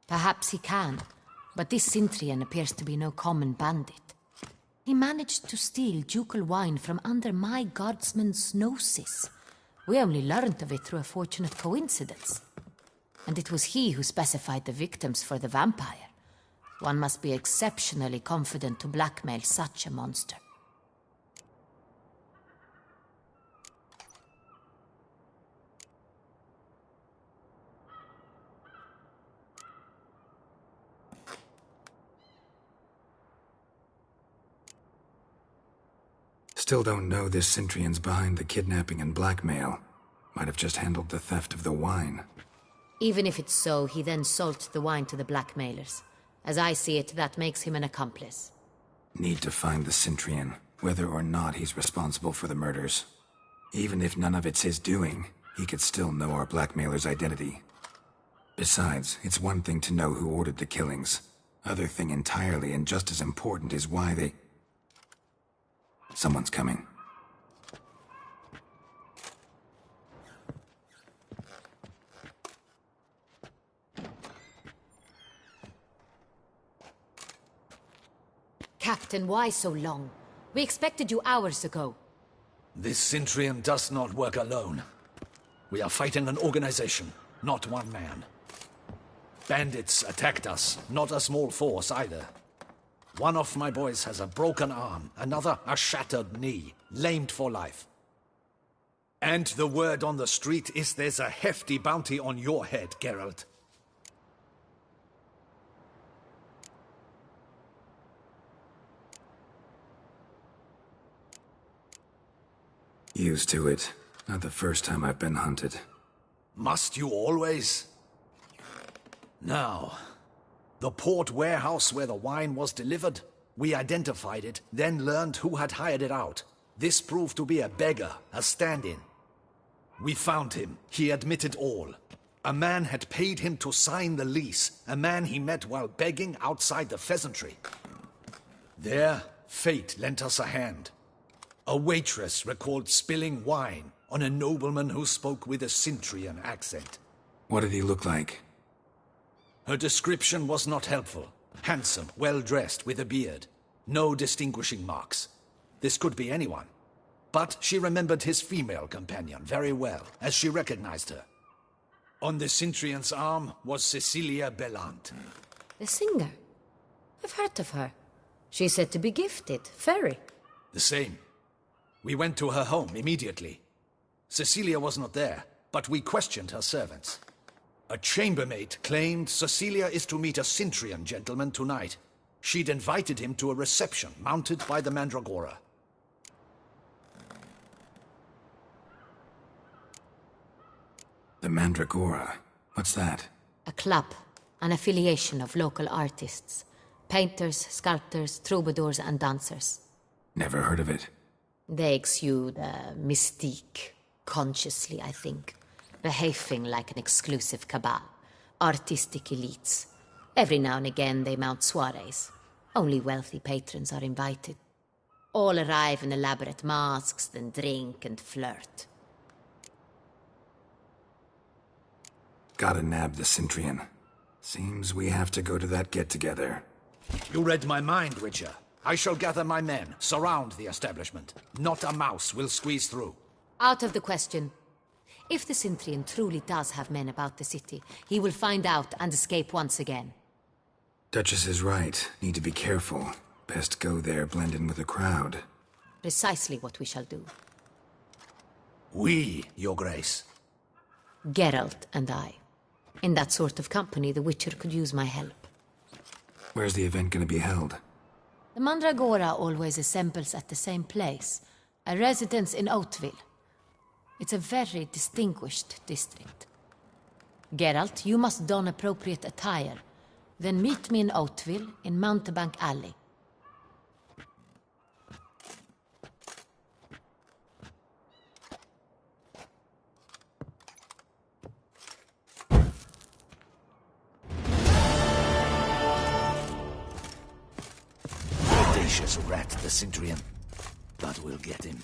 Perhaps he can, but this Cintrian appears to be no common bandit. He managed to steal ducal wine from under my guardsman's noses. We only learned of it through a fortunate coincidence. And it was he who specified the victims for the vampire. One must be exceptionally confident to blackmail such a monster. Still don't know this Cintrian's behind the kidnapping and blackmail. Might have just handled the theft of the wine. Even if it's so, he then sold the wine to the blackmailers. As I see it, that makes him an accomplice. Need to find the Cintrian, whether or not he's responsible for the murders. Even if none of it's his doing, he could still know our blackmailer's identity. Besides, it's one thing to know who ordered the killings. Other thing entirely, and just as important, is why they... Someone's coming. Captain, why so long? We expected you hours ago. This Cintrian does not work alone. We are fighting an organization, not one man. Bandits attacked us, not a small force either. One of my boys has a broken arm, another a shattered knee, lamed for life. And the word on the street is there's a hefty bounty on your head, Geralt. Used to it. Not the first time I've been hunted. Must you always? Now, the port warehouse where the wine was delivered, we identified it, then learned who had hired it out. This proved to be a beggar, a stand-in. We found him. He admitted all. A man had paid him to sign the lease, a man he met while begging outside the pheasantry. There, fate lent us a hand. A waitress recalled spilling wine on a nobleman who spoke with a Cintrian accent. What did he look like? Her description was not helpful. Handsome, well-dressed, with a beard. No distinguishing marks. This could be anyone. But she remembered his female companion very well, as she recognized her. On the Cintrian's arm was Cecilia Bellant. The singer? I've heard of her. She's said to be gifted, fairy. The same. We went to her home immediately. Cecilia was not there, but we questioned her servants. A chambermaid claimed Cecilia is to meet a Cintrian gentleman tonight. She'd invited him to a reception mounted by the Mandragora. The Mandragora? What's that? A club, an affiliation of local artists. Painters, sculptors, troubadours and dancers. Never heard of it. They exude mystique, consciously, I think. Behaving like an exclusive cabal. Artistic elites. Every now and again they mount soirees. Only wealthy patrons are invited. All arrive in elaborate masks, then drink and flirt. Gotta nab the Cintrian. Seems we have to go to that get-together. You read my mind, Witcher. I shall gather my men, surround the establishment. Not a mouse will squeeze through. Out of the question. If the Cintrian truly does have men about the city, he will find out and escape once again. Duchess is right. Need to be careful. Best go there, blend in with the crowd. Precisely what we shall do. We, Your Grace. Geralt and I. In that sort of company, the Witcher could use my help. Where's the event gonna be held? The Mandragora always assembles at the same place, a residence in Oatville. It's a very distinguished district. Geralt, you must don appropriate attire. Then meet me in Oatville, in Mountebank Alley. Audacious rat, the Cintrian. But we'll get him.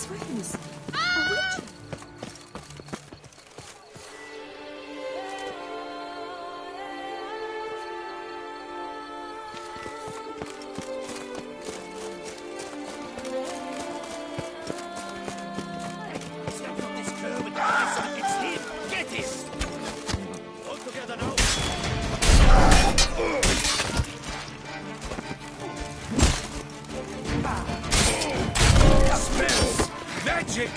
twins. A witch. Step on this curb and it's him! Get him! All together now! Spells! Magic!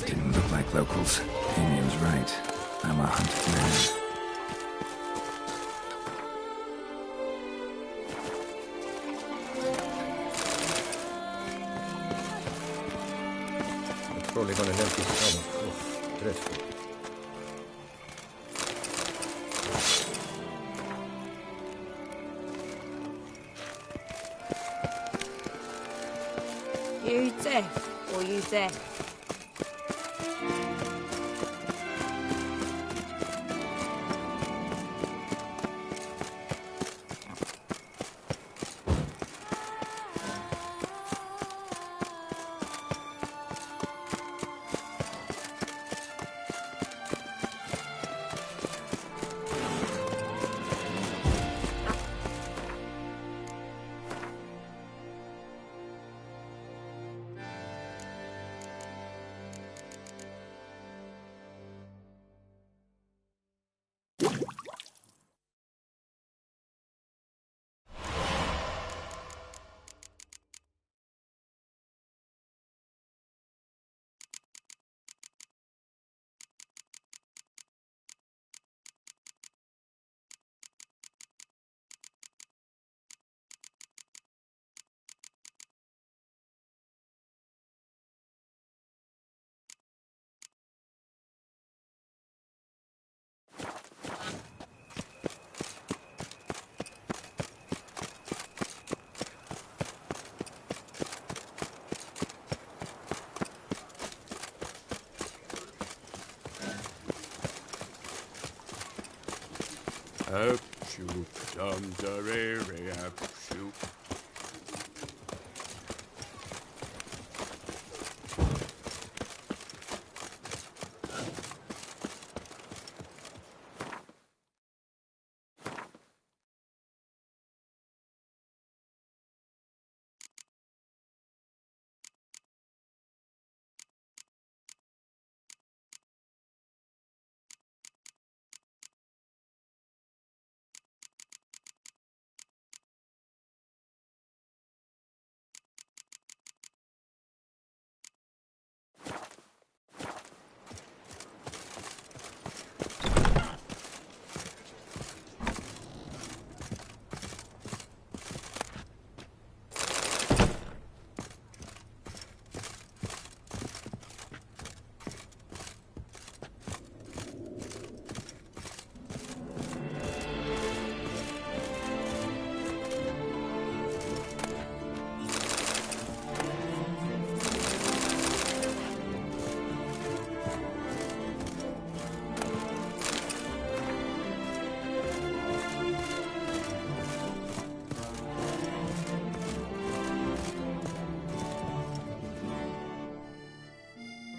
Didn't look like locals. Damien's right. I'm a hunted man. Probably gonna let this come. Oh, dreadful. You deaf or you deaf? Up shoot, dum da re re up shoot.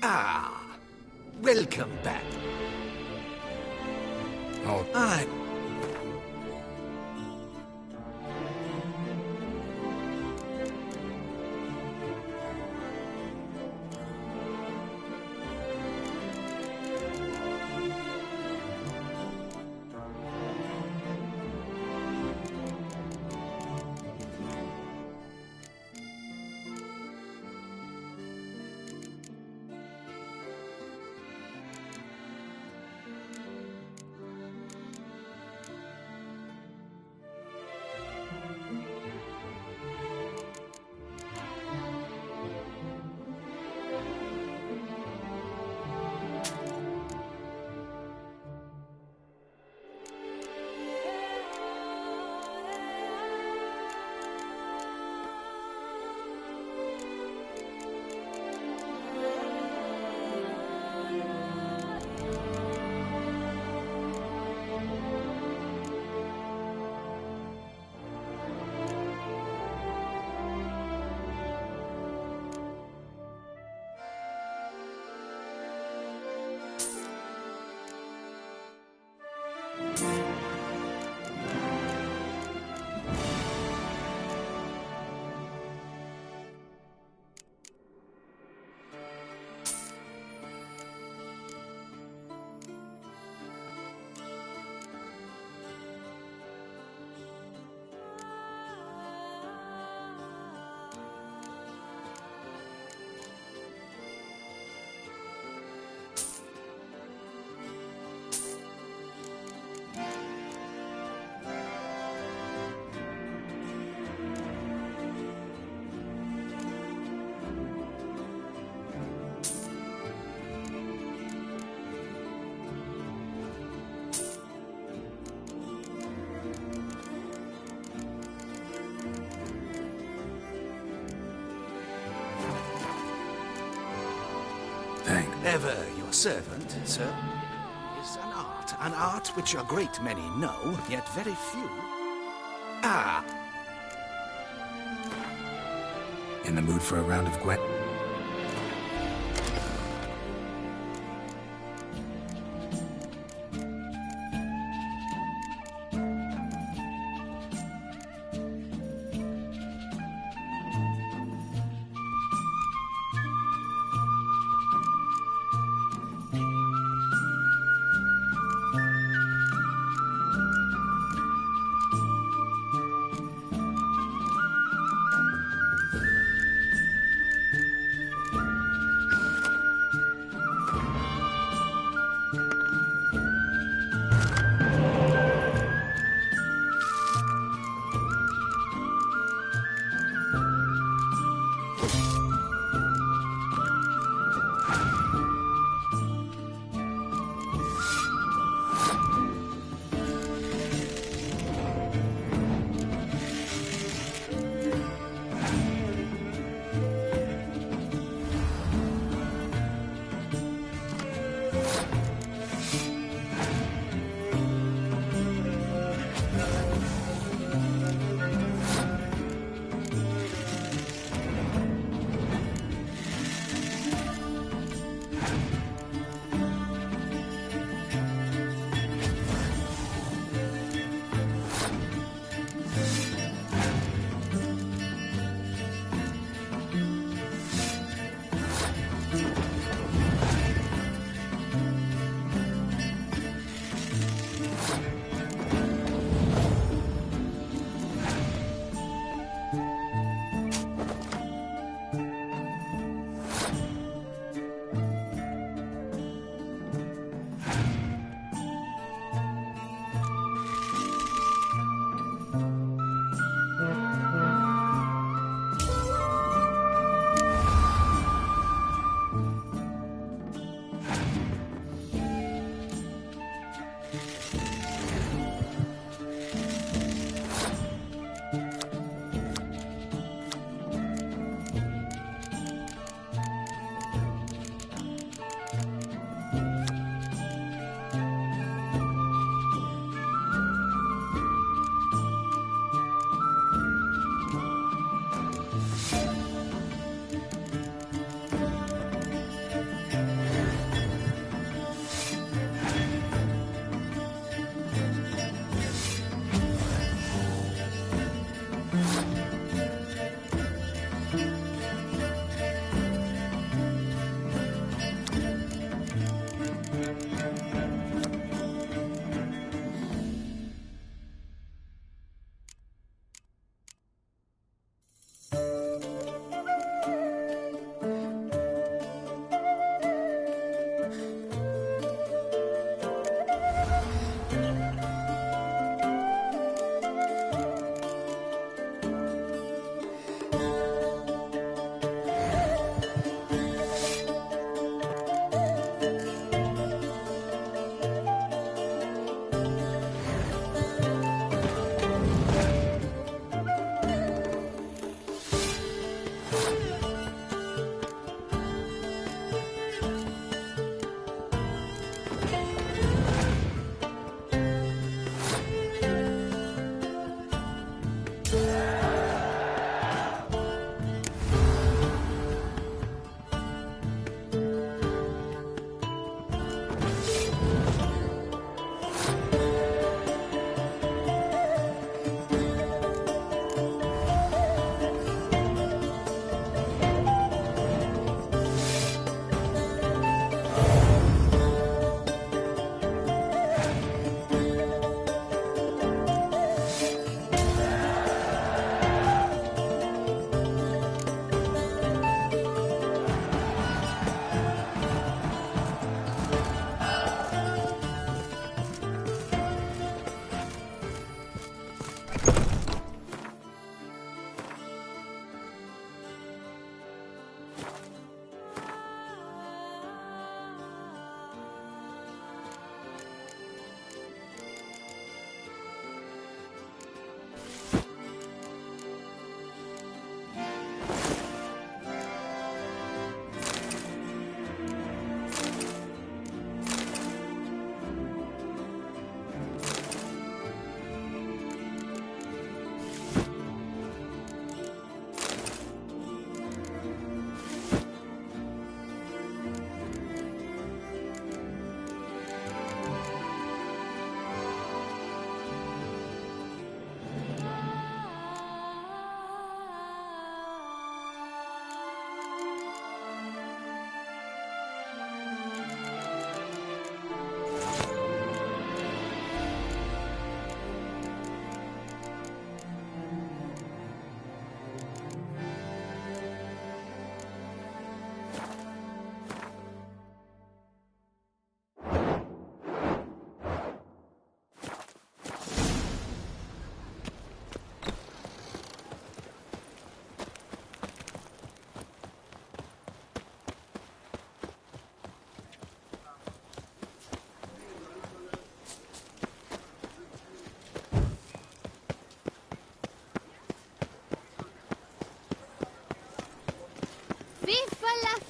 Ah, welcome back. Oh, I... Ever your servant, sir. Is an art which a great many know, yet very few. Ah, In the mood for a round of Gwen?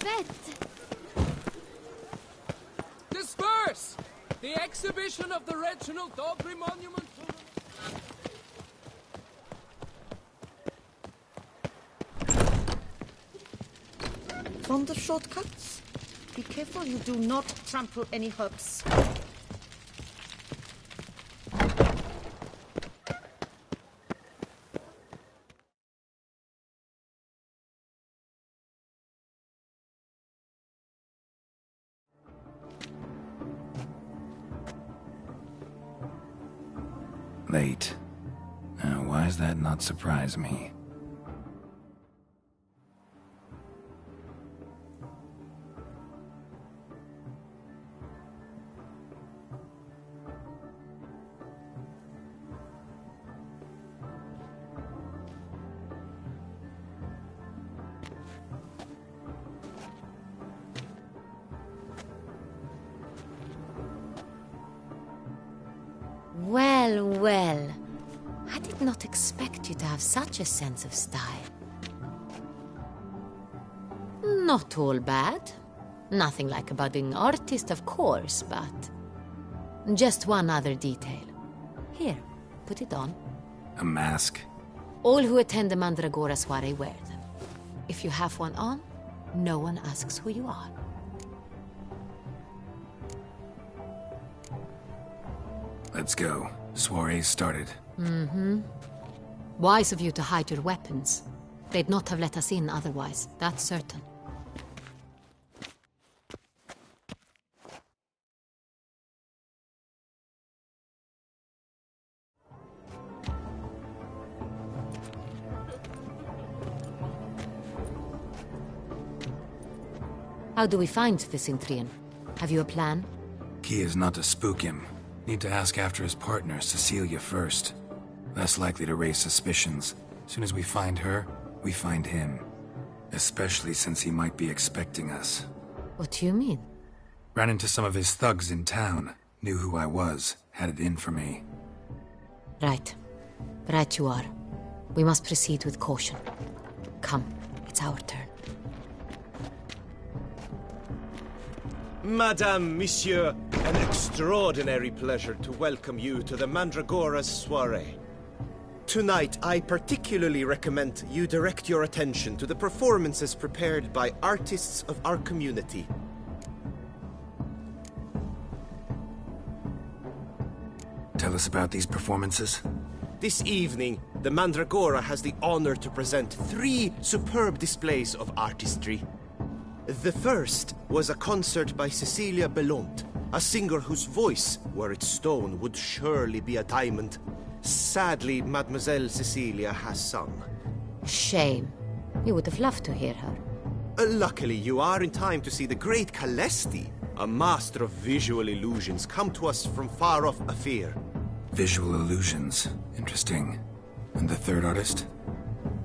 fête! Disperse! The exhibition of the Reginald Dogry Monument. From the shortcuts. Be careful you do not trample any herbs. Late. Now, why does that not surprise me? Well, well. I did not expect you to have such a sense of style. Not all bad. Nothing like a budding artist, of course, but... just one other detail. Here, put it on. A mask? All who attend the Mandragora soiree wear them. If you have one on, no one asks who you are. Let's go. Soiree's started. Wise of you to hide your weapons. They'd not have let us in otherwise, that's certain. How do we find the Cintrian? Have you a plan? Key is not to spook him. Need to ask after his partner, Cecilia, first. Less likely to raise suspicions. Soon as we find her, we find him. Especially since he might be expecting us. What do you mean? Ran into some of his thugs in town. Knew who I was. Had it in for me. Right. Right you are. We must proceed with caution. Come, it's our turn. Madame, Monsieur, an extraordinary pleasure to welcome you to the Mandragora's soiree. Tonight, I particularly recommend you direct your attention to the performances prepared by artists of our community. Tell us about these performances. This evening, the Mandragora has the honor to present 3 superb displays of artistry. The first was a concert by Cecilia Belont, a singer whose voice, were it stone, would surely be a diamond. Sadly, Mademoiselle Cecilia has sung. Shame. We would have loved to hear her. Luckily, you are in time to see the great Calesti, a master of visual illusions, come to us from far off Afir. Visual illusions. Interesting. And the third artist?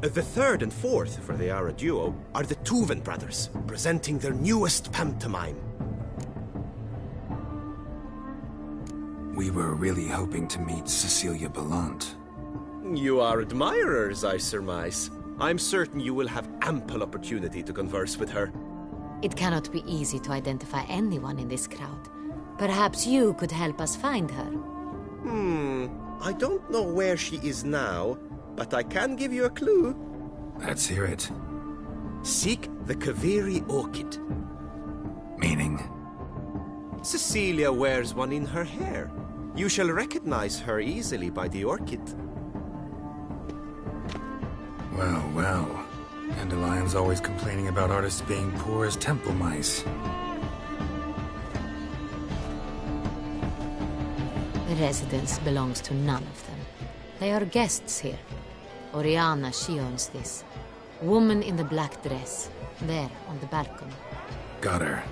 The third and fourth, for they are a duo, are the Tuven brothers, presenting their newest pantomime. We were really hoping to meet Cecilia Bellant. You are admirers, I surmise. I'm certain you will have ample opportunity to converse with her. It cannot be easy to identify anyone in this crowd. Perhaps you could help us find her. I don't know where she is now, but I can give you a clue. Let's hear it. Seek the Kaveri orchid. Meaning? Cecilia wears one in her hair. You shall recognize her easily by the orchid. Well, well. Dandelion's always complaining about artists being poor as temple mice. The residence belongs to none of them. They are guests here. Oriana, she owns this. Woman in the black dress. There, on the balcony. Got her.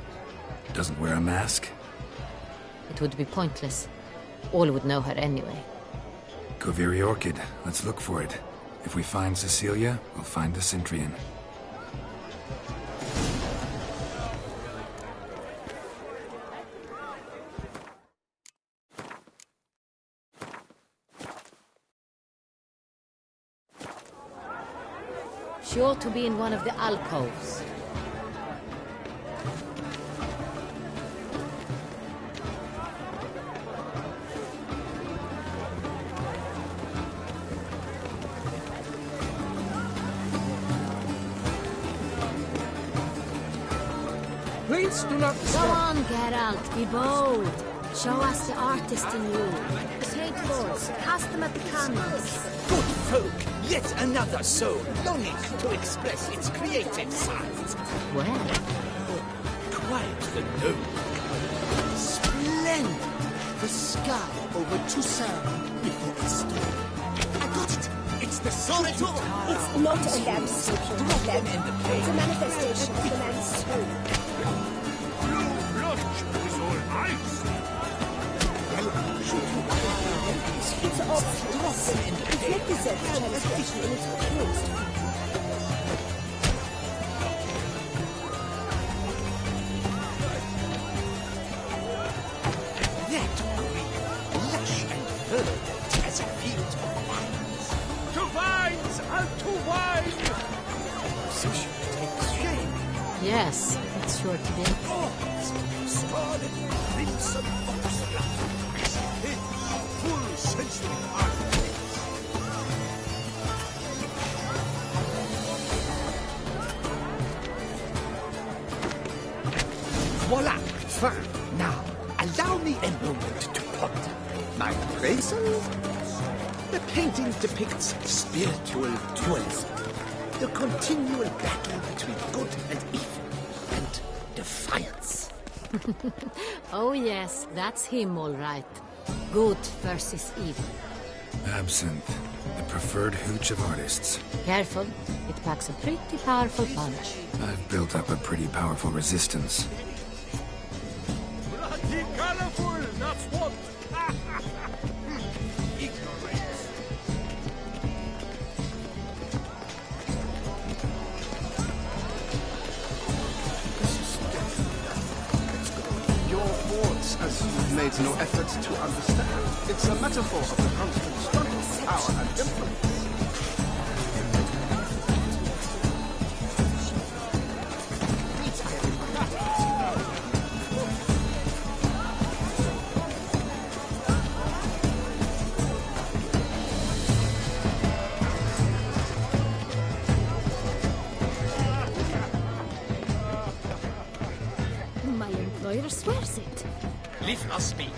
Doesn't wear a mask? It would be pointless. All would know her anyway. Kaveri Orchid. Let's look for it. If we find Cecilia, we'll find the Cintrian. She ought to be in one of the alcoves. Please do not Go stop. on, Geralt, be bold. Show us the artist in you. Paint balls, cast them at the cannons. Good folk, yet another soul longing to express its creative side. Well, Quite the noble. Splendid! The sky over Toussaint before the storm. I got it! It's the solitude! It's not a lamb sleeping, Lamb. It's a manifestation of the man's soul. It's obvious. It represents transgression in its purest form. That green, lush and verdant as a field of vines. To vines and to wine! Position takes shape. yes, it's sure to be. Scarlet crimson foxglove. In full sensory artifice. Voila! Fine. Now, allow me a moment to ponder. My appraisal? The painting depicts spiritual dualism. The continual battle between good and evil. And defiance. Oh yes, that's him all right. Good versus evil. Absinthe, the preferred hooch of artists. Careful, it packs a pretty powerful punch. I've built up a pretty powerful resistance. Bloody colorful, that's what! Your thoughts, as you've made no effort to understand. It's a metaphor of the constant struggle for power and influence. My employer swears it. Leave us speak.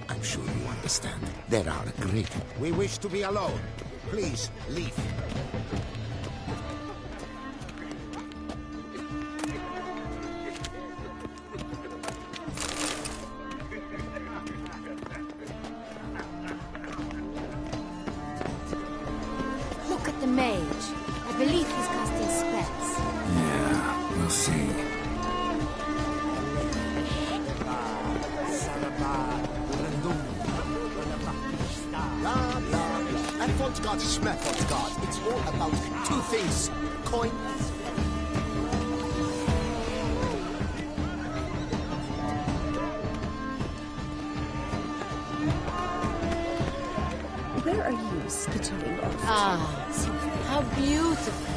I'm sure you understand. There are great... We wish to be alone. Please, leave. Look at the mage. I believe he's casting spells. Yeah, we'll see. Blah, blah, blah. And font God, schmefont God. It's all about two things. Coin. Where are you skittering off? Ah, how beautiful.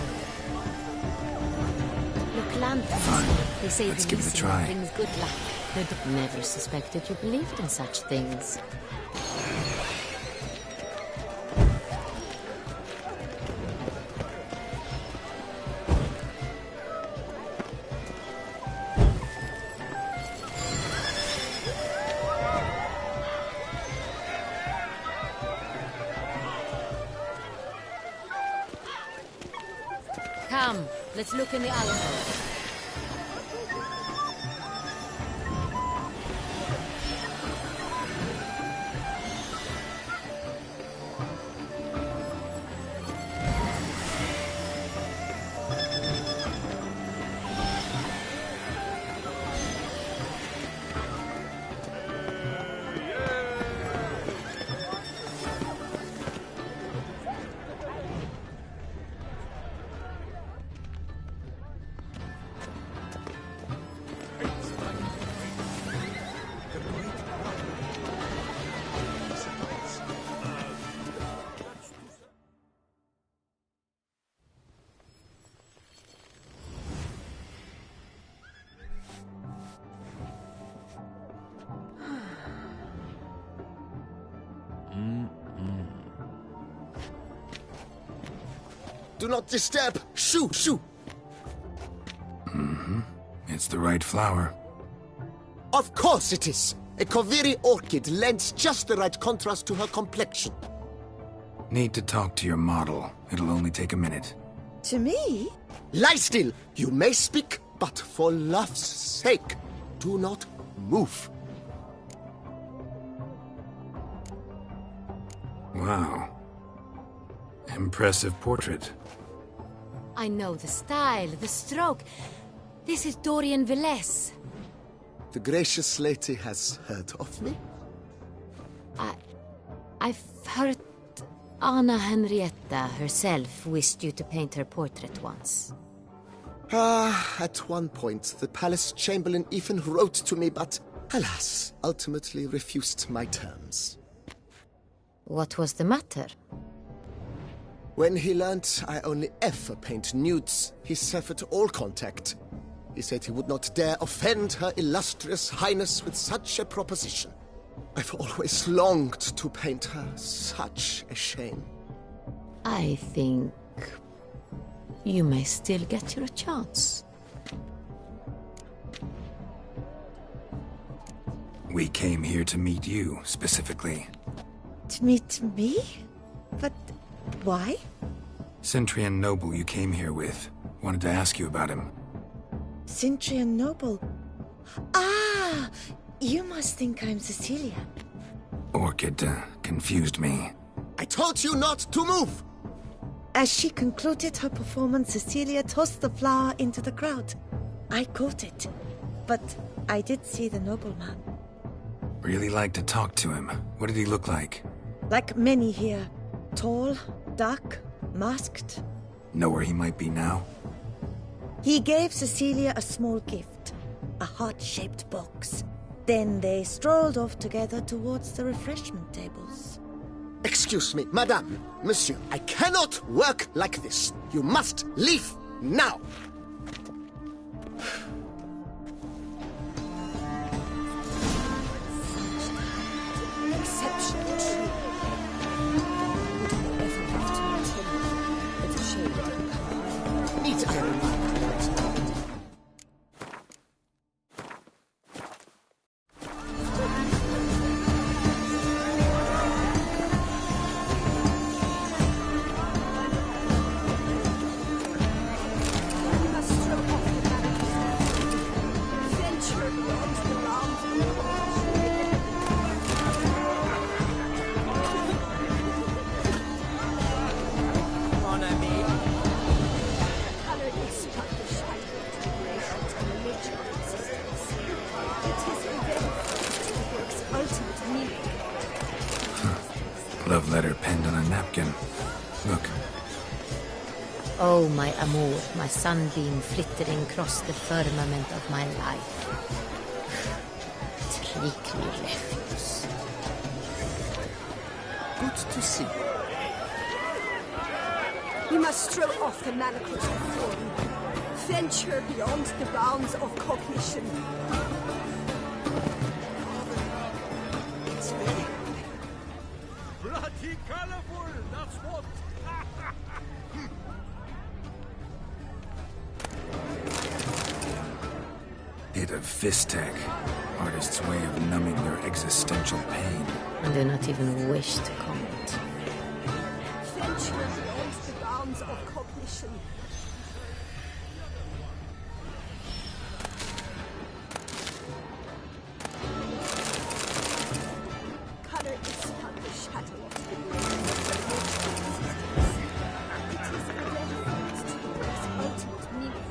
Look, lanterns. They say Let's the give it a missing try. brings good luck. They'd never suspected you believed in such things. Come, let's look in the alcove. Do not disturb! Shoo! Shoo! It's the right flower. Of course it is! A Koviri orchid lends just the right contrast to her complexion. Need to talk to your model. It'll only take a minute. To me? Lie still! You may speak, but for love's sake, do not move. Wow. Impressive portrait. I know the style, the stroke. This is Dorian Velez. The gracious lady has heard of me? I've heard Anna Henrietta herself wished you to paint her portrait once. At one point, the palace chamberlain even wrote to me, but alas, ultimately refused my terms. What was the matter? When he learned I only ever paint nudes, he severed all contact. He said he would not dare offend Her Illustrious Highness with such a proposition. I've always longed to paint her. Such a shame. I think you may still get your chance. We came here to meet you, specifically. To meet me? But why? Centrian noble you came here with. Wanted to ask you about him. Cintrian Noble. Ah! You must think I'm Cecilia. Orchid confused me. I told you not to move! As she concluded her performance, Cecilia tossed the flower into the crowd. I caught it, but I did see the nobleman. Really like to talk to him. What did he look like? Like many here. Tall, dark, masked. Know where he might be now? He gave Cecilia a small gift, a heart-shaped box. Then they strolled off together towards the refreshment tables. Excuse me, madame, monsieur, I cannot work like this. You must leave now. Needs a reminder. Love letter penned on a napkin. Look. Oh, my amour, my sunbeam flittering across the firmament of my life. Trickly refuse. Good to see you. We must throw off the manacles of form. Venture beyond the bounds of cognition. It's very Bloody colorful, that's what. Bit of fist tech. Artist's way of numbing their existential pain. I do not even wish to comment. Venture beyond the bounds of cognition. Color is but the shadow of the brain. It is irrelevant to its ultimate meaning.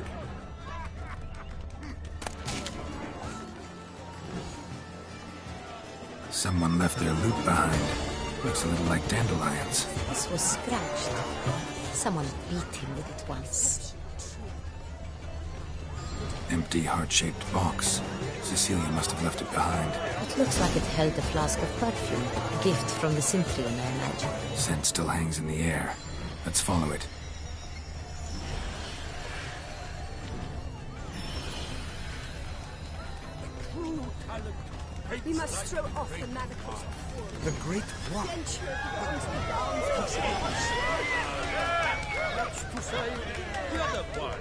Someone left their loot behind. Looks a little like dandelions. This was scratched. Someone beat him with it once. Empty heart-shaped box. Cecilia must have left it behind. It looks like it held a flask of perfume. A gift from the Cintrian, I imagine. Scent still hangs in the air. Let's follow it. We must throw off the manacles of form. the great one. Venture beyond the bounds of cognition. to say the other one,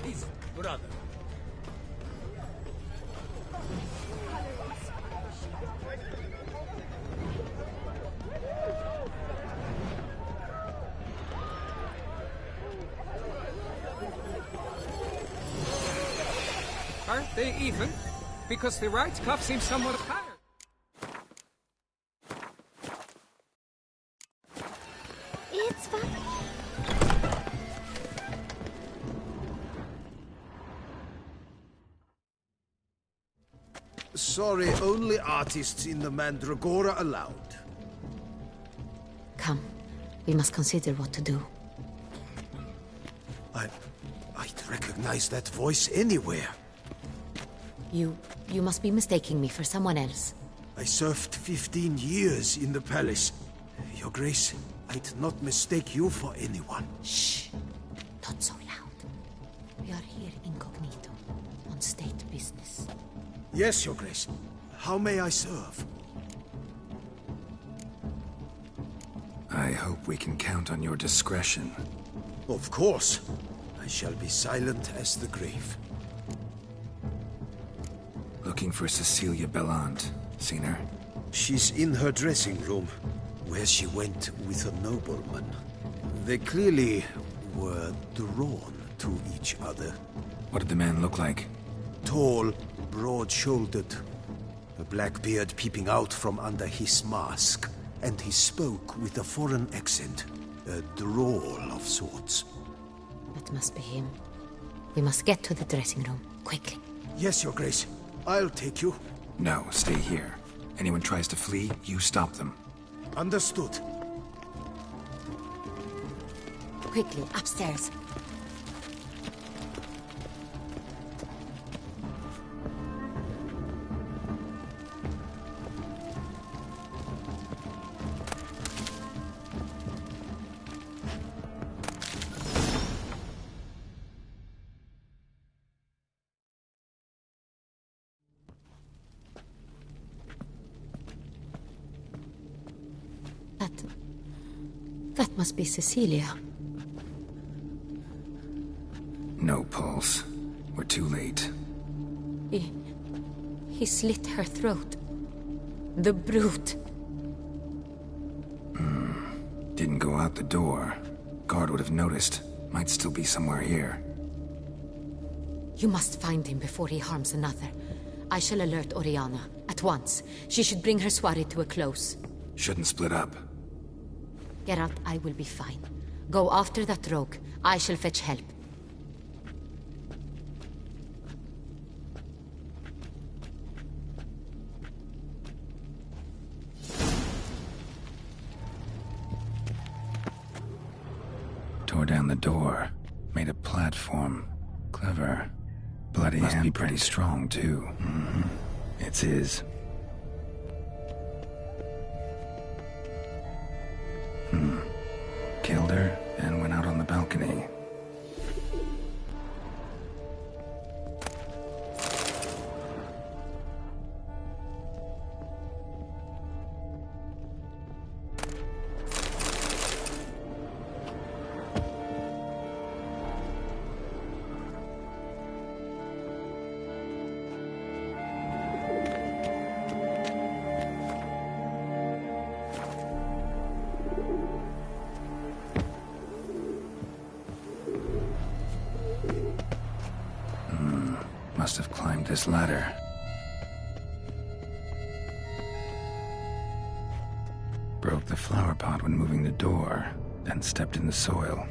his brother. Aren't they even? Because the right cuff seems somewhat higher. It's fine. Sorry, only artists in the Mandragora allowed. Come, we must consider what to do. I'd recognize that voice anywhere. You must be mistaking me for someone else. I served 15 years in the palace. Your Grace, I'd not mistake you for anyone. Shh! Not so loud. We are here incognito, on state business. Yes, Your Grace. How may I serve? I hope we can count on your discretion. Of course. I shall be silent as the grave. Looking for Cecilia Bellant. Seen her? She's in her dressing room, where she went with a nobleman. They clearly were drawn to each other. What did the man look like? Tall, broad-shouldered, a black beard peeping out from under his mask, and he spoke with a foreign accent, a drawl of sorts. That must be him. We must get to the dressing room, quickly. Yes, Your Grace. I'll take you. No, stay here. Anyone tries to flee, you stop them. Understood. Quickly, upstairs. That must be Cecilia. No pulse. We're too late. He slit her throat. The brute. Didn't go out the door. Guard would have noticed. Might still be somewhere here. You must find him before he harms another. I shall alert Oriana. At once. She should bring her soirée to a close. Shouldn't split up. Geralt, I will be fine. Go after that rogue. I shall fetch help. Tore down the door. Made a platform. Clever. Bloody Must be pretty strong, too. It's his. Killed her and went out on the balcony. Must have climbed this ladder. Broke the flower pot when moving the door, then stepped in the soil.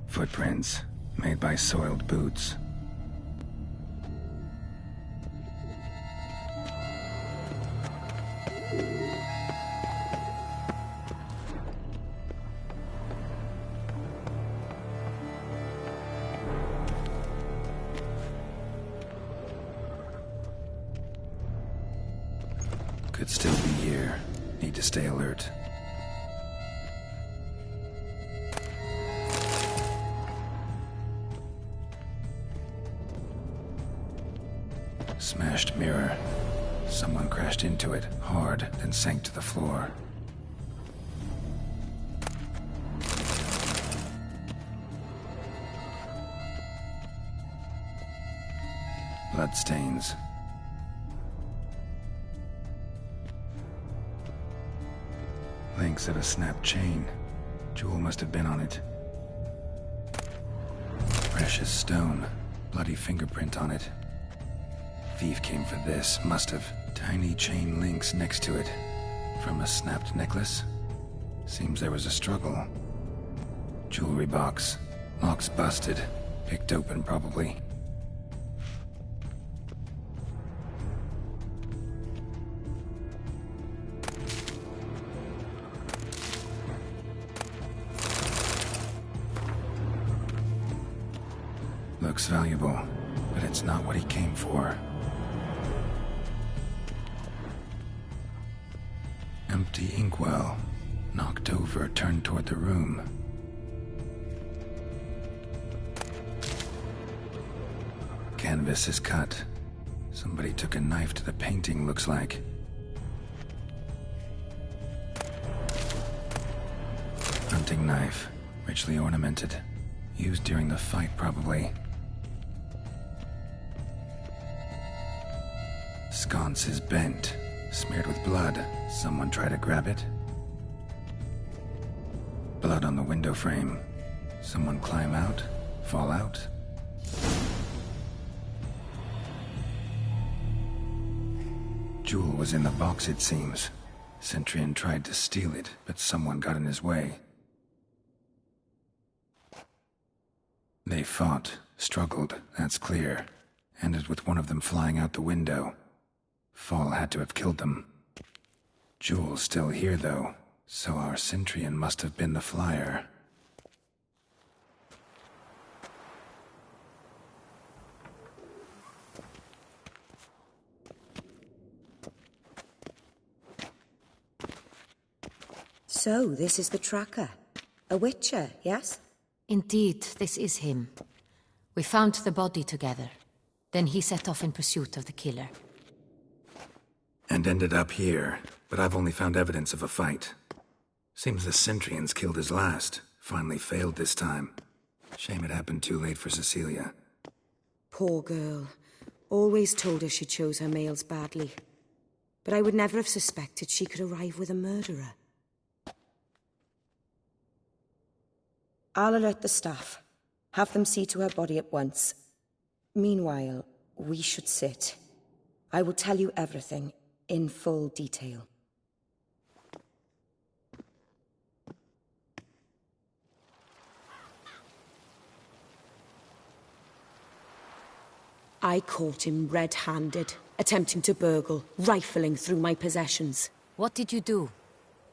Footprints, made by soiled boots. Could still be here. Need to stay alert. Smashed mirror. Someone crashed into it, hard, then sank to the floor. bloodstains. Links of a snapped chain. Jewel must have been on it. Precious stone. Bloody fingerprint on it. Thief came for this, must have. Tiny chain links next to it. From a snapped necklace? Seems there was a struggle. Jewelry box. Lock's busted. Picked open, probably. Looks valuable, but it's not what he came for. Empty inkwell. Knocked over, turned toward the room. Canvas is cut. Somebody took a knife to the painting, looks like. Hunting knife. Richly ornamented. Used during the fight, probably. Sconce is bent. Smeared with blood. Someone try to grab it? Blood on the window frame. Someone climb out? Fall out? Jewel was in the box, it seems. Centurion tried to steal it, but someone got in his way. They fought, struggled, that's clear. Ended with one of them flying out the window. Fall had to have killed them. Jewel's still here, though, so our Centurion must have been the flyer. So, this is the tracker. A witcher, yes? Indeed, this is him. We found the body together. Then he set off in pursuit of the killer. And ended up here, but I've only found evidence of a fight. Seems the Centurions killed his last. Finally failed this time. Shame it happened too late for Cecilia. Poor girl. Always told her she chose her males badly. But I would never have suspected she could arrive with a murderer. I'll alert the staff. Have them see to her body at once. Meanwhile, we should sit. I will tell you everything, in full detail. I caught him red-handed, attempting to burgle, rifling through my possessions. What did you do?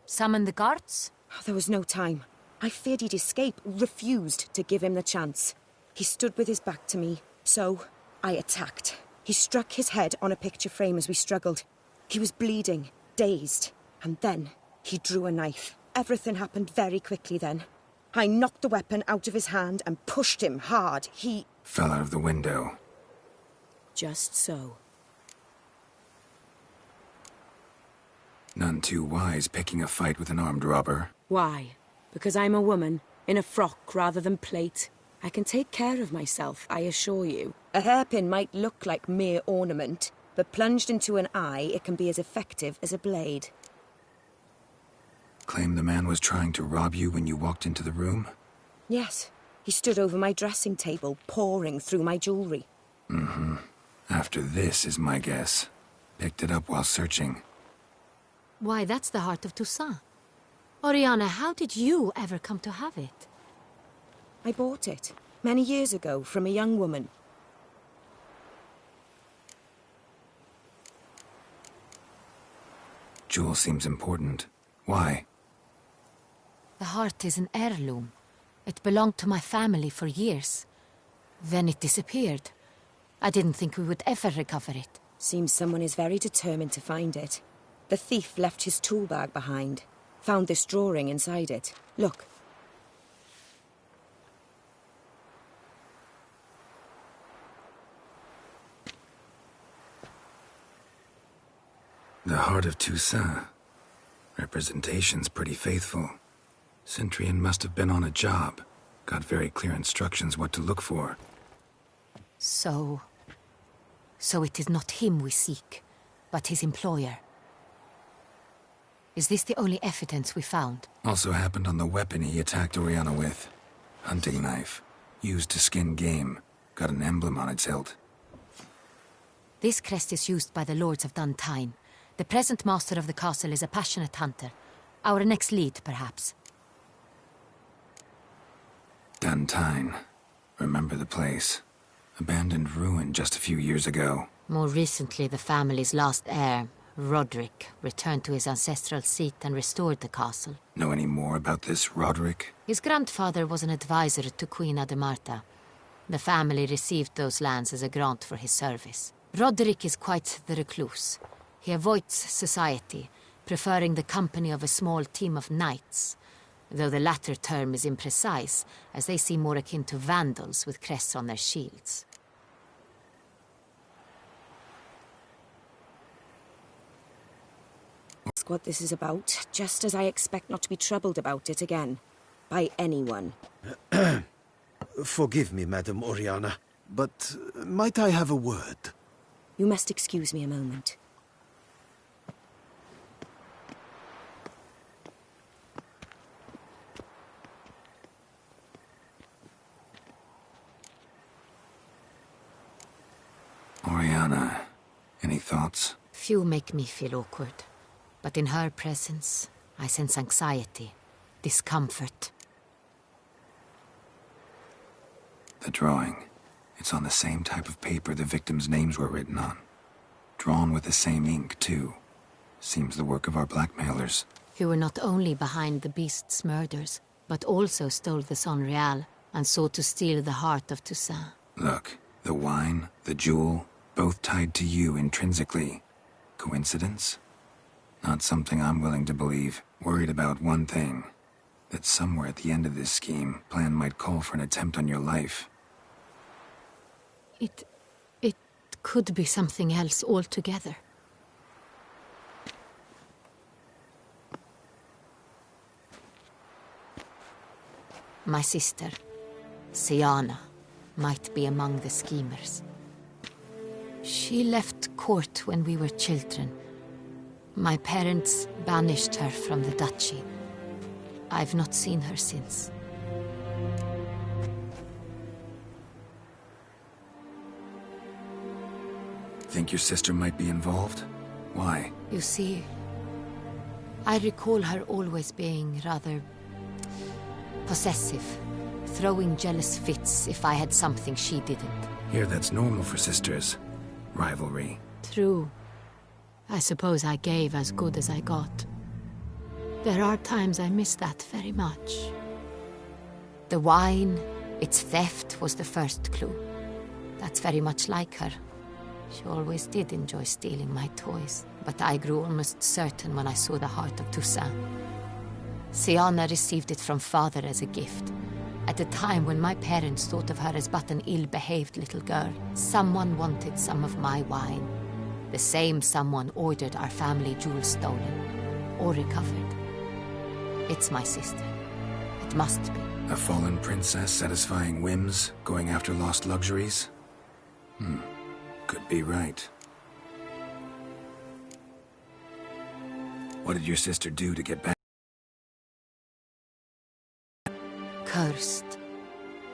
Summon the guards? There was no time. I feared he'd escape, refused to give him the chance. He stood with his back to me, so I attacked. He struck his head on a picture frame as we struggled. He was bleeding, dazed, and then he drew a knife. Everything happened very quickly then. I knocked the weapon out of his hand and pushed him hard. He fell out of the window. Just so. None too wise picking a fight with an armed robber. Why? Because I'm a woman, in a frock rather than plate. I can take care of myself, I assure you. A hairpin might look like mere ornament, but plunged into an eye, it can be as effective as a blade. Claim the man was trying to rob you when you walked into the room? Yes. He stood over my dressing table, pouring through my jewelry. Mm-hmm. After this is my guess. Picked it up while searching. Why, that's the heart of Toussaint. Oriana, how did you ever come to have it? I bought it, many years ago, from a young woman. Jewel seems important. Why? The heart is an heirloom. It belonged to my family for years. Then it disappeared. I didn't think we would ever recover it. Seems someone is very determined to find it. The thief left his tool bag behind. Found this drawing inside it. Look. The heart of Toussaint. Representation's pretty faithful. Centurion must have been on a job. Got very clear instructions what to look for. So, So it is not him we seek, but his employer. Is this the only evidence we found? Also happened on the weapon he attacked Oriana with. Hunting knife. Used to skin game. Got an emblem on its hilt. This crest is used by the Lords of Duntine. The present master of the castle is a passionate hunter. Our next lead, perhaps. Duntine. Remember the place. Abandoned ruin just a few years ago. More recently, the family's last heir, Roderick, returned to his ancestral seat and restored the castle. Know any more about this Roderick? His grandfather was an advisor to Queen Ademarta. The family received those lands as a grant for his service. Roderick is quite the recluse. He avoids society, preferring the company of a small team of knights, though the latter term is imprecise, as they seem more akin to vandals with crests on their shields. Ask what this is about, just as I expect not to be troubled about it again. By anyone. Forgive me, Madam Oriana, but might I have a word? You must excuse me a moment. Oriana, any thoughts? Few make me feel awkward, but in her presence, I sense anxiety, discomfort. The drawing. It's on the same type of paper the victims' names were written on. Drawn with the same ink, too. Seems the work of our blackmailers. Who were not only behind the beast's murders, but also stole the Son Real and sought to steal the heart of Toussaint. Look, the wine, the jewel, both tied to you intrinsically. Coincidence? Not something I'm willing to believe. Worried about one thing. That somewhere at the end of this scheme, plan might call for an attempt on your life. It could be something else altogether. My sister, Siana, might be among the schemers. She left court when we were children. My parents banished her from the duchy. I've not seen her since. Think your sister might be involved? Why? You see, I recall her always being rather possessive, throwing jealous fits if I had something she didn't. Here, that's normal for sisters. Rivalry. True. I suppose I gave as good as I got. There are times I miss that very much. The wine, its theft, was the first clue. That's very much like her. She always did enjoy stealing my toys, but I grew almost certain when I saw the heart of Toussaint. Siana received it from father as a gift. At a time when my parents thought of her as but an ill-behaved little girl, someone wanted some of my wine. The same someone ordered our family jewels stolen, or recovered. It's my sister. It must be. A fallen princess satisfying whims, going after lost luxuries? Could be right. What did your sister do to get back? Cursed.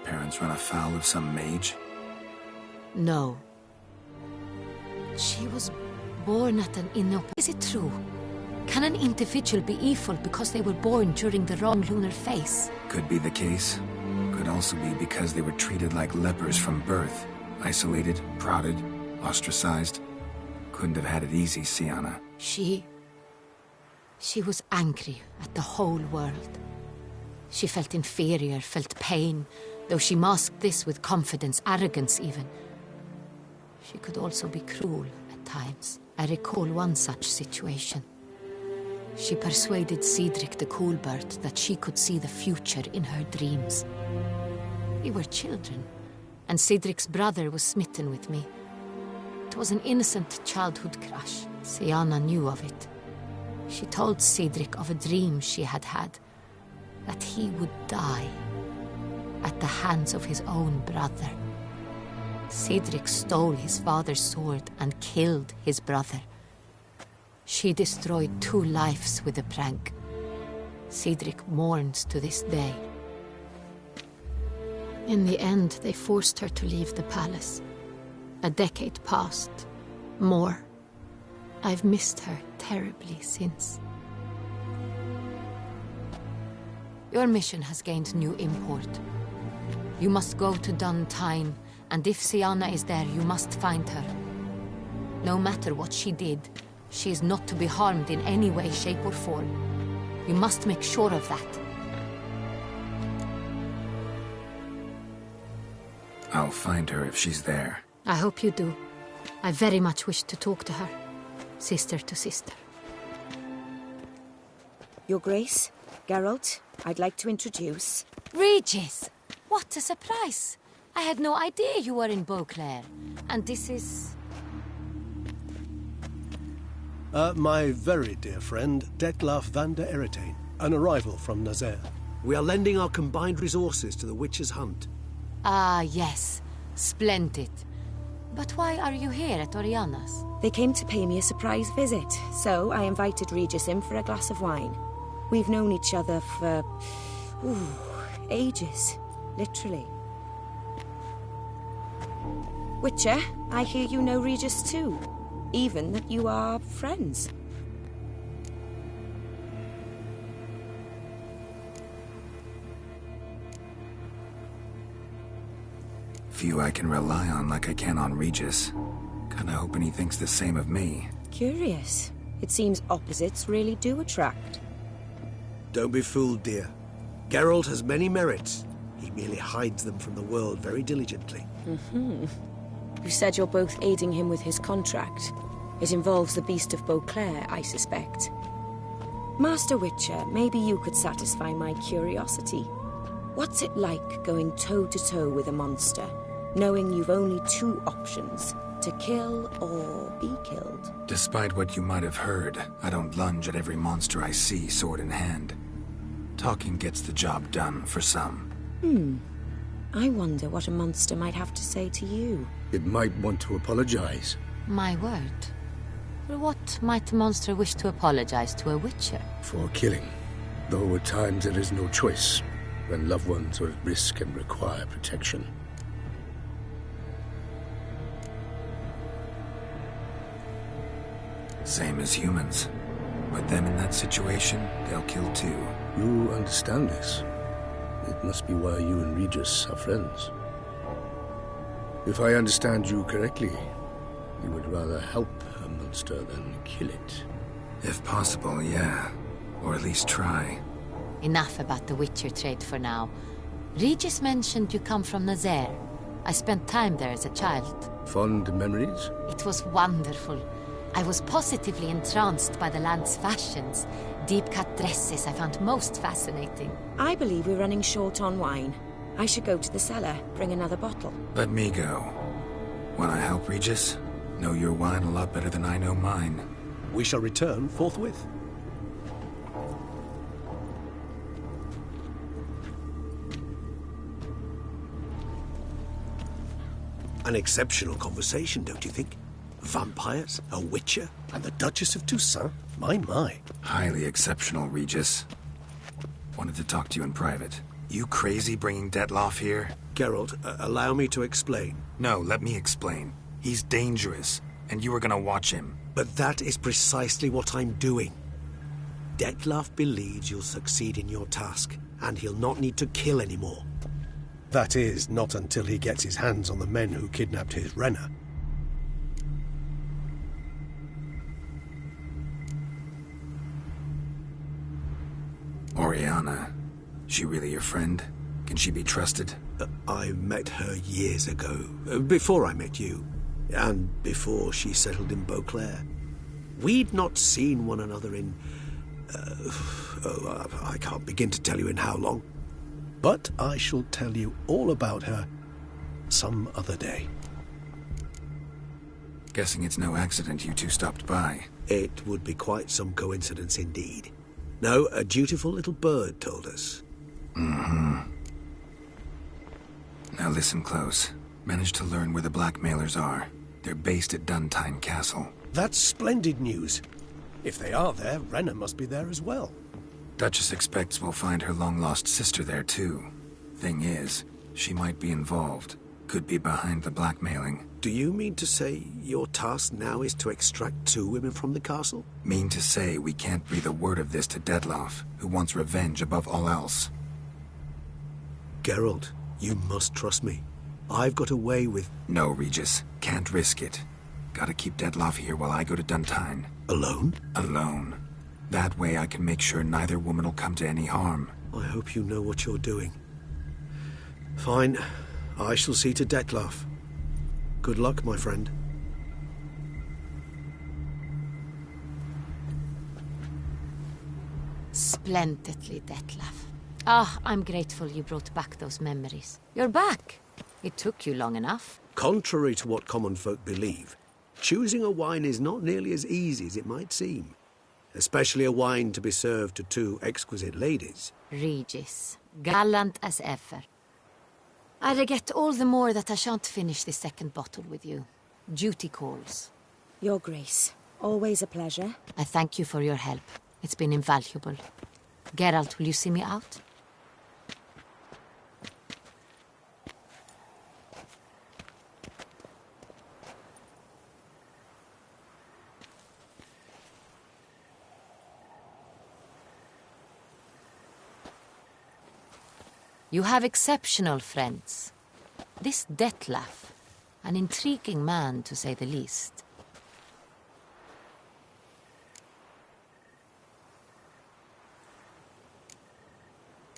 Parents run afoul of some mage? No. She was born at an Is it true? Can an individual be evil because they were born during the wrong lunar phase? Could be the case. Could also be because they were treated like lepers from birth. Isolated, prodded, ostracized. Couldn't have had it easy, Siana. She was angry at the whole world. She felt inferior, felt pain, though she masked this with confidence, arrogance even. She could also be cruel at times. I recall one such situation. She persuaded Cedric the Coolbird that she could see the future in her dreams. We were children, and Cedric's brother was smitten with me. It was an innocent childhood crush. Siana knew of it. She told Cedric of a dream she had had, that he would die at the hands of his own brother. Cedric stole his father's sword and killed his brother. She destroyed 2 lives with a prank. Cedric mourns to this day. In the end, they forced her to leave the palace. A decade passed. More. I've missed her terribly since. Your mission has gained new import. You must go to Dun Tyne, and if Sienna is there, you must find her. No matter what she did, she is not to be harmed in any way, shape, or form. You must make sure of that. I'll find her if she's there. I hope you do. I very much wish to talk to her. Sister to sister. Your Grace, Geralt, I'd like to introduce... Regis! What a surprise! I had no idea you were in Beauclair. And this is... My very dear friend, Detlaf van der Eretain, an arrival from Nazaire. We are lending our combined resources to the Witcher's hunt. Ah, yes. Splendid. But why are you here at Oriana's? They came to pay me a surprise visit, so I invited Regis in for a glass of wine. We've known each other for... ages. Literally. Witcher, I hear you know Regis too. Even that you are friends. Few I can rely on like I can on Regis. Kinda hoping he thinks the same of me. Curious. It seems opposites really do attract. Don't be fooled, dear. Geralt has many merits. He merely hides them from the world very diligently. You said you're both aiding him with his contract. It involves the Beast of Beauclair, I suspect. Master Witcher, maybe you could satisfy my curiosity. What's it like going toe-to-toe with a monster, knowing you've only 2 options, to kill or be killed? Despite what you might have heard, I don't lunge at every monster I see sword in hand. Talking gets the job done for some. I wonder what a monster might have to say to you. It might want to apologize. My word. For what might a monster wish to apologize to a witcher? For killing. Though at times there is no choice, when loved ones are at risk and require protection. Same as humans. Put them in that situation, they'll kill too. You understand this. It must be why you and Regis are friends. If I understand you correctly, you would rather help a monster than kill it. If possible, yeah. Or at least try. Enough about the Witcher trade for now. Regis mentioned you come from Nazaire. I spent time there as a child. Fond memories? It was wonderful. I was positively entranced by the land's fashions. Deep-cut dresses I found most fascinating. I believe we're running short on wine. I should go to the cellar, bring another bottle. Let me go. Wanna help, Regis? Know your wine a lot better than I know mine. We shall return forthwith. An exceptional conversation, don't you think? Vampires, a witcher, and the Duchess of Toussaint? My. Highly exceptional, Regis. Wanted to talk to you in private. You crazy bringing Detlaf here? Geralt, allow me to explain. No, let me explain. He's dangerous, and you were gonna watch him. But that is precisely what I'm doing. Detlaf believes you'll succeed in your task, and he'll not need to kill anymore. That is, not until he gets his hands on the men who kidnapped his Renner. Oriana. She really your friend? Can she be trusted? I met her years ago. Before I met you. And before she settled in Beauclair. We'd not seen one another in... I can't begin to tell you in how long. But I shall tell you all about her some other day. Guessing it's no accident you two stopped by. It would be quite some coincidence indeed. No, a dutiful little bird told us. Now listen close. Managed to learn where the blackmailers are. They're based at Duntine Castle. That's splendid news. If they are there, Renna must be there as well. Duchess expects we'll find her long-lost sister there, too. Thing is, she might be involved. Could be behind the blackmailing. Do you mean to say your task now is to extract 2 women from the castle? Mean to say we can't breathe a word of this to Detloff, who wants revenge above all else. Geralt, you must trust me. I've got away with... No, Regis. Can't risk it. Gotta keep Detloff here while I go to Duntine. Alone? Alone. That way I can make sure neither woman will come to any harm. I hope you know what you're doing. Fine. I shall see to Detloff. Good luck, my friend. Splendidly, Detlaff. Ah, I'm grateful you brought back those memories. You're back. It took you long enough. Contrary to what common folk believe, choosing a wine is not nearly as easy as it might seem. Especially a wine to be served to 2 exquisite ladies. Regis, gallant as ever. I regret all the more that I shan't finish the second bottle with you. Duty calls. Your Grace, always a pleasure. I thank you for your help. It's been invaluable. Geralt, will you see me out? You have exceptional friends. This Detlaff, an intriguing man to say the least.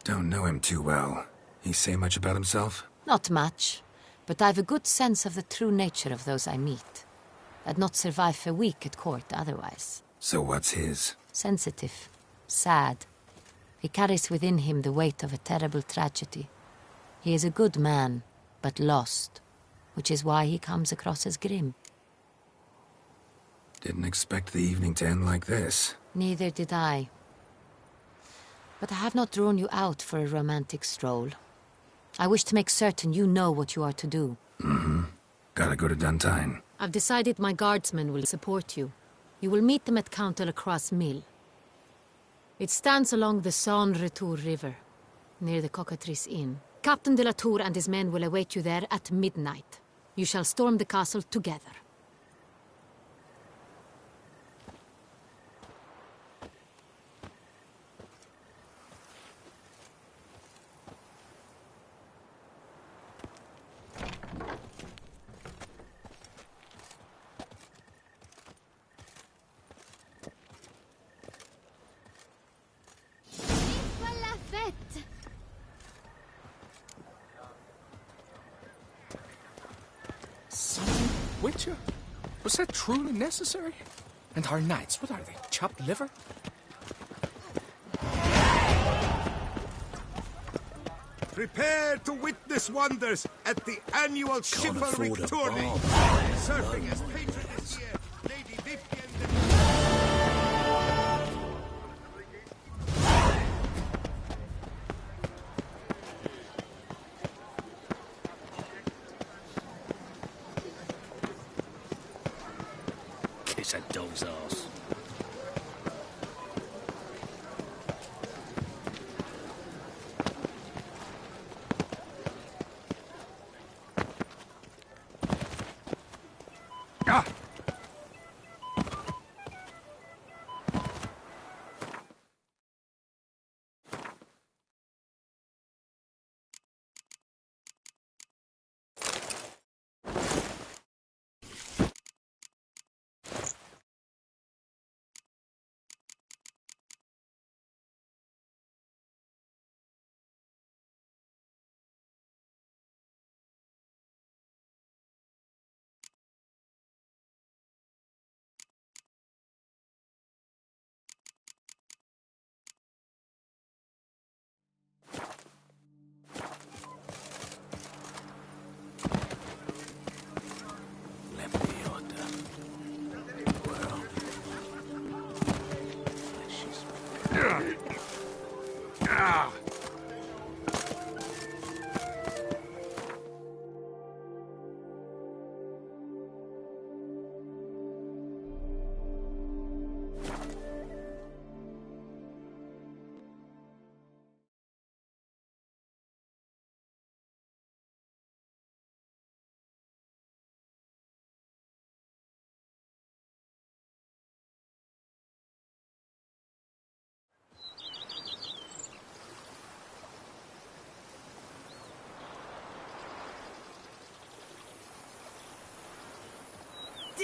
Don't know him too well. He say much about himself? Not much, but I've a good sense of the true nature of those I meet. I'd not survive a week at court otherwise. So what's his? Sensitive, sad. He carries within him the weight of a terrible tragedy. He is a good man, but lost, which is why he comes across as grim. Didn't expect the evening to end like this. Neither did I. But I have not drawn you out for a romantic stroll. I wish to make certain you know what you are to do. Mm-hmm. Gotta go to Duntine. I've decided my guardsmen will support you. You will meet them at Count Delacroix' mill. It stands along the Saône-Retour River, near the Cockatrice Inn. Captain de la Tour and his men will await you there at midnight. You shall storm the castle together. Witcher? Was that truly necessary? And our knights, what are they? Chopped liver? Prepare to witness wonders at the annual chivalric tourney. Serving as patron this year, Lady Vivian Kiss a dog's ass. Ah!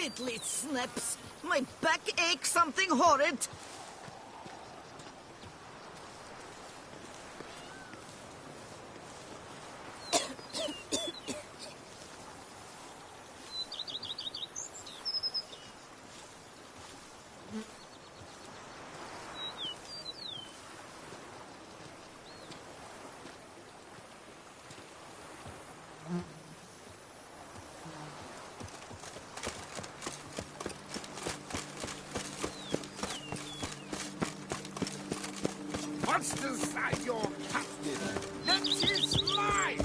Diddly snips! My back aches something horrid! Monsters are your captive. That is mine.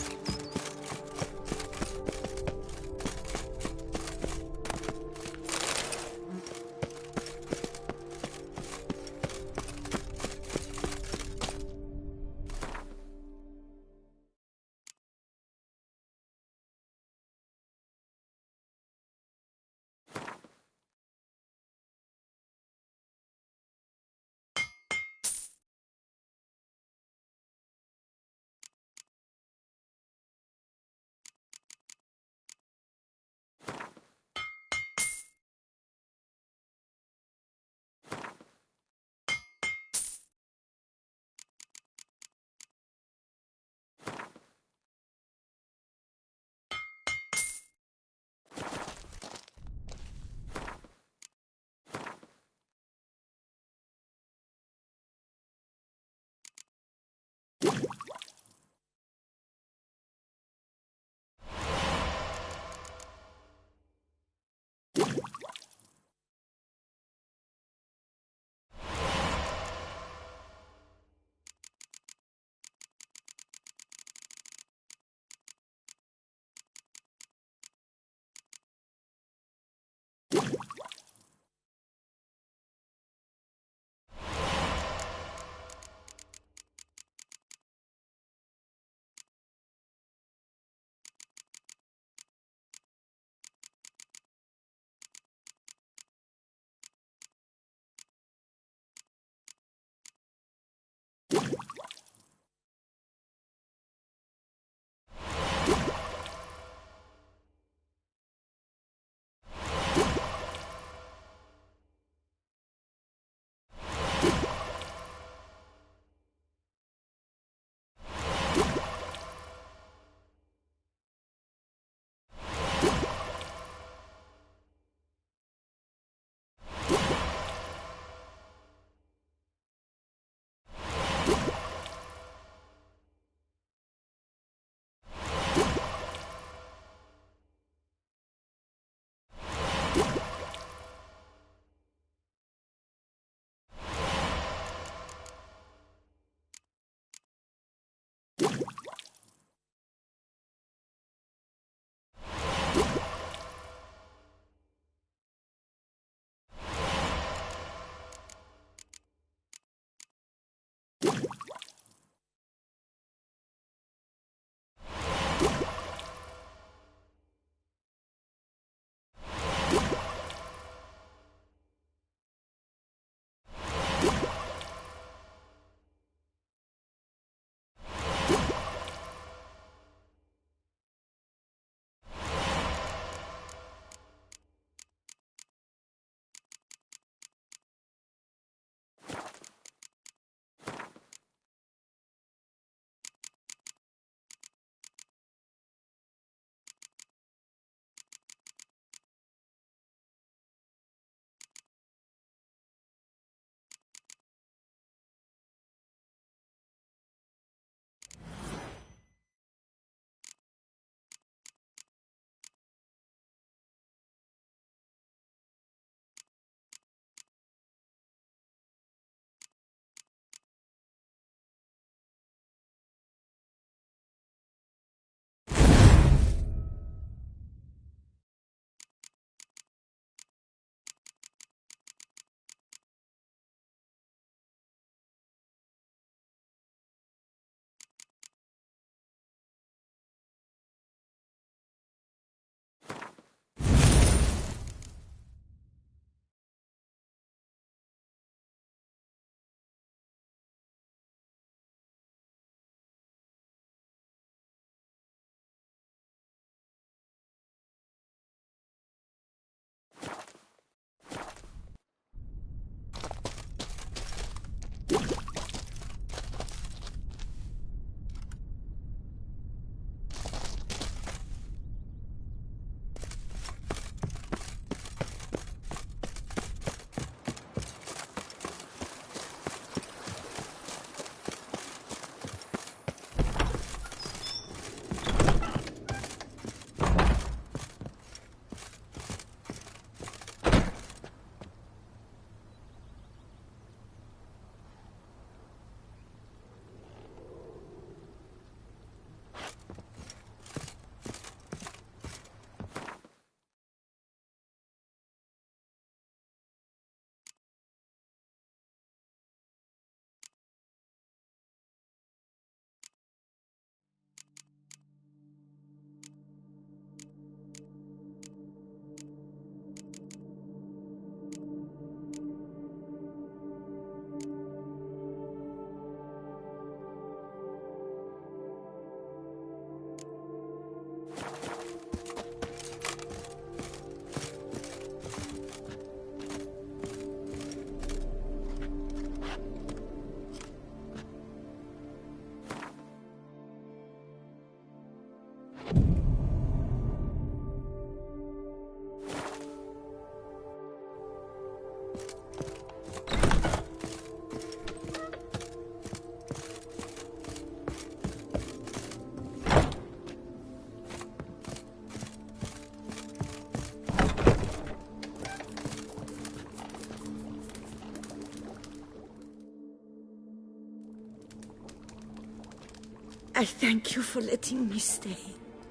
thank you for letting me stay.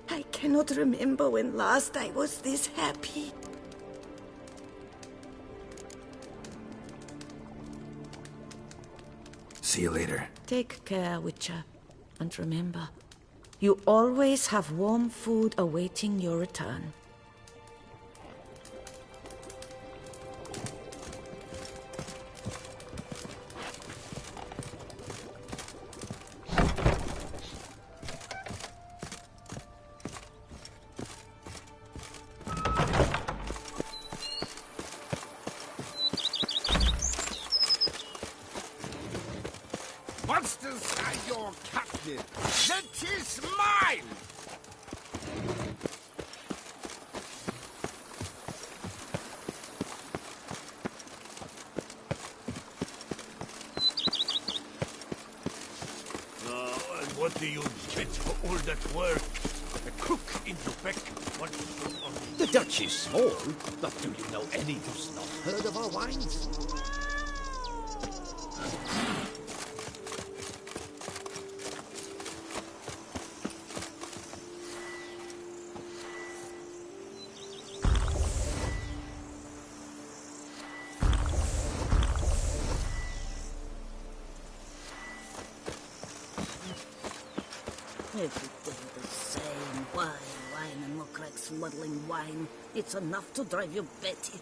I cannot remember when last I was this happy. See you later. Take care, Witcher. And remember, you always have warm food awaiting your return. Monsters are your captive. That is mine! And what do you get for all that work? A cook in Quebec wants to... The Dutch is small, but do you know any who's not heard of our wines? Every day the same. Wine, and look like smuggling wine. It's enough to drive you batty.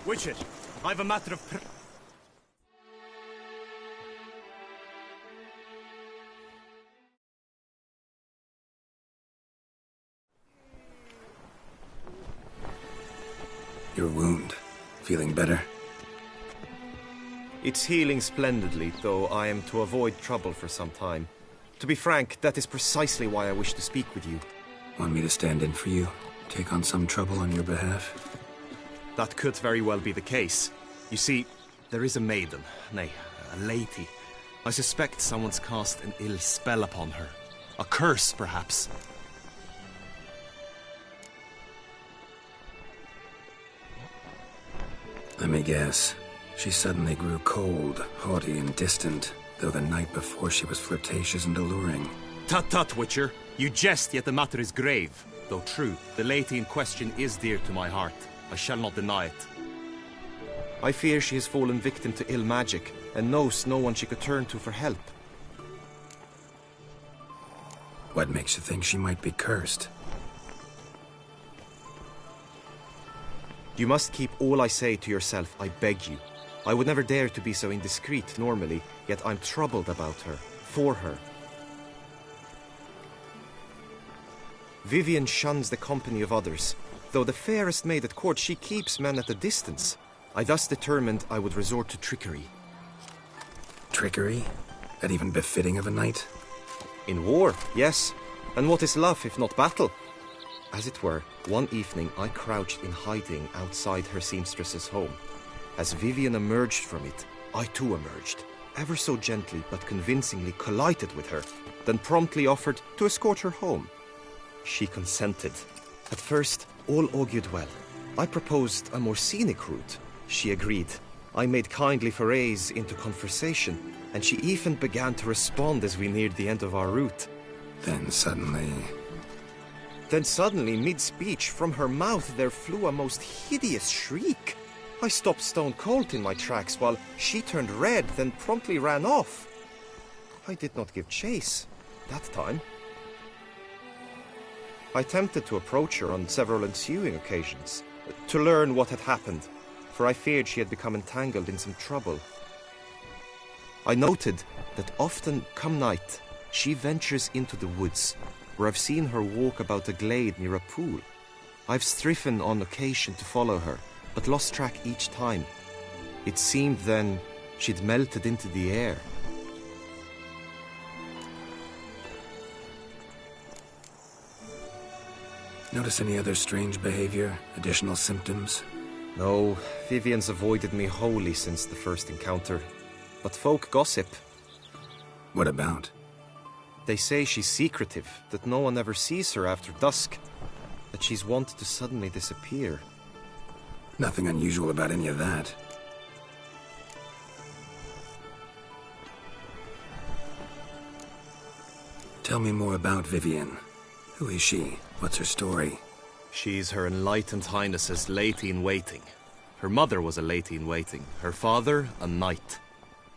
Witcher, I've a matter of... Your wound. Feeling better? It's healing splendidly, though I am to avoid trouble for some time. To be frank, that is precisely why I wish to speak with you. Want me to stand in for you? Take on some trouble on your behalf? That could very well be the case. You see, there is a maiden, nay, a lady. I suspect someone's cast an ill spell upon her. A curse, perhaps. Let me guess. She suddenly grew cold, haughty, and distant, though the night before she was flirtatious and alluring. Tut tut, Witcher. You jest, yet the matter is grave. Though true, the lady in question is dear to my heart. I shall not deny it. I fear she has fallen victim to ill magic, and knows no one she could turn to for help. What makes you think she might be cursed? You must keep all I say to yourself, I beg you. I would never dare to be so indiscreet normally, yet I'm troubled about her, for her. Vivian shuns the company of others. Though the fairest maid at court, she keeps men at a distance. I thus determined I would resort to trickery. Trickery? That even befitting of a knight? In war, yes. And what is love if not battle? As it were, one evening I crouched in hiding outside her seamstress's home. As Vivian emerged from it, I too emerged, ever so gently but convincingly collided with her, then promptly offered to escort her home. She consented. At first, all augured well. I proposed a more scenic route. She agreed. I made kindly forays into conversation, and she even began to respond as we neared the end of our route. Then suddenly, mid-speech, from her mouth there flew a most hideous shriek. I stopped stone cold in my tracks while she turned red, then promptly ran off. I did not give chase that time. I attempted to approach her on several ensuing occasions, to learn what had happened, for I feared she had become entangled in some trouble. I noted that often, come night, she ventures into the woods, where I've seen her walk about a glade near a pool. I've striven on occasion to follow her, but lost track each time. It seemed then she'd melted into the air. notice any other strange behavior, additional symptoms? No, Vivian's avoided me wholly since the first encounter. But folk gossip. What about? They say she's secretive, that no one ever sees her after dusk, that she's wont to suddenly disappear. Nothing unusual about any of that. Tell me more about Vivian. Who is she? What's her story? She's Her Enlightened Highness's lady-in-waiting. Her mother was a lady-in-waiting. Her father, a knight.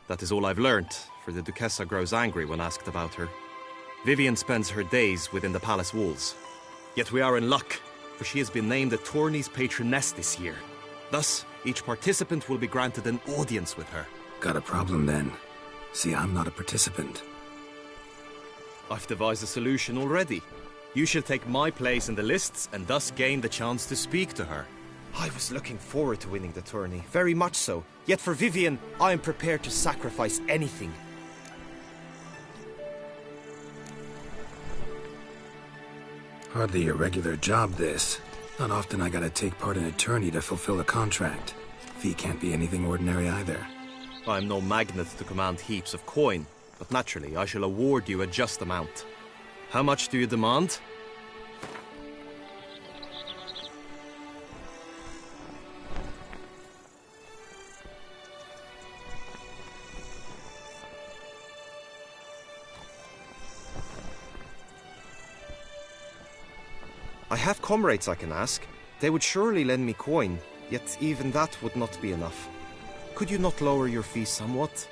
That is all I've learnt, for the Duchessa grows angry when asked about her. Vivian spends her days within the palace walls. Yet we are in luck, for she has been named the tourney's patroness this year. Thus, each participant will be granted an audience with her. Got a problem then. See, I'm not a participant. I've devised a solution already. You shall take my place in the lists and thus gain the chance to speak to her. I was looking forward to winning the tourney, very much so. Yet for Vivian, I am prepared to sacrifice anything. Hardly a regular job, this. Not often I gotta take part in a tourney to fulfill a contract. Fee can't be anything ordinary either. I am no magnet to command heaps of coin, but naturally I shall award you a just amount. How much do you demand? I have comrades I can ask. They would surely lend me coin, yet even that would not be enough. Could you not lower your fees somewhat?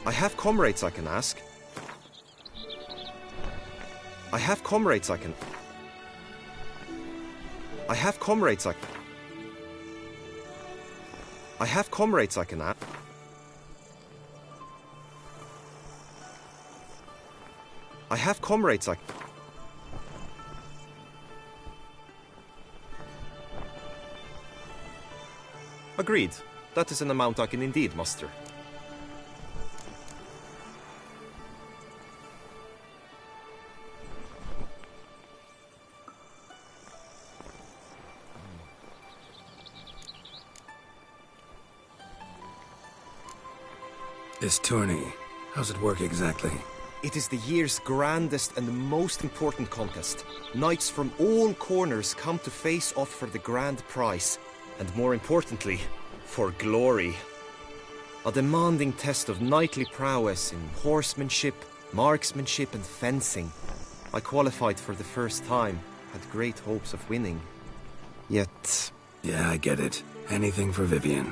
I have comrades I can ask. I have comrades I can... I have comrades I... I have comrades I can ask. I have comrades I... Agreed. That is an amount I can indeed muster. This tourney, how's it work exactly? It is the year's grandest and most important contest. Knights from all corners come to face off for the grand prize. And more importantly, for glory. A demanding test of knightly prowess in horsemanship, marksmanship and fencing. I qualified for the first time, had great hopes of winning. Yet... Yeah, I get it. Anything for Vivian.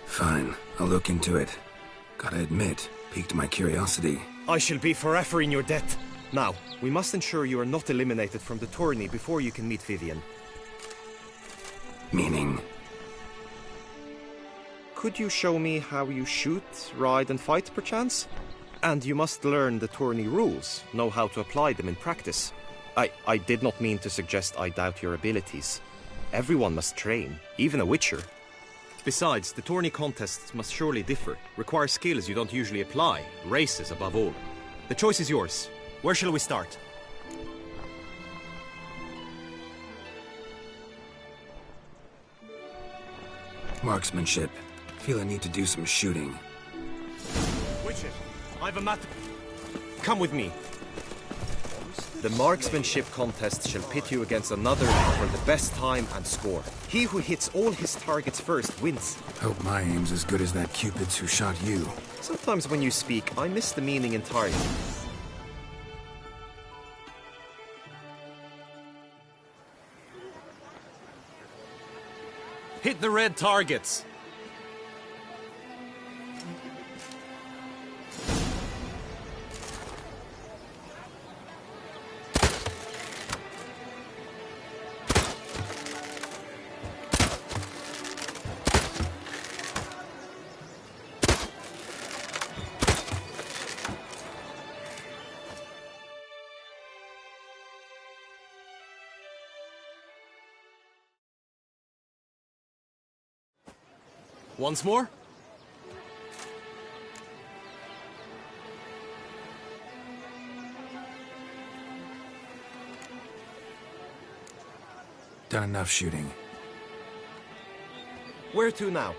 Fine, I'll look into it. Gotta admit, piqued my curiosity. I shall be forever in your debt. Now, we must ensure you are not eliminated from the tourney before you can meet Vivian. Meaning? Could you show me how you shoot, ride and fight, perchance? And you must learn the tourney rules, know how to apply them in practice. I did not mean to suggest I doubt your abilities. Everyone must train, even a witcher. Besides, the tourney contests must surely differ, require skills you don't usually apply, races above all. The choice is yours. Where shall we start? Marksmanship. Feel I need to do some shooting. Witcher, I've a matter... Come with me. The marksmanship contest shall pit you against another for the best time and score. He who hits all his targets first wins. Hope my aim's as good as that Cupid's who shot you. Sometimes when you speak, I miss the meaning entirely. Hit the red targets! Once more? Done enough shooting. Where to now?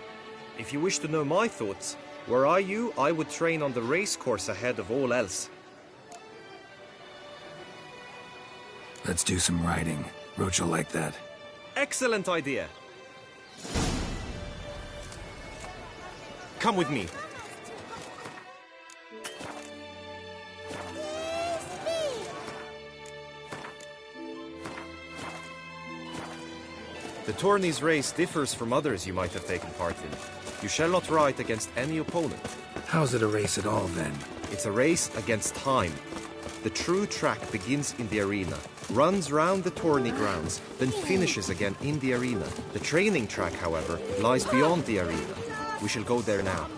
If you wish to know my thoughts, were I you, I would train on the race course ahead of all else. Let's do some riding. Roach will like that. Excellent idea. Come with me. The tourney's race differs from others you might have taken part in. You shall not ride against any opponent. How's it a race at all, then? It's a race against time. The true track begins in the arena, runs round the tourney grounds, then finishes again in the arena. The training track, however, lies beyond the arena. We shall go there now.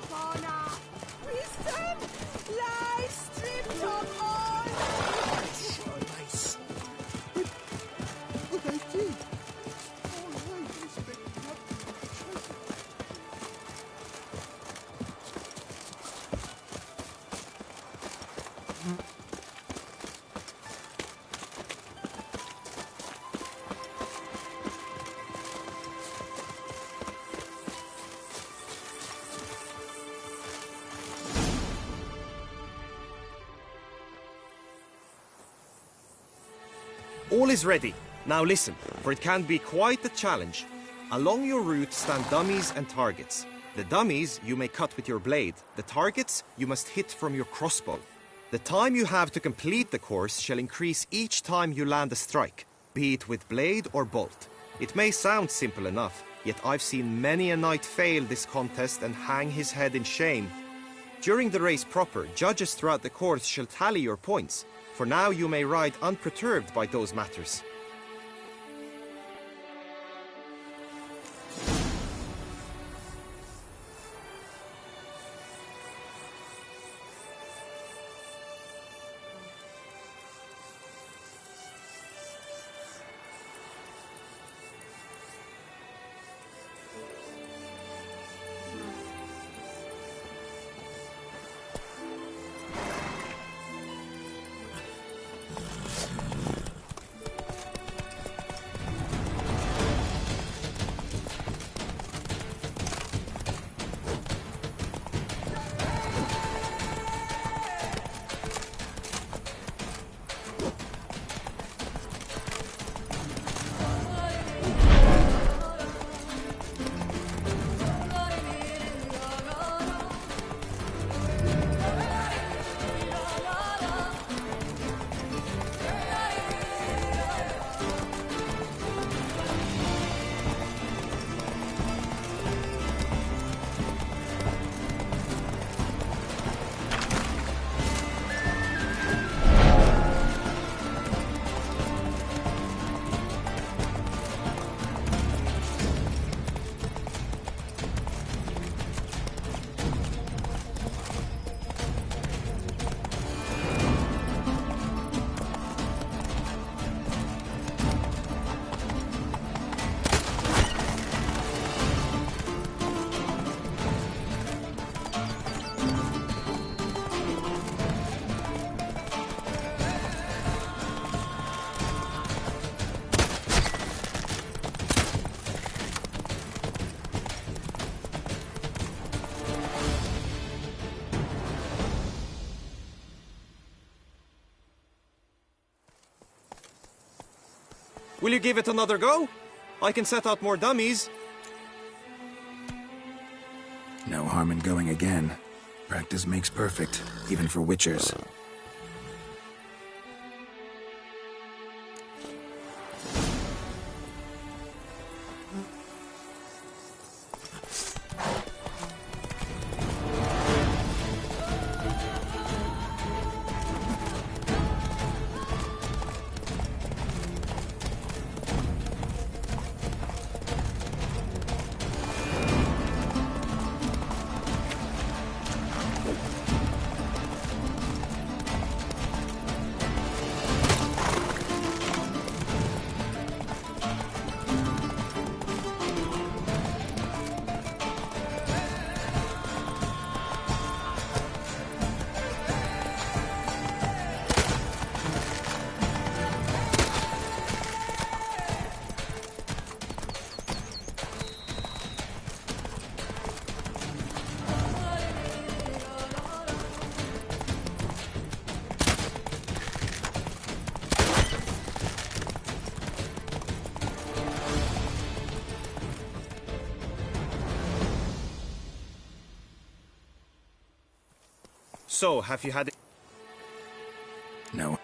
All is ready. Now listen, for it can be quite a challenge. Along your route stand dummies and targets. The dummies you may cut with your blade. The targets you must hit from your crossbow. The time you have to complete the course shall increase each time you land a strike, be it with blade or bolt. It may sound simple enough, yet I've seen many a knight fail this contest and hang his head in shame. During the race proper, judges throughout the course shall tally your points, for now you may ride unperturbed by those matters. Will you give it another go? I can set out more dummies. No harm in going again. Practice makes perfect, even for witchers. So, have you had... No.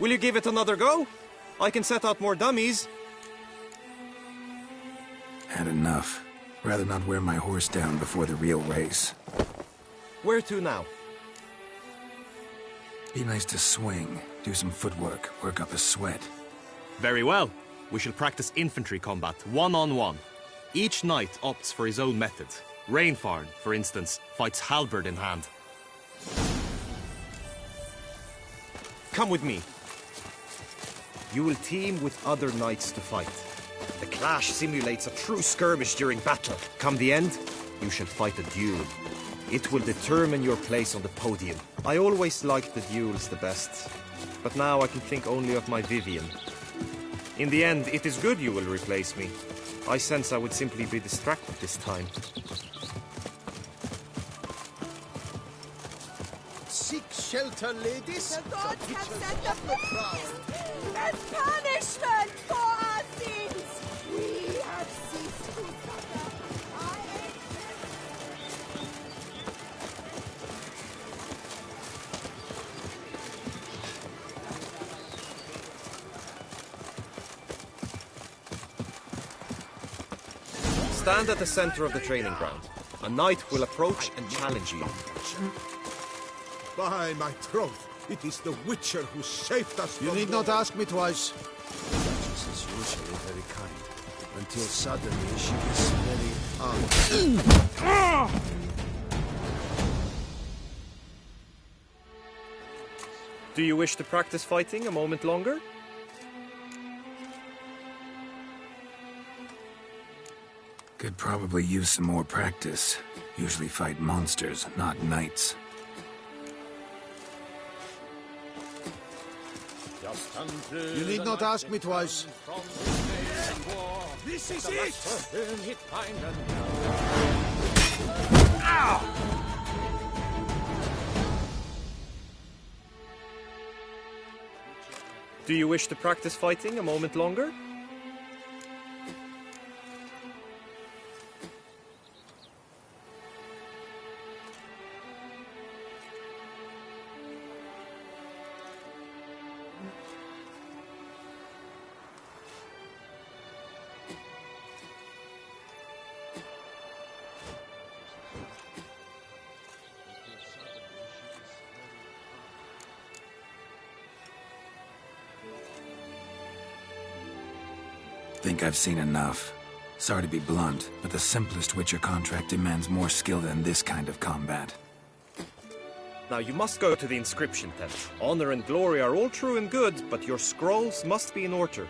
Will you give it another go? I can set out more dummies. Had enough. Rather not wear my horse down before the real race. Where to now? Be nice to swing, do some footwork, work up a sweat. Very well. We shall practice infantry combat, one-on-one. Each knight opts for his own method. Rainfarn, for instance, fights halberd in hand. Come with me. You will team with other knights to fight. The clash simulates a true skirmish during battle. Come the end, you shall fight a duel. It will determine your place on the podium. I always liked the duels the best, but now I can think only of my Vivian. In the end, it is good you will replace me. I sense I would simply be distracted this time. Seek shelter, ladies. The gods have sent a beast as punishment for our sins. We have ceased to suffer. Stand at the center of the training ground. A knight will approach and challenge you. By my troth, it is the Witcher who saved us from... You need not ask me twice. The Duchess is usually very kind, until suddenly she is very Do you wish to practice fighting a moment longer? Could probably use some more practice. Usually fight monsters, not knights. You need not ask me twice. This is it! Do you wish to practice fighting a moment longer? Think I've seen enough. Sorry to be blunt, but the simplest Witcher contract demands more skill than this kind of combat. Now you must go to the inscription tent. Honor and glory are all true and good, but your scrolls must be in order.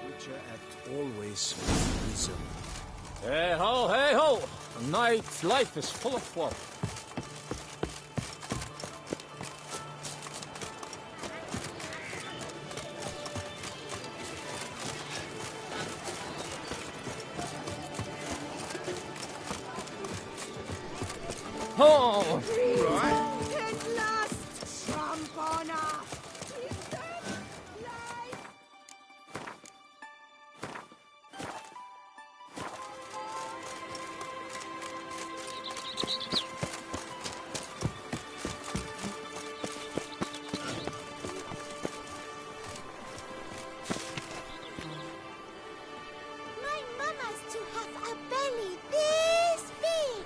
Witcher act always with reason. Hey ho, hey ho! A knight's life is full of woe. Oh! At last, Trampona! My mama's to have a belly this big.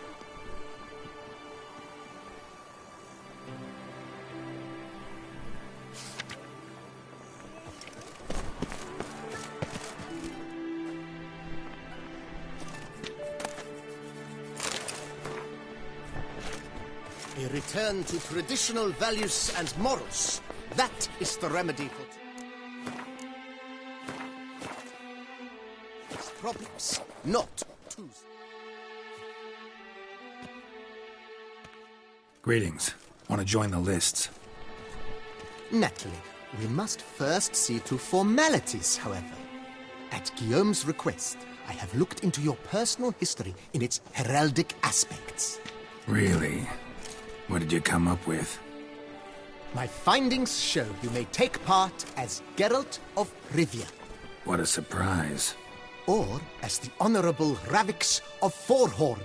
A return to traditional values and morals. That is the remedy for problems, not tools. Greetings. Want to join the lists? Naturally, we must first see to formalities, however. At Guillaume's request, I have looked into your personal history in its heraldic aspects. Really? What did you come up with? My findings show you may take part as Geralt of Rivia. What a surprise. Or as the Honorable Ravix of Forhorn.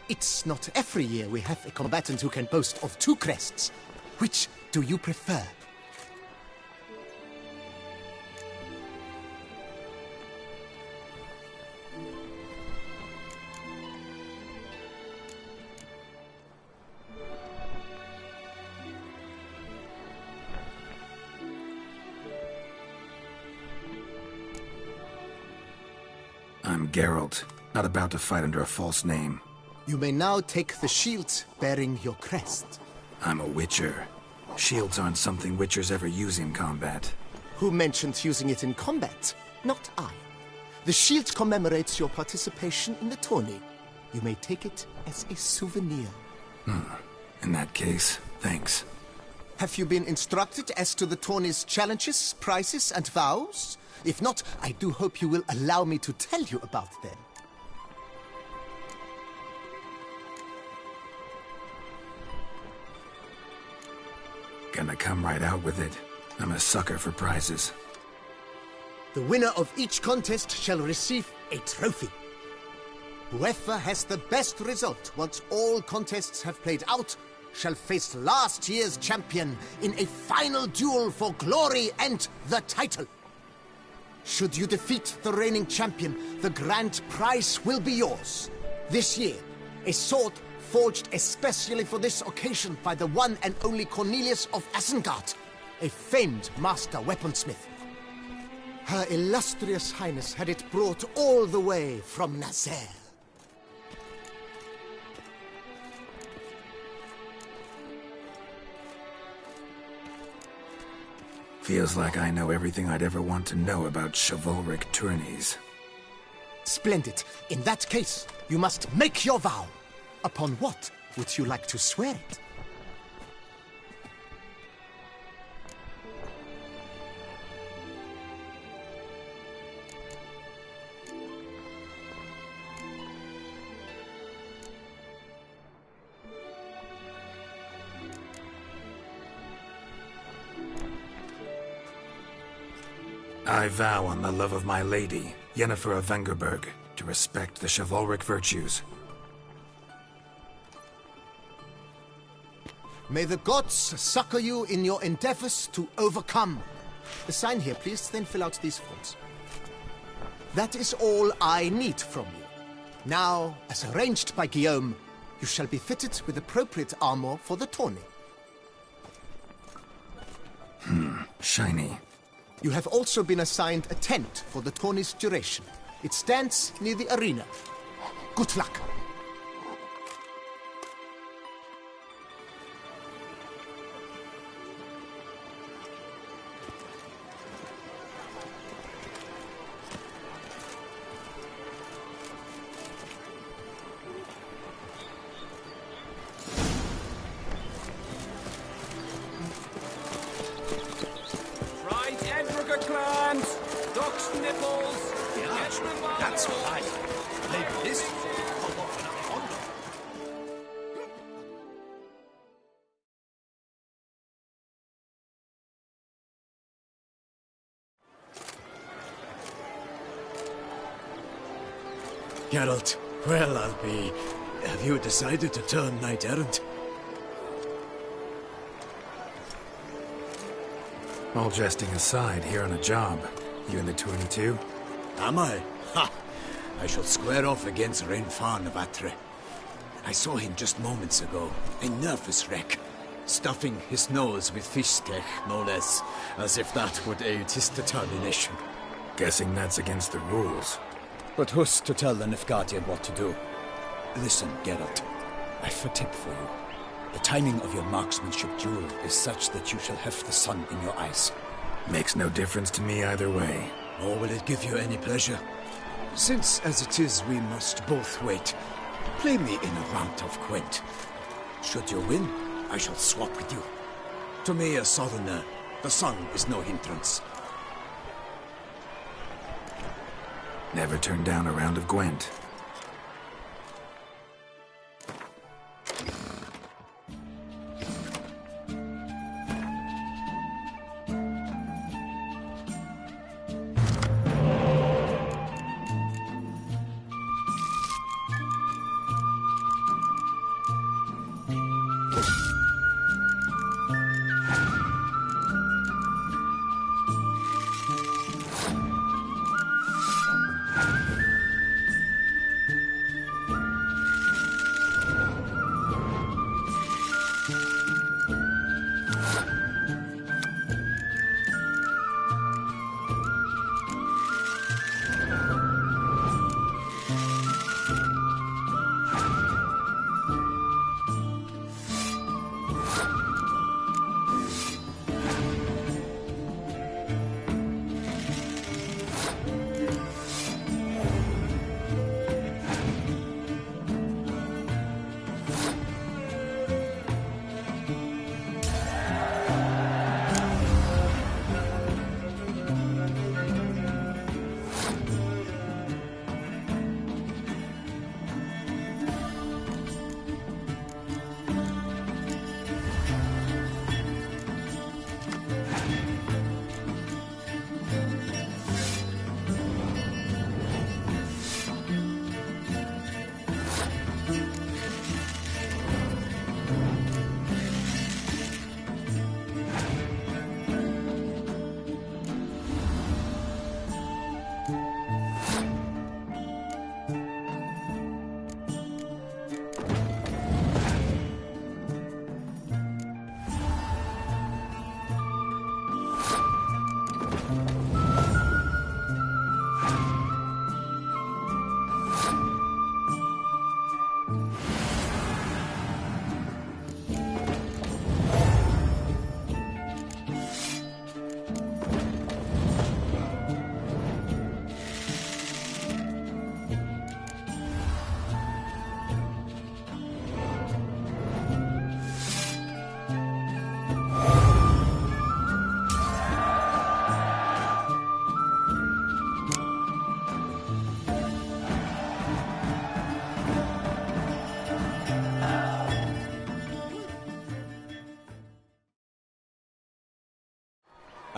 It's not every year we have a combatant who can boast of two crests. Which do you prefer? I'm Geralt, not about to fight under a false name. You may now take the shield bearing your crest. I'm a witcher. Shields aren't something witchers ever use in combat. Who mentioned using it in combat? Not I. The shield commemorates your participation in the tourney. You may take it as a souvenir. In that case, thanks. Have you been instructed as to the tourney's challenges, prizes, and vows? If not, I do hope you will allow me to tell you about them. Gonna come right out with it. I'm a sucker for prizes. The winner of each contest shall receive a trophy. Whoever has the best result once all contests have played out shall face last year's champion in a final duel for glory and the title. Should you defeat the reigning champion, the grand prize will be yours. This year, a sword forged especially for this occasion by the one and only Cornelius of Isengard, a famed master weaponsmith. Her illustrious highness had it brought all the way from Nazaire. Feels like I know everything I'd ever want to know about chivalric tourneys. Splendid. In that case, you must make your vow. Upon what would you like to swear it? I vow on the love of my lady, Yennefer of Vengerberg, to respect the chivalric virtues. May the gods succor you in your endeavors to overcome. Sign here, please, then fill out these forms. That is all I need from you. Now, as arranged by Guillaume, you shall be fitted with appropriate armor for the tourney. Shiny. You have also been assigned a tent for the tourney's duration. It stands near the arena. Good luck. That's right. Maybe this will come off another wonder. Geralt, well, I'll be... Have you decided to turn knight-errant? All jesting aside, here on a job. You in the tourney too? Am I? Ha! I shall square off against Renfan of Atre. I saw him just moments ago, a nervous wreck, stuffing his nose with fish steak, no less, as if that would aid his determination. Guessing that's against the rules. But who's to tell the Nilfgaardian what to do? Listen, Geralt, I've a tip for you. The timing of your marksmanship duel is such that you shall have the sun in your eyes. Makes no difference to me either way. Nor will it give you any pleasure. Since, as it is, we must both wait, play me in a round of Gwent. Should you win, I shall swap with you. To me, a southerner, the sun is no hindrance. Never turn down a round of Gwent.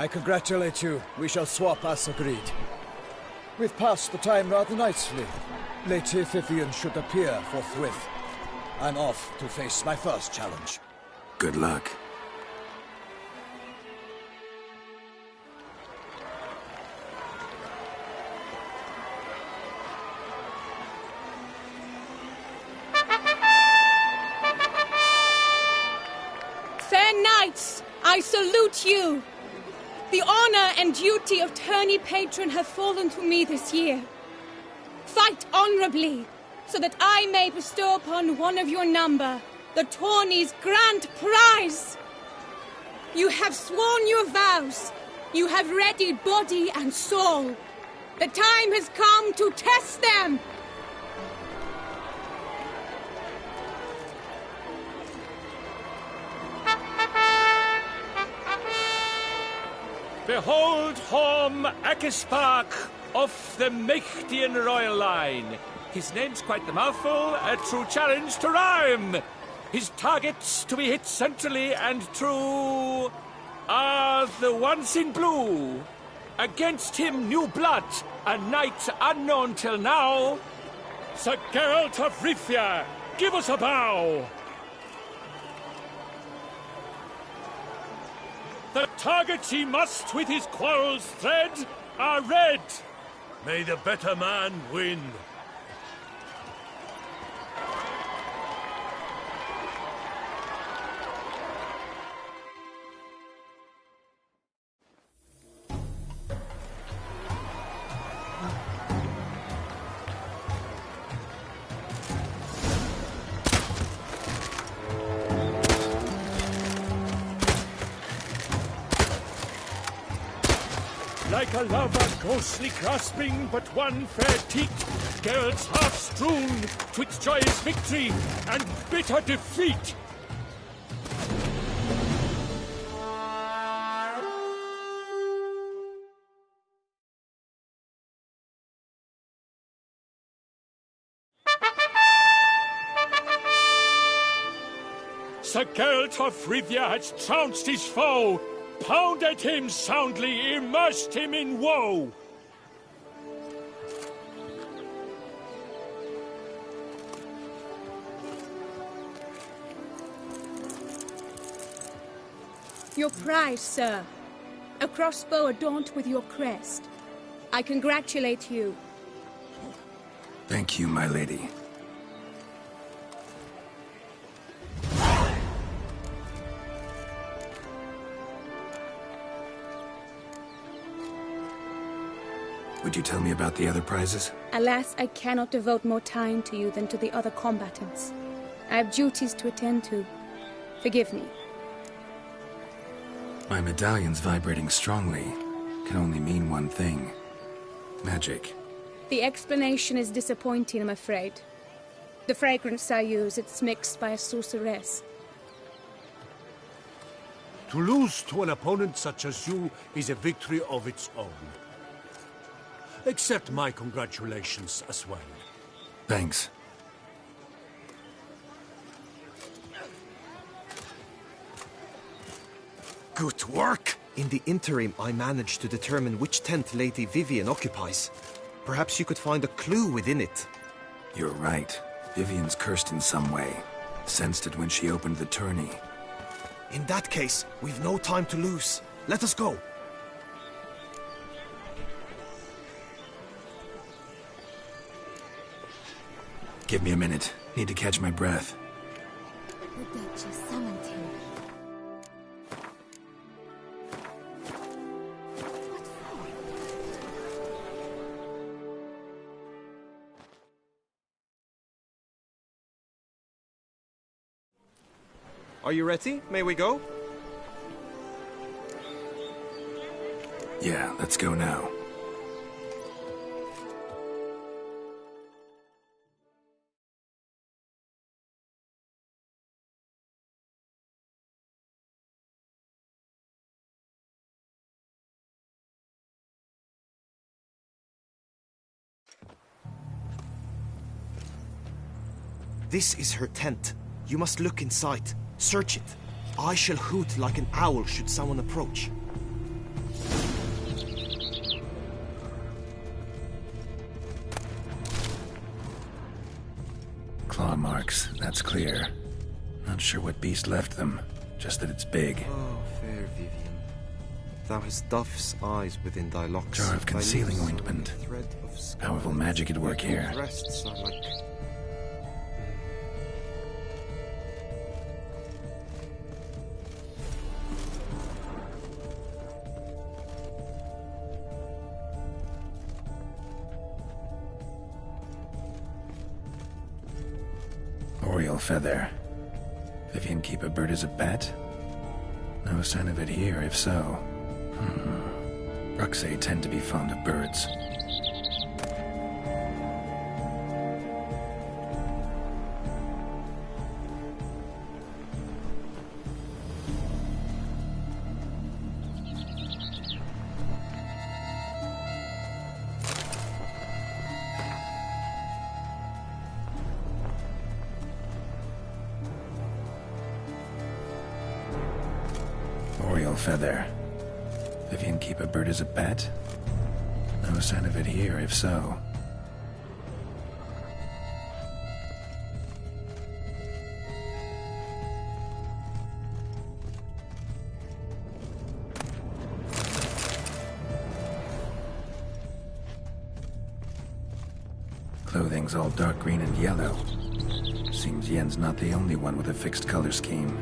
I congratulate you. We shall swap as agreed. We've passed the time rather nicely. Lady Vivian should appear forthwith. I'm off to face my first challenge. Good luck. Fair knights, I salute you. The honor and duty of tourney patron have fallen to me this year. Fight honorably, so that I may bestow upon one of your number the tourney's grand prize. You have sworn your vows. You have readied body and soul. The time has come to test them. Behold Horm Akispark of the Mechtian royal line. His name's quite the mouthful, a true challenge to rhyme. His targets to be hit centrally and true are the ones in blue. Against him new blood, a knight unknown till now. Sir Geralt of Rivia, give us a bow. The targets he must with his quarrels thread are red. May the better man win. Like a lover ghostly grasping but one fair teat, Geralt's heart strewn twixt joyous victory and bitter defeat. Sir Geralt of Rivia has trounced his foe, pounded him soundly, immersed him in woe. Your prize, sir. A crossbow adorned with your crest. I congratulate you. Thank you, my lady. Would you tell me about the other prizes? Alas, I cannot devote more time to you than to the other combatants. I have duties to attend to. Forgive me. My medallion's vibrating strongly. Can only mean one thing. Magic. The explanation is disappointing, I'm afraid. The fragrance I use, it's mixed by a sorceress. To lose to an opponent such as you is a victory of its own. Accept my congratulations as well. Thanks. Good work! In the interim, I managed to determine which tent Lady Vivian occupies. Perhaps you could find a clue within it. You're right. Vivian's cursed in some way. Sensed it when she opened the tourney. In that case, we've no time to lose. Let us go. Give me a minute. Need to catch my breath. The Duchess summoned him. Are you ready? May we go? Yeah, let's go now. This is her tent. You must look inside. Search it. I shall hoot like an owl should someone approach. marks, that's clear. Not sure what beast left them, just that it's big. Oh, fair Vivian. Thou hast dove's eyes within thy locks. Jar of concealing ointment. Powerful magic at work here. Breasts are like... Oriole feather. Vivian keep a bird as a pet? No sign of it here, if so. Ruxay tend to be fond of birds. Oriole feather. Vivian keep a bird as a pet? No sign of it here, if so. Clothing's all dark green and yellow. Seems Yen's not the only one with a fixed color scheme.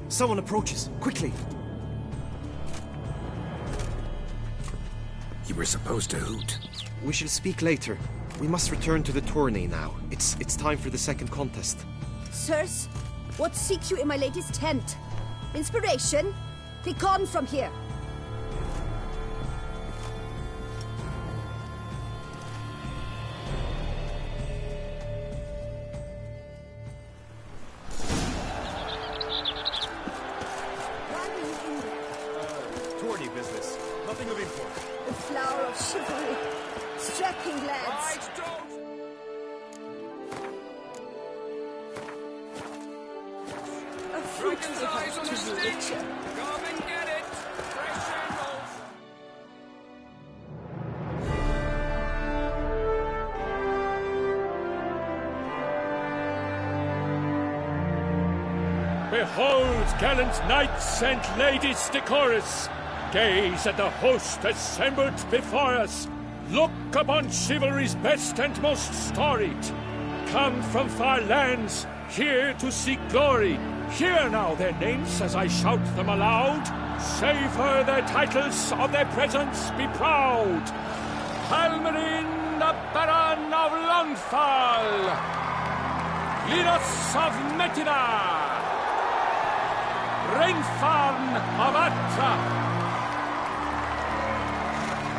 Someone approaches. Quickly! You were supposed to hoot. We shall speak later. We must return to the tourney now. It's time for the second contest. Sirs, what seek you in my lady's tent? Inspiration? Take on from here. Tourney business. Nothing of import. The flower of chivalry. Strapping lads. A fruitful heart to the richer. Come and get it! Fresh angles! Behold, gallant knights and ladies decorous! Gaze at the host assembled before us! Look upon chivalry's best and most storied! Come from far lands, here to seek glory! Hear now their names as I shout them aloud! Savor their titles, of their presence be proud! Halmarin, the Baron of Longfall! Linos of Metida! Rainfarn of Atra!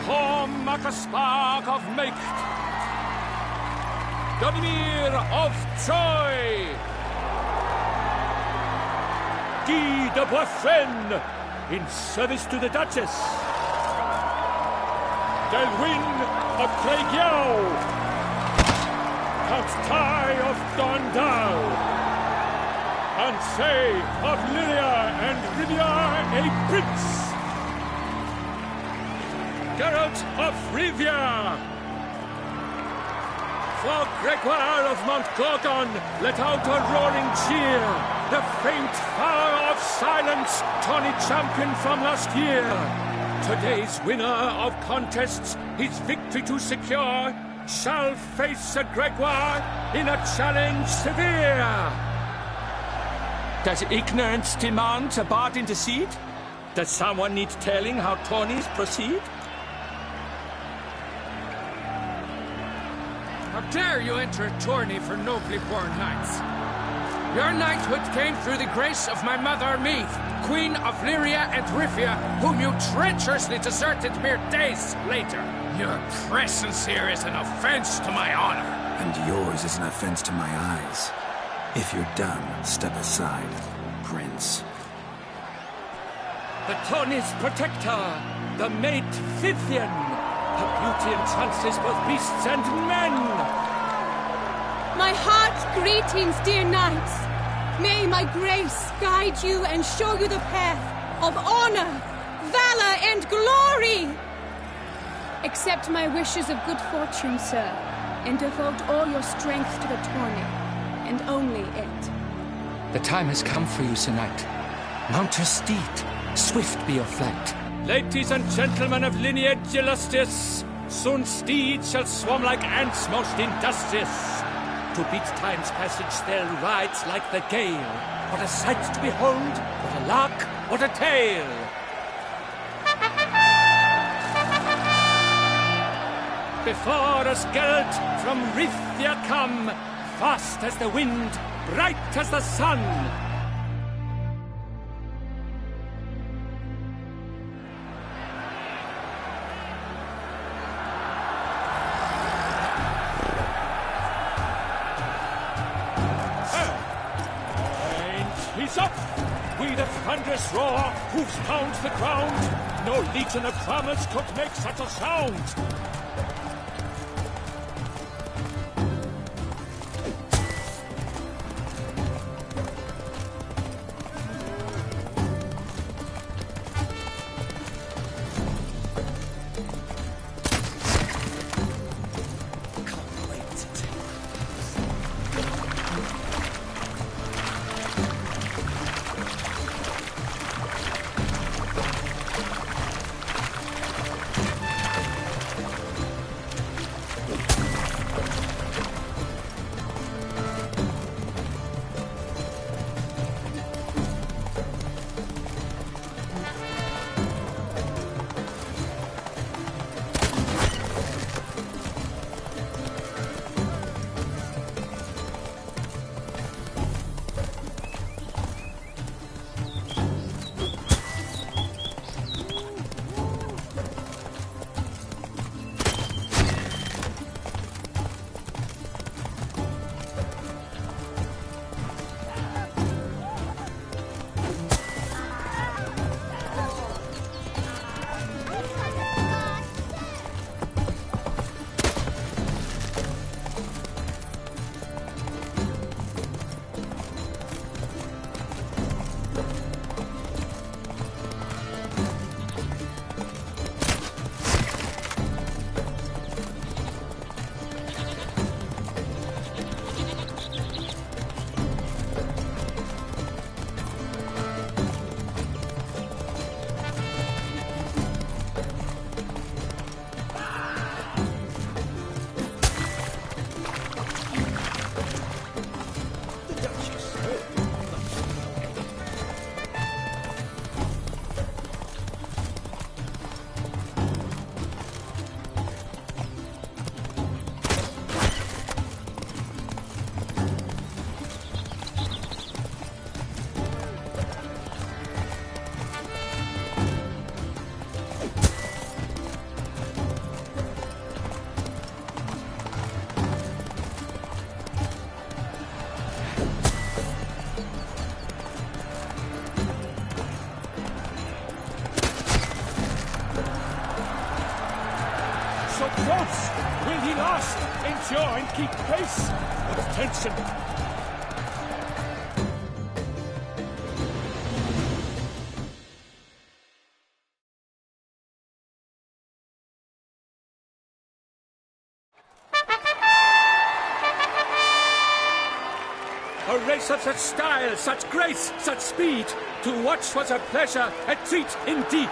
Hom Akaspark of Meicht! Donimir of Troy! Guy de Boisfren, in service to the Duchess! Delwyn of Craigiau! Count Tai of Dondal! Ansay of Lyria and Rivia a prince! Geralt of Rivia! For Gregoire of Mount Gorgon, let out a roaring cheer! The faint power of silence, Tawny champion from last year! Today's winner of contests, his victory to secure, shall face a Gregoire in a challenge severe! Does ignorance demand a bard intercede? Does someone need telling how tourneys proceed? How dare you enter a tourney for nobly born knights? Your knighthood came through the grace of my mother Meath, Queen of Lyria and Rivia, whom you treacherously deserted mere days later. Your presence here is an offense to my honor. And yours is an offense to my eyes. If you're done, step aside, Prince. The tourney's protector, the maid Vivian. Her beauty entrances both beasts and men. My heart's greetings, dear knights. May my grace guide you and show you the path of honor, valor, and glory. Accept my wishes of good fortune, sir, and devote all your strength to the tourney, and only it. The time has come for you, Sir Knight. Mount your steed. Swift be your flight. Ladies and gentlemen of lineage illustrious, soon steeds shall swarm like ants most industrious. To beat time's passage they'll ride like the gale. What a sight to behold, what a lark, what a tale! Before us Geralt from Rithia come, fast as the wind, bright as the sun. He's up! With a thunderous roar, hoofs pound the ground. No legion of farmers could make such a sound. So close! Will he last? Endure and keep pace? With tension. A race of such style, such grace, such speed. To watch was a pleasure, a treat indeed.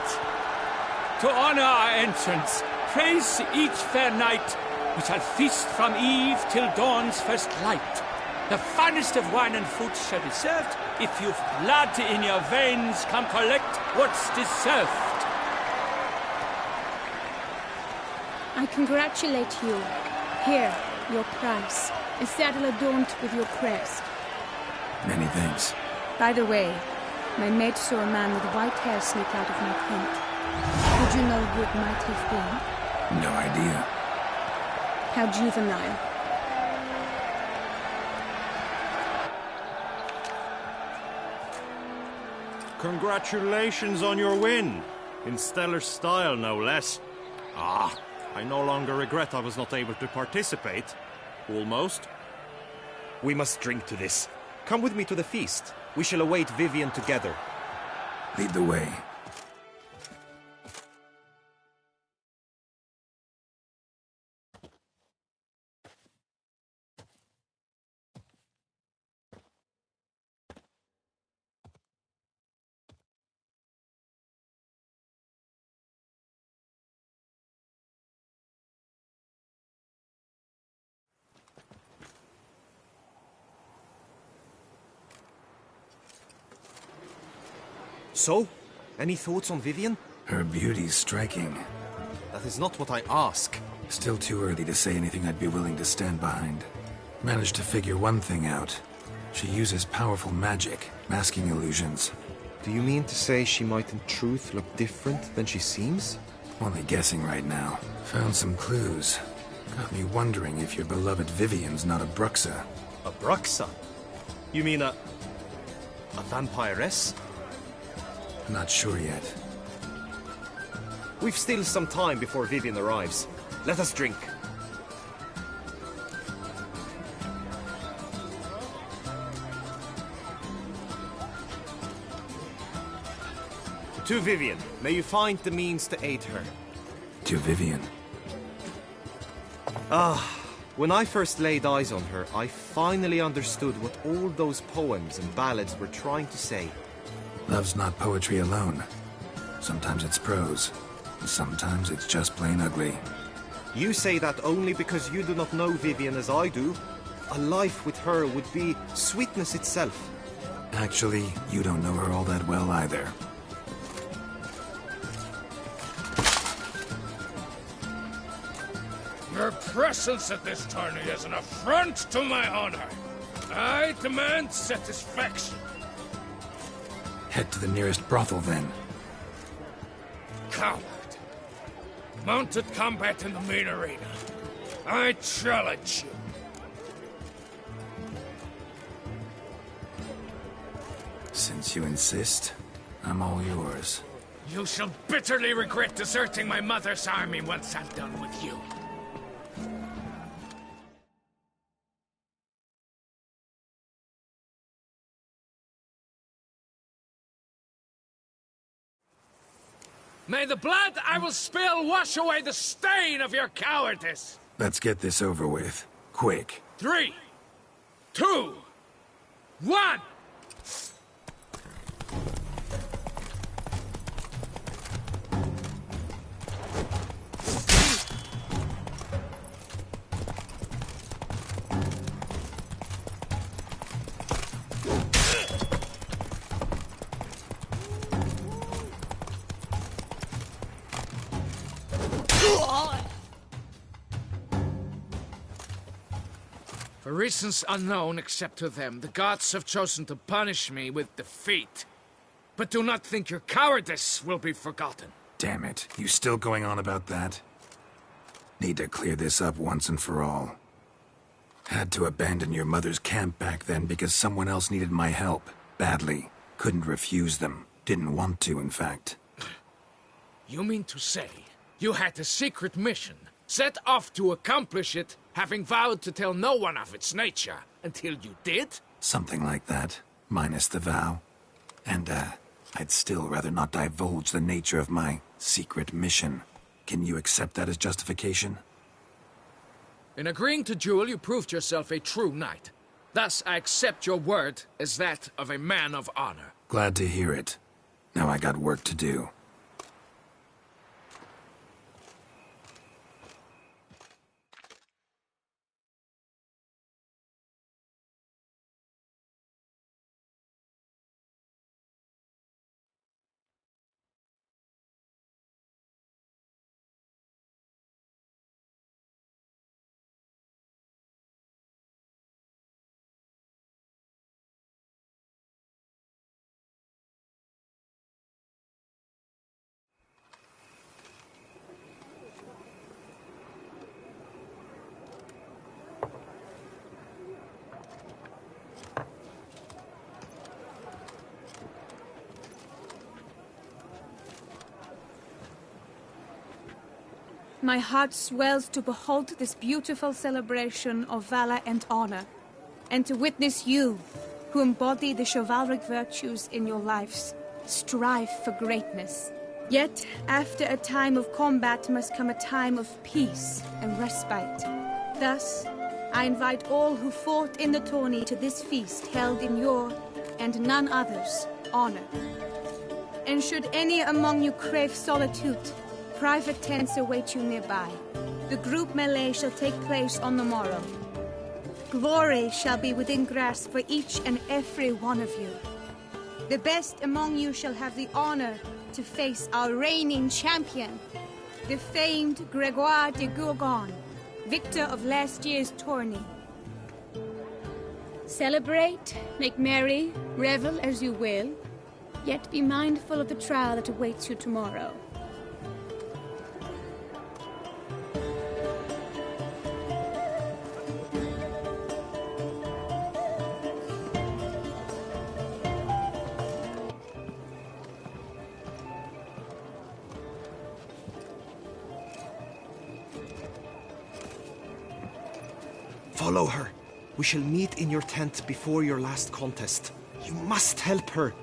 To honor our entrance, praise each fair knight. We shall feast from eve till dawn's first light. The finest of wine and food shall be served. If you've blood in your veins, come collect what's deserved. I congratulate you. Here, your prize. A saddle adorned with your crest. Many thanks. By the way, my maid saw a man with white hair sneak out of my tent. Would you know who it might have been? No idea. How juvenile. Congratulations on your win. In stellar style, no less. Ah, I no longer regret I was not able to participate. Almost. We must drink to this. Come with me to the feast. We shall await Vivian together. Lead the way. So, any thoughts on Vivian? Her beauty's striking. That is not what I ask. Still too early to say anything I'd be willing to stand behind. Managed to figure one thing out. She uses powerful magic, masking illusions. Do you mean to say she might in truth look different than she seems? Only guessing right now. Found some clues. Got me wondering if your beloved Vivian's not a Bruxa. A Bruxa? You mean a vampiress? Not sure yet. We've still some time before Vivian arrives. Let us drink. To Vivian, may you find the means to aid her. To Vivian. When I first laid eyes on her, I finally understood what all those poems and ballads were trying to say. Love's not poetry alone. Sometimes it's prose. Sometimes it's just plain ugly. You say that only because you do not know Vivian as I do. A life with her would be sweetness itself. Actually, you don't know her all that well either. Your presence at this tourney is an affront to my honor. I demand satisfaction. Head to the nearest brothel, then. Coward. Mounted combat in the main arena. I challenge you. Since you insist, I'm all yours. You shall bitterly regret deserting my mother's army once I'm done with you. May the blood I will spill wash away the stain of your cowardice! Let's get this over with. Quick. 3, 2, 1! For reasons unknown except to them, the gods have chosen to punish me with defeat. But do not think your cowardice will be forgotten. Damn it, you still going on about that? Need to clear this up once and for all. Had to abandon your mother's camp back then because someone else needed my help. Badly. Couldn't refuse them. Didn't want to, in fact. You mean to say you had a secret mission, set off to accomplish it, having vowed to tell no one of its nature, until you did? Something like that, minus the vow. And, I'd still rather not divulge the nature of my secret mission. Can you accept that as justification? In agreeing to duel, you proved yourself a true knight. Thus, I accept your word as that of a man of honor. Glad to hear it. Now I got work to do. My heart swells to behold this beautiful celebration of valor and honor, and to witness you, who embody the chivalric virtues in your lives, strive for greatness. Yet, after a time of combat must come a time of peace and respite. Thus, I invite all who fought in the tourney to this feast held in your, and none other's, honor. And should any among you crave solitude, private tents await you nearby. The group melee shall take place on the morrow. Glory shall be within grasp for each and every one of you. The best among you shall have the honor to face our reigning champion, the famed Gregoire de Gourgon, victor of last year's tourney. Celebrate, make merry, revel as you will, yet be mindful of the trial that awaits you tomorrow. Follow her. We shall meet in your tent before your last contest. You must help her.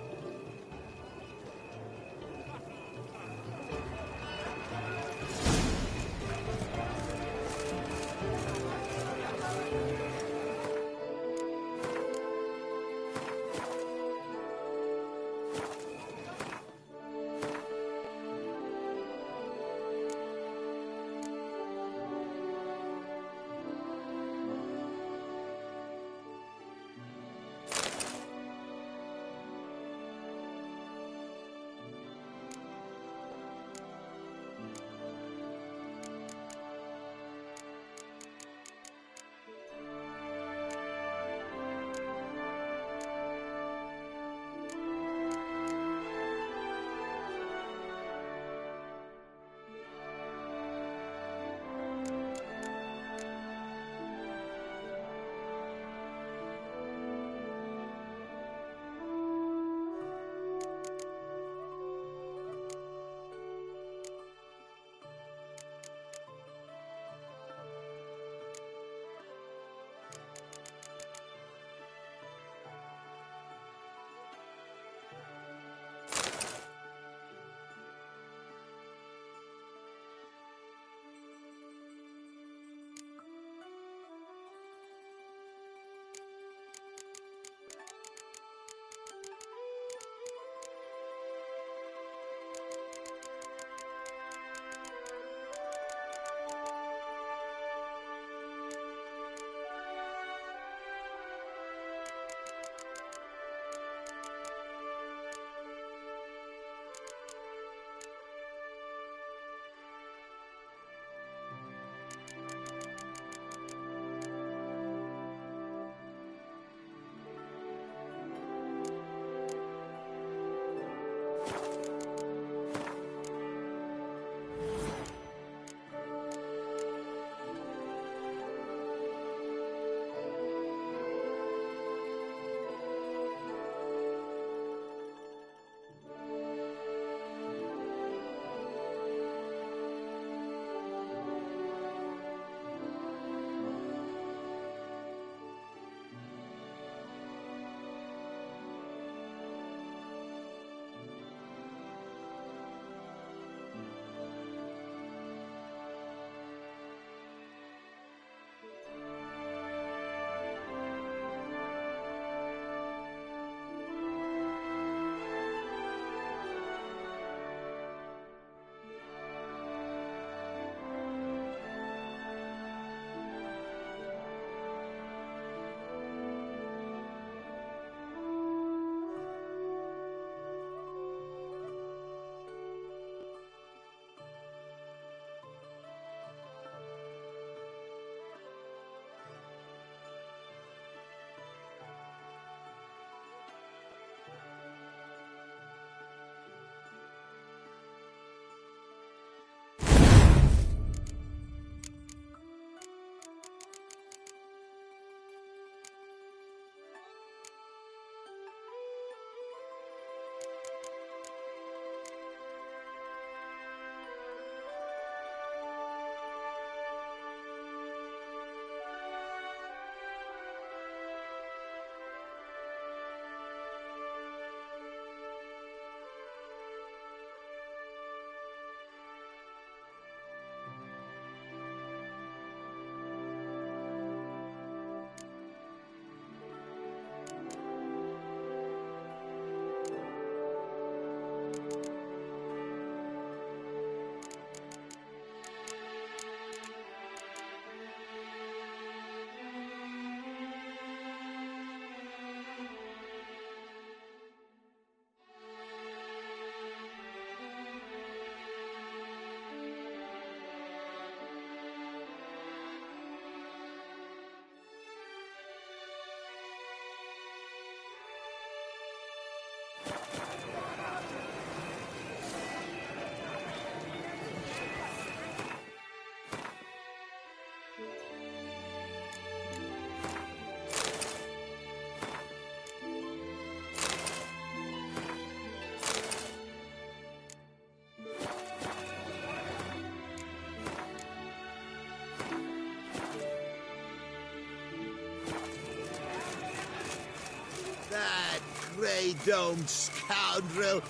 ivy-domed scoundrel,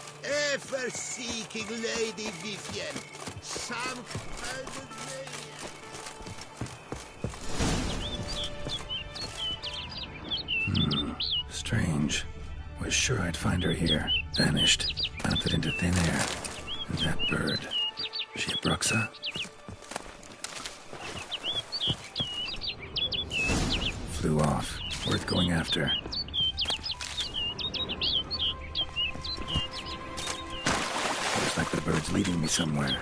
ever seeking Lady Vivienne. Some kind of maniac. Strange. Was sure I'd find her here. Vanished. Melted into thin air. And that bird. She a Bruxa? Flew off. Worth going after. Looks like the bird's leading me somewhere.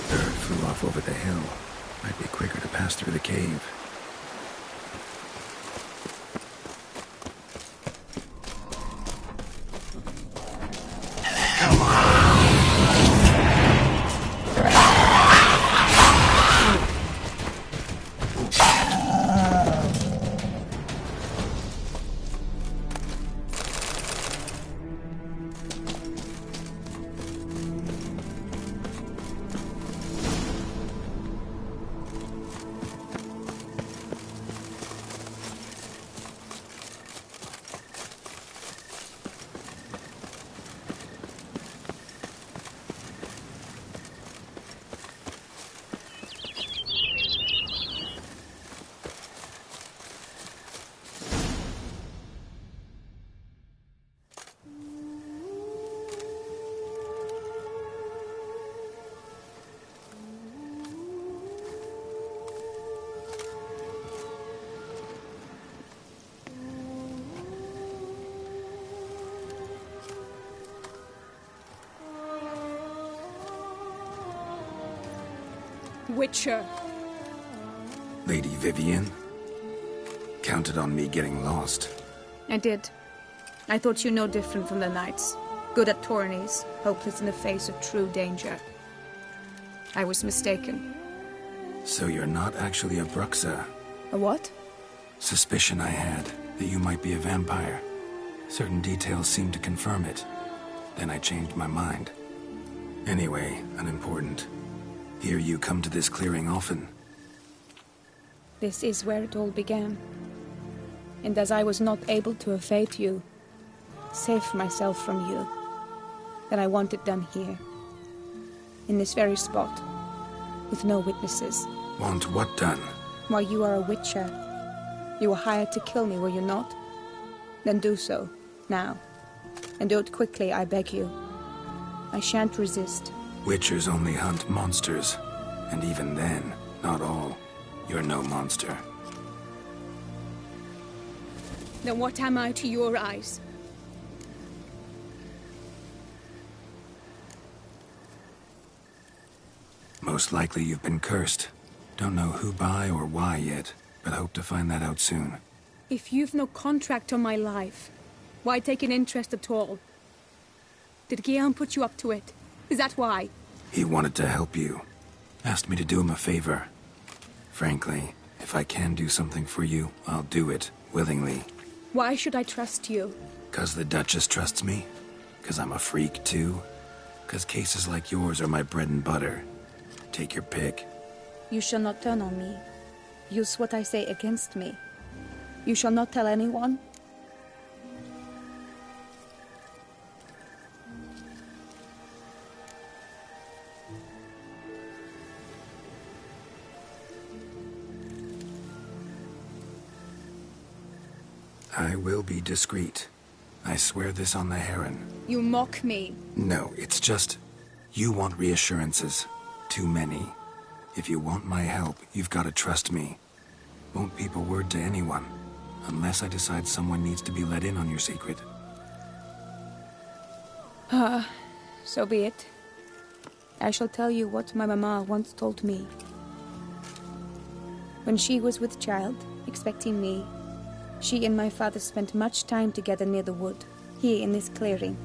Bird flew off over the hill. Might be quicker to pass through the cave. Witcher. Lady Vivienne? Counted on me getting lost. I did. I thought you no different from the knights. Good at tourneys, hopeless in the face of true danger. I was mistaken. So you're not actually a Bruxa? A what? Suspicion I had, that you might be a vampire. Certain details seemed to confirm it. Then I changed my mind. Anyway, unimportant. Hear you come to this clearing often. This is where it all began. And as I was not able to evade you, save myself from you, then I want it done here. In this very spot. With no witnesses. Want what done? While you are a witcher, You were hired to kill me, were you not? Then do so, now. And do it quickly, I beg you. I shan't resist. Witchers only hunt monsters. And even then, not all. You're no monster. Then what am I to your eyes? Most likely you've been cursed. Don't know who by or why yet, but hope to find that out soon. If you've no contract on my life, why take an interest at all? Did Guillaume put you up to it? Is that why? He wanted to help you. Asked me to do him a favor. Frankly, if I can do something for you, I'll do it, willingly. Why should I trust you? 'Cause the Duchess trusts me? 'Cause I'm a freak, too? 'Cause cases like yours are my bread and butter? Take your pick. You shall not turn on me. Use what I say against me. You shall not tell anyone? I will be discreet. I swear this on the Heron. You mock me. No, it's just... You want reassurances. Too many. If you want my help, you've got to trust me. Won't peep a word to anyone. Unless I decide someone needs to be let in on your secret. So be it. I shall tell you what my mama once told me. When she was with child, expecting me, she and my father spent much time together near the wood, here in this clearing.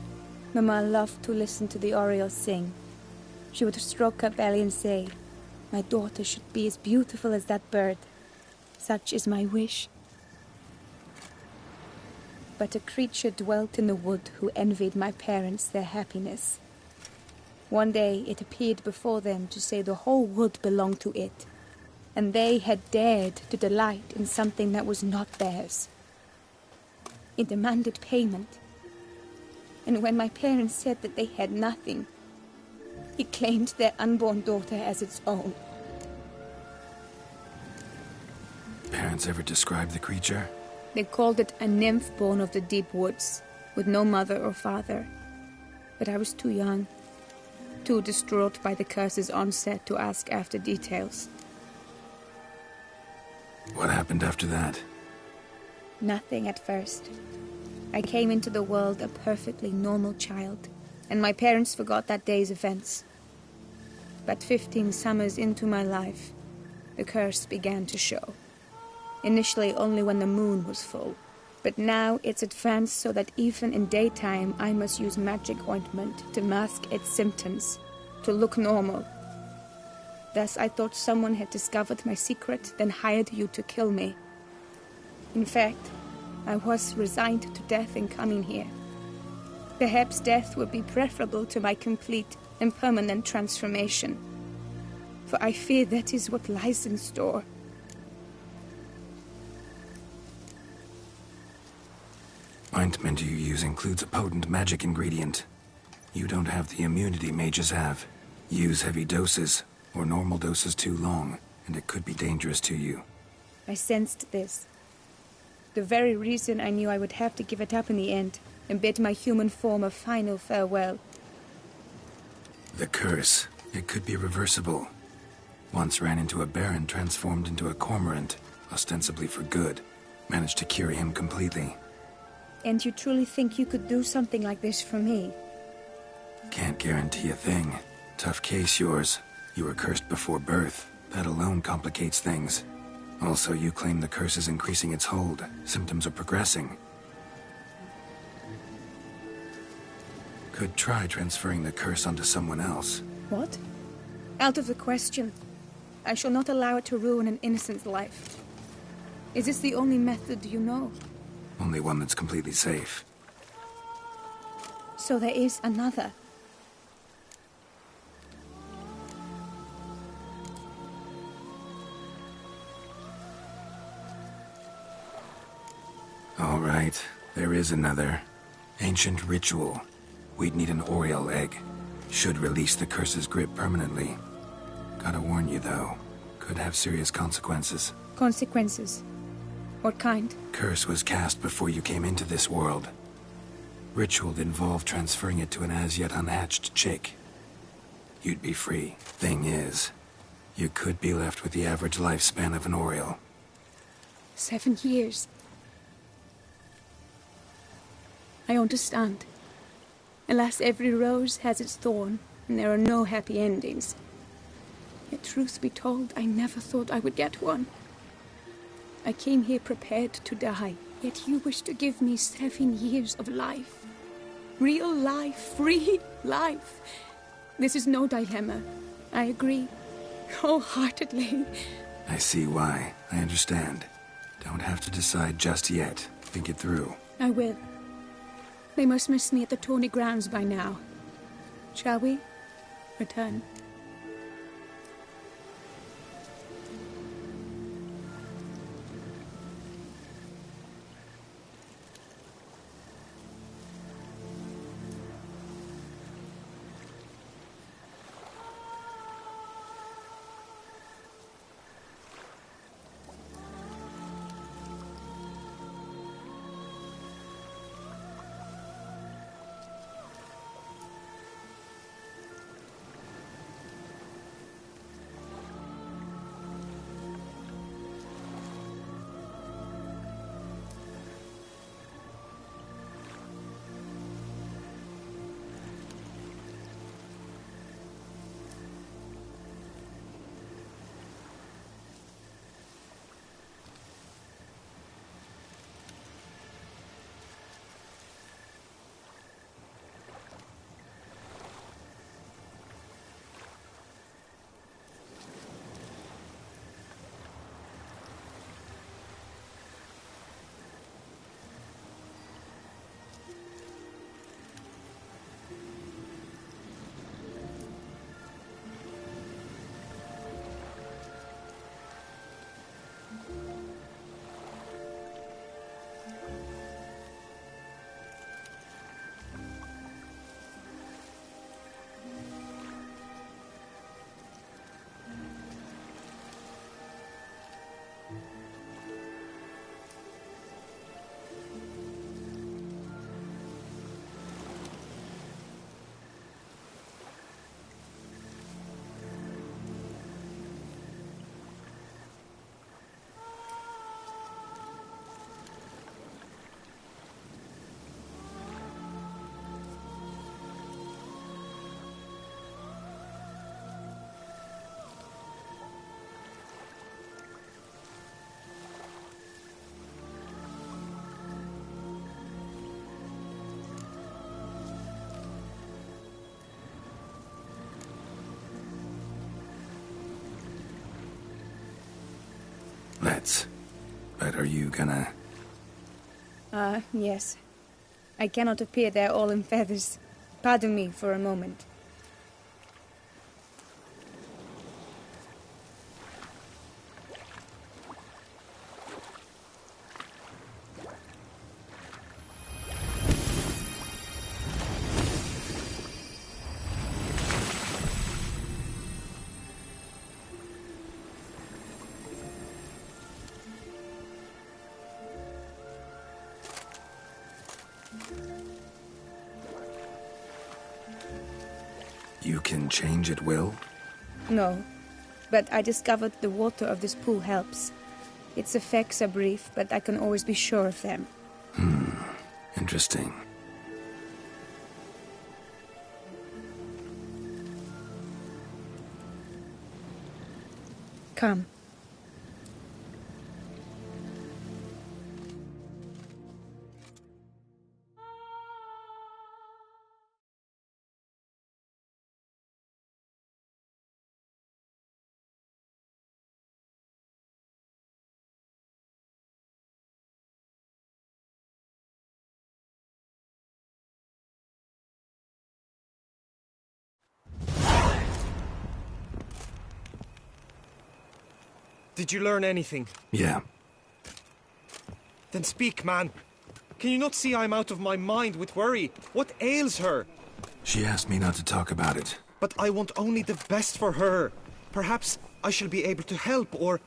Mama loved to listen to the orioles sing. She would stroke her belly and say, "My daughter should be as beautiful as that bird. Such is my wish." But a creature dwelt in the wood who envied my parents their happiness. One day it appeared before them to say the whole wood belonged to it, and they had dared to delight in something that was not theirs. It demanded payment, and when my parents said that they had nothing, it claimed their unborn daughter as its own. Parents ever describe the creature? They called it a nymph born of the deep woods, with no mother or father. But I was too young, too distraught by the curse's onset to ask after details. What happened after that? Nothing at first. I came into the world a perfectly normal child, and my parents forgot that day's events. But 15 summers into my life, the curse began to show. Initially only when the moon was full, but now it's advanced so that even in daytime I must use magic ointment to mask its symptoms, to look normal. Thus I thought someone had discovered my secret, then hired you to kill me. In fact, I was resigned to death in coming here. Perhaps death would be preferable to my complete and permanent transformation, for I fear that is what lies in store. Ointment you use includes a potent magic ingredient. You don't have the immunity mages have. Use heavy doses, or normal doses too long, and it could be dangerous to you. I sensed this. The very reason I knew I would have to give it up in the end, and bid my human form a final farewell. The curse. It could be reversible. Once ran into a baron transformed into a cormorant, ostensibly for good. Managed to cure him completely. And you truly think you could do something like this for me? Can't guarantee a thing. Tough case, yours. You were cursed before birth. That alone complicates things. Also, you claim the curse is increasing its hold. Symptoms are progressing. Could try transferring the curse onto someone else. What? Out of the question. I shall not allow it to ruin an innocent life. Is this the only method you know? Only one that's completely safe. So there is another. All right, there is another. Ancient ritual. We'd need an oriole egg. Should release the curse's grip permanently. Gotta warn you, though. Could have serious consequences. Consequences? What kind? Curse was cast before you came into this world. Ritual involved transferring it to an as-yet unhatched chick. You'd be free. Thing is, you could be left with the average lifespan of an Oriole. 7 years. I understand. Alas, every rose has its thorn, and there are no happy endings. Yet, truth be told, I never thought I would get one. I came here prepared to die, yet you wish to give me 7 years of life. Real life, free life. This is no dilemma. I agree. Wholeheartedly. I see why. I understand. Don't have to decide just yet. Think it through. I will. They must miss me at the Tawny grounds by now. Shall we? Return. Let's. But are you gonna... Yes. I cannot appear there all in feathers. Pardon me for a moment. You can change at will? No, but I discovered the water of this pool helps. Its effects are brief, but I can always be sure of them. Interesting. Come. Did you learn anything? Yeah. Then speak, man. Can you not see I'm out of my mind with worry? What ails her? She asked me not to talk about it. But I want only the best for her. Perhaps I shall be able to help, or,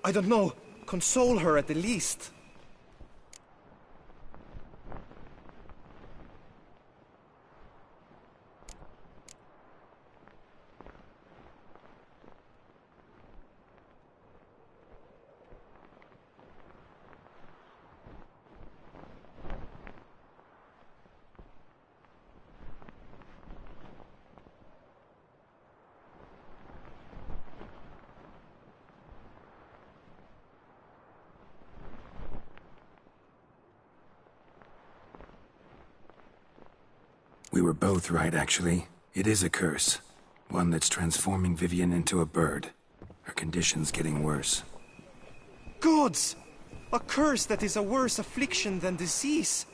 I don't know, console her at the least. We were both right, actually. It is a curse. One that's transforming Vivian into a bird. Her condition's getting worse. Gods! A curse that is a worse affliction than disease.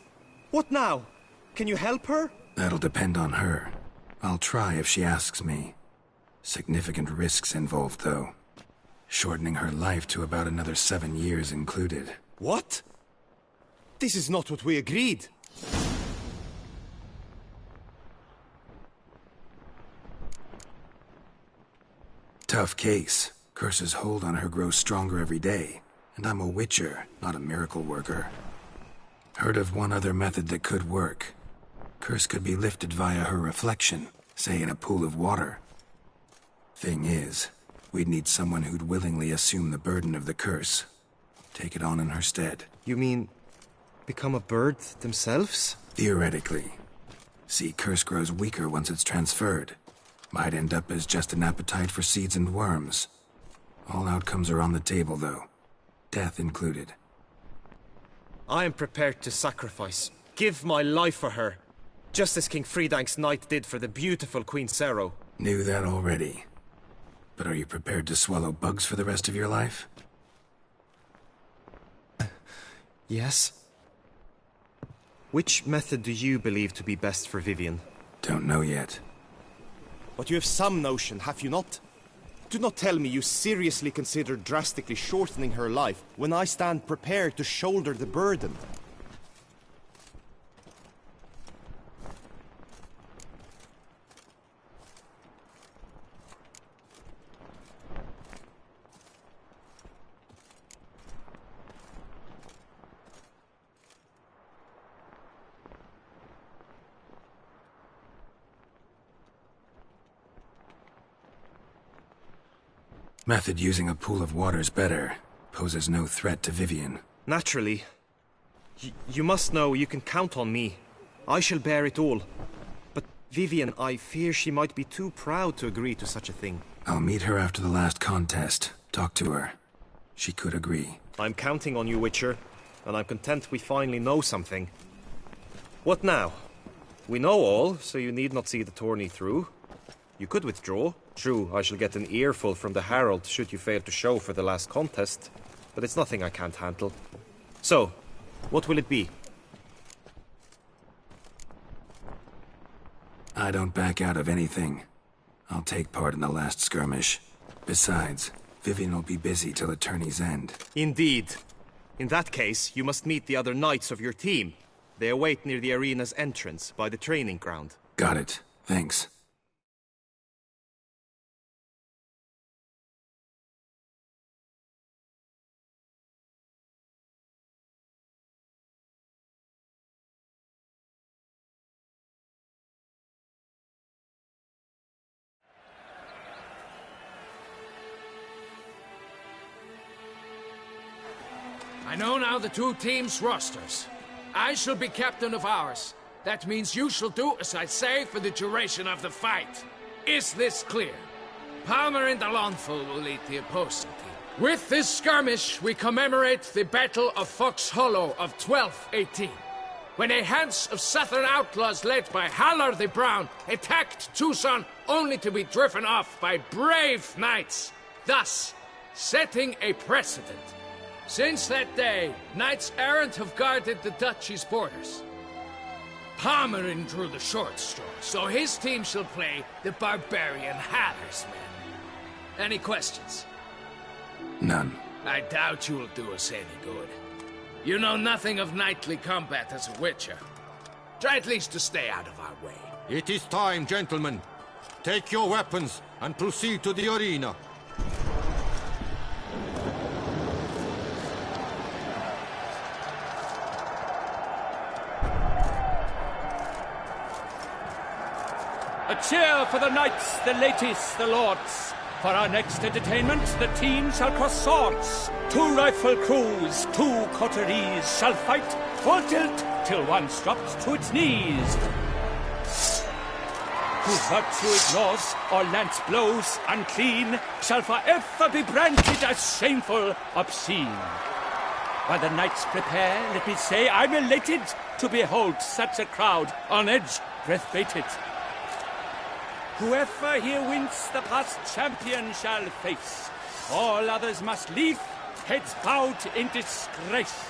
What now? Can you help her? That'll depend on her. I'll try if she asks me. Significant risks involved, though. Shortening her life to about another 7 years included. What? This is not what we agreed. Tough case. Curse's hold on her grows stronger every day. And I'm a witcher, not a miracle worker. Heard of one other method that could work. Curse could be lifted via her reflection, say in a pool of water. Thing is, we'd need someone who'd willingly assume the burden of the curse. Take it on in her stead. You mean become a bird themselves? Theoretically. See, curse grows weaker once it's transferred. Might end up as just an appetite for seeds and worms. All outcomes are on the table, though. Death included. I am prepared to sacrifice. Give my life for her. Just as King Fridank's knight did for the beautiful Queen Sero. Knew that already. But are you prepared to swallow bugs for the rest of your life? Yes. Which method do you believe to be best for Vivian? Don't know yet. But you have some notion, have you not? Do not tell me you seriously consider drastically shortening her life when I stand prepared to shoulder the burden. Method using a pool of water's better. Poses no threat to Vivian. Naturally. You must know you can count on me. I shall bear it all. But Vivian, I fear she might be too proud to agree to such a thing. I'll meet her after the last contest. Talk to her. She could agree. I'm counting on you, Witcher. And I'm content we finally know something. What now? We know all, so you need not see the tourney through. You could withdraw. True, I shall get an earful from the Herald should you fail to show for the last contest. But it's nothing I can't handle. So, what will it be? I don't back out of anything. I'll take part in the last skirmish. Besides, Vivian will be busy till the tourney's end. Indeed. In that case, you must meet the other knights of your team. They await near the arena's entrance, by the training ground. Got it. Thanks. I know now the two teams' rosters. I shall be captain of ours. That means you shall do as I say for the duration of the fight. Is this clear? Palmer and Alonful will lead the opposing team. With this skirmish, we commemorate the Battle of Fox Hollow of 1218, when a Hans of Southern outlaws led by Halar the Brown attacked Tucson only to be driven off by brave knights, thus setting a precedent. Since that day, knights errant have guarded the duchy's borders. Palmerin drew the short straw, so his team shall play the barbarian Haller's men. Any questions? None. I doubt you will do us any good. You know nothing of knightly combat as a witcher. Try at least to stay out of our way. It is time, gentlemen. Take your weapons and proceed to the arena. A cheer for the knights, the ladies, the lords. For our next entertainment, the team shall cross swords. 2 rifle crews, 2 coteries shall fight full tilt till one drops to its knees. Who virtue ignores or lance blows unclean shall forever be branded as shameful, obscene. While the knights prepare, let me say I'm elated to behold such a crowd on edge, breath-baited. Whoever here wins the past champion shall face. All others must leave, heads bowed in disgrace.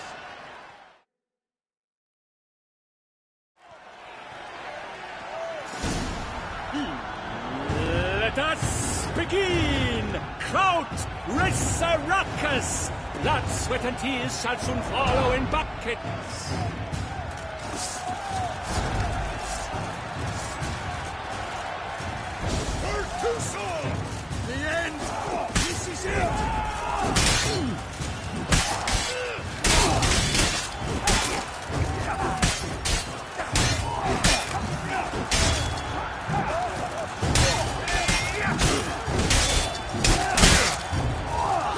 Let us begin! Kraut, Resurrecus! Blood, sweat, and tears shall soon follow in buckets. The end! This is it!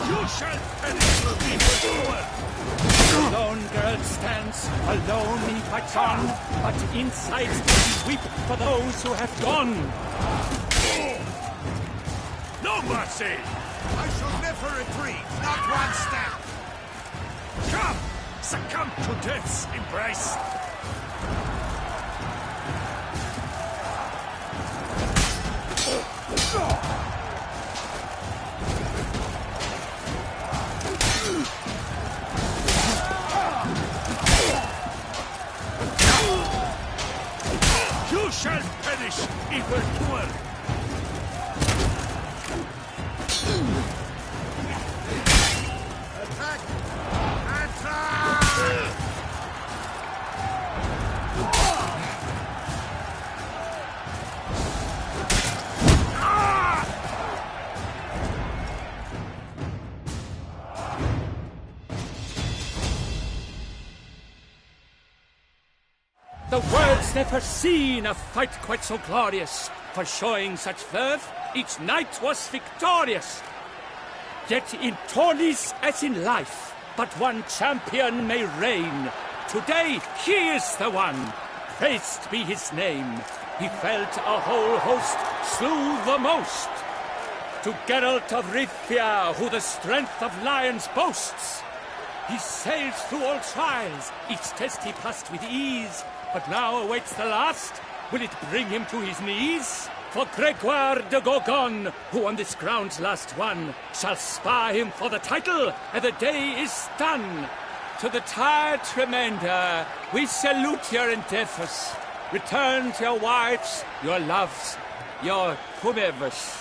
You shall perish before. The lone girl stands, alone he fights on, but inside he weep for those who have gone. No mercy! I shall never retreat, not one step! Come! Succumb to death's embrace! You shall perish, evildoer! Attack! Attack! The world's never seen a fight quite so glorious. For showing such verve, each knight was victorious. Yet in tourneys as in life, but one champion may reign. Today he is the one. Praised be his name. He felt a whole host, slew the most. To Geralt of Rivia, who the strength of lions boasts. He sailed through all trials, each test he passed with ease. But now awaits the last. Will it bring him to his knees? For Gregoire de Gorgon, who on this ground's last won, shall spar him for the title, and the day is done. To the tired remainder, we salute your endeavors. Return to your wives, your loves, your whomevers.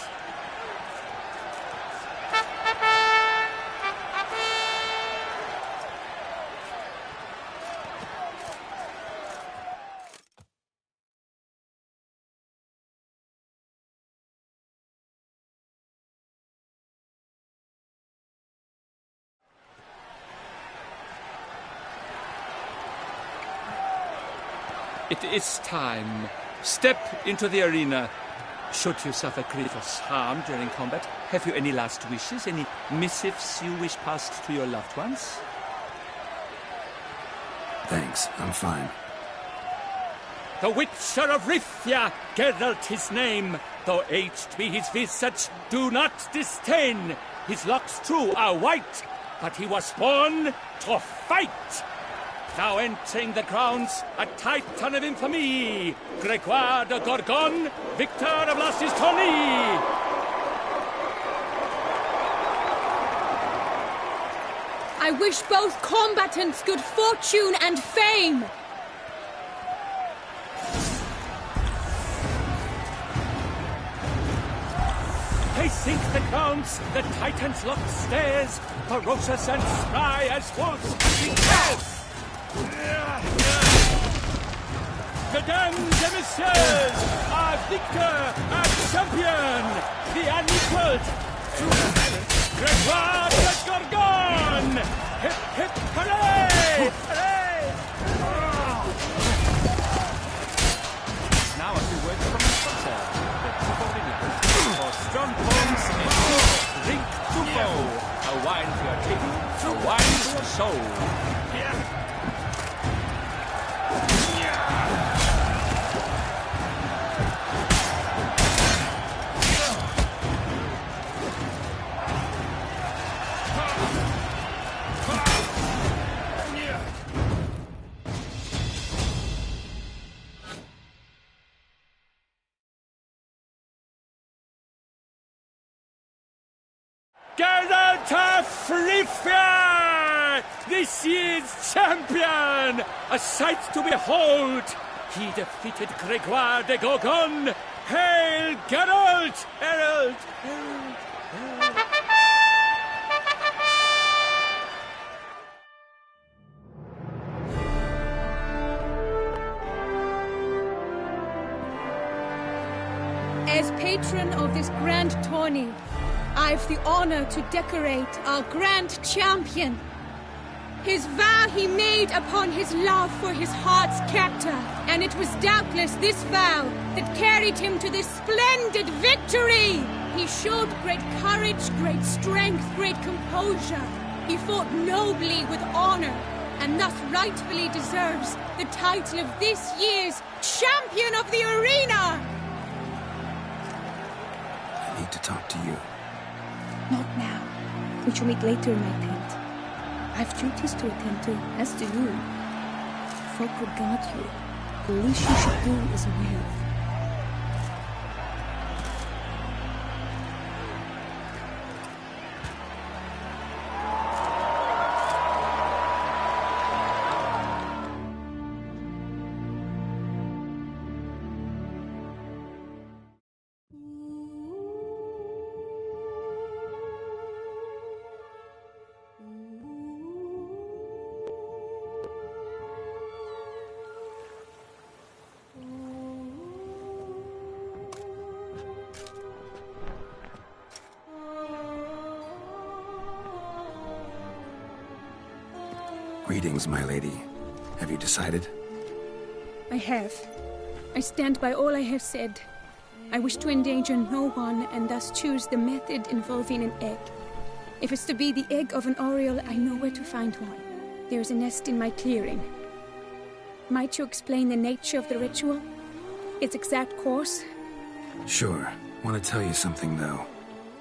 It is time. Step into the arena. Should you suffer grievous harm during combat, have you any last wishes, any missives you wish passed to your loved ones? Thanks, I'm fine. The Witcher of Rivia, Geralt his name. Though aged be his visage, do not disdain. His locks, true, are white, but he was born to fight. Now entering the grounds, a titan of infamy, Gregoire de Gorgon, victor of Lastis tourney. I wish both combatants good fortune and fame. They sink the grounds, the titans locked stairs, ferocious and spry as wolves hunting bears. Mesdames et messieurs, our victor, our champion, the unequaled, Gregoire de Gorgon! Hip, hip, hooray! Hooray! Now a few words from the sponsor, the Tuborina. For strong bones and drink Tubo, a wine for your table, a wine for your soul. Geralt of Rivia, this year's champion! A sight to behold! He defeated Gregoire de Gorgon! Hail, Geralt! Herald! Herald! Herald! As patron of this grand tourney, I've the honor to decorate our grand champion. His vow he made upon his love for his heart's captor, and it was doubtless this vow that carried him to this splendid victory. He showed great courage, great strength, great composure. He fought nobly with honor, and thus rightfully deserves the title of this year's Champion of the Arena! I need to talk to you. Not now. We shall meet later in my tent. I've duties to attend to, as do you. Folk regard you. The least you should do is wave. Greetings, my lady. Have you decided? I have. I stand by all I have said. I wish to endanger no one, and thus choose the method involving an egg. If it's to be the egg of an oriole, I know where to find one. There is a nest in my clearing. Might you explain the nature of the ritual? Its exact course? Sure. Want to tell you something, though.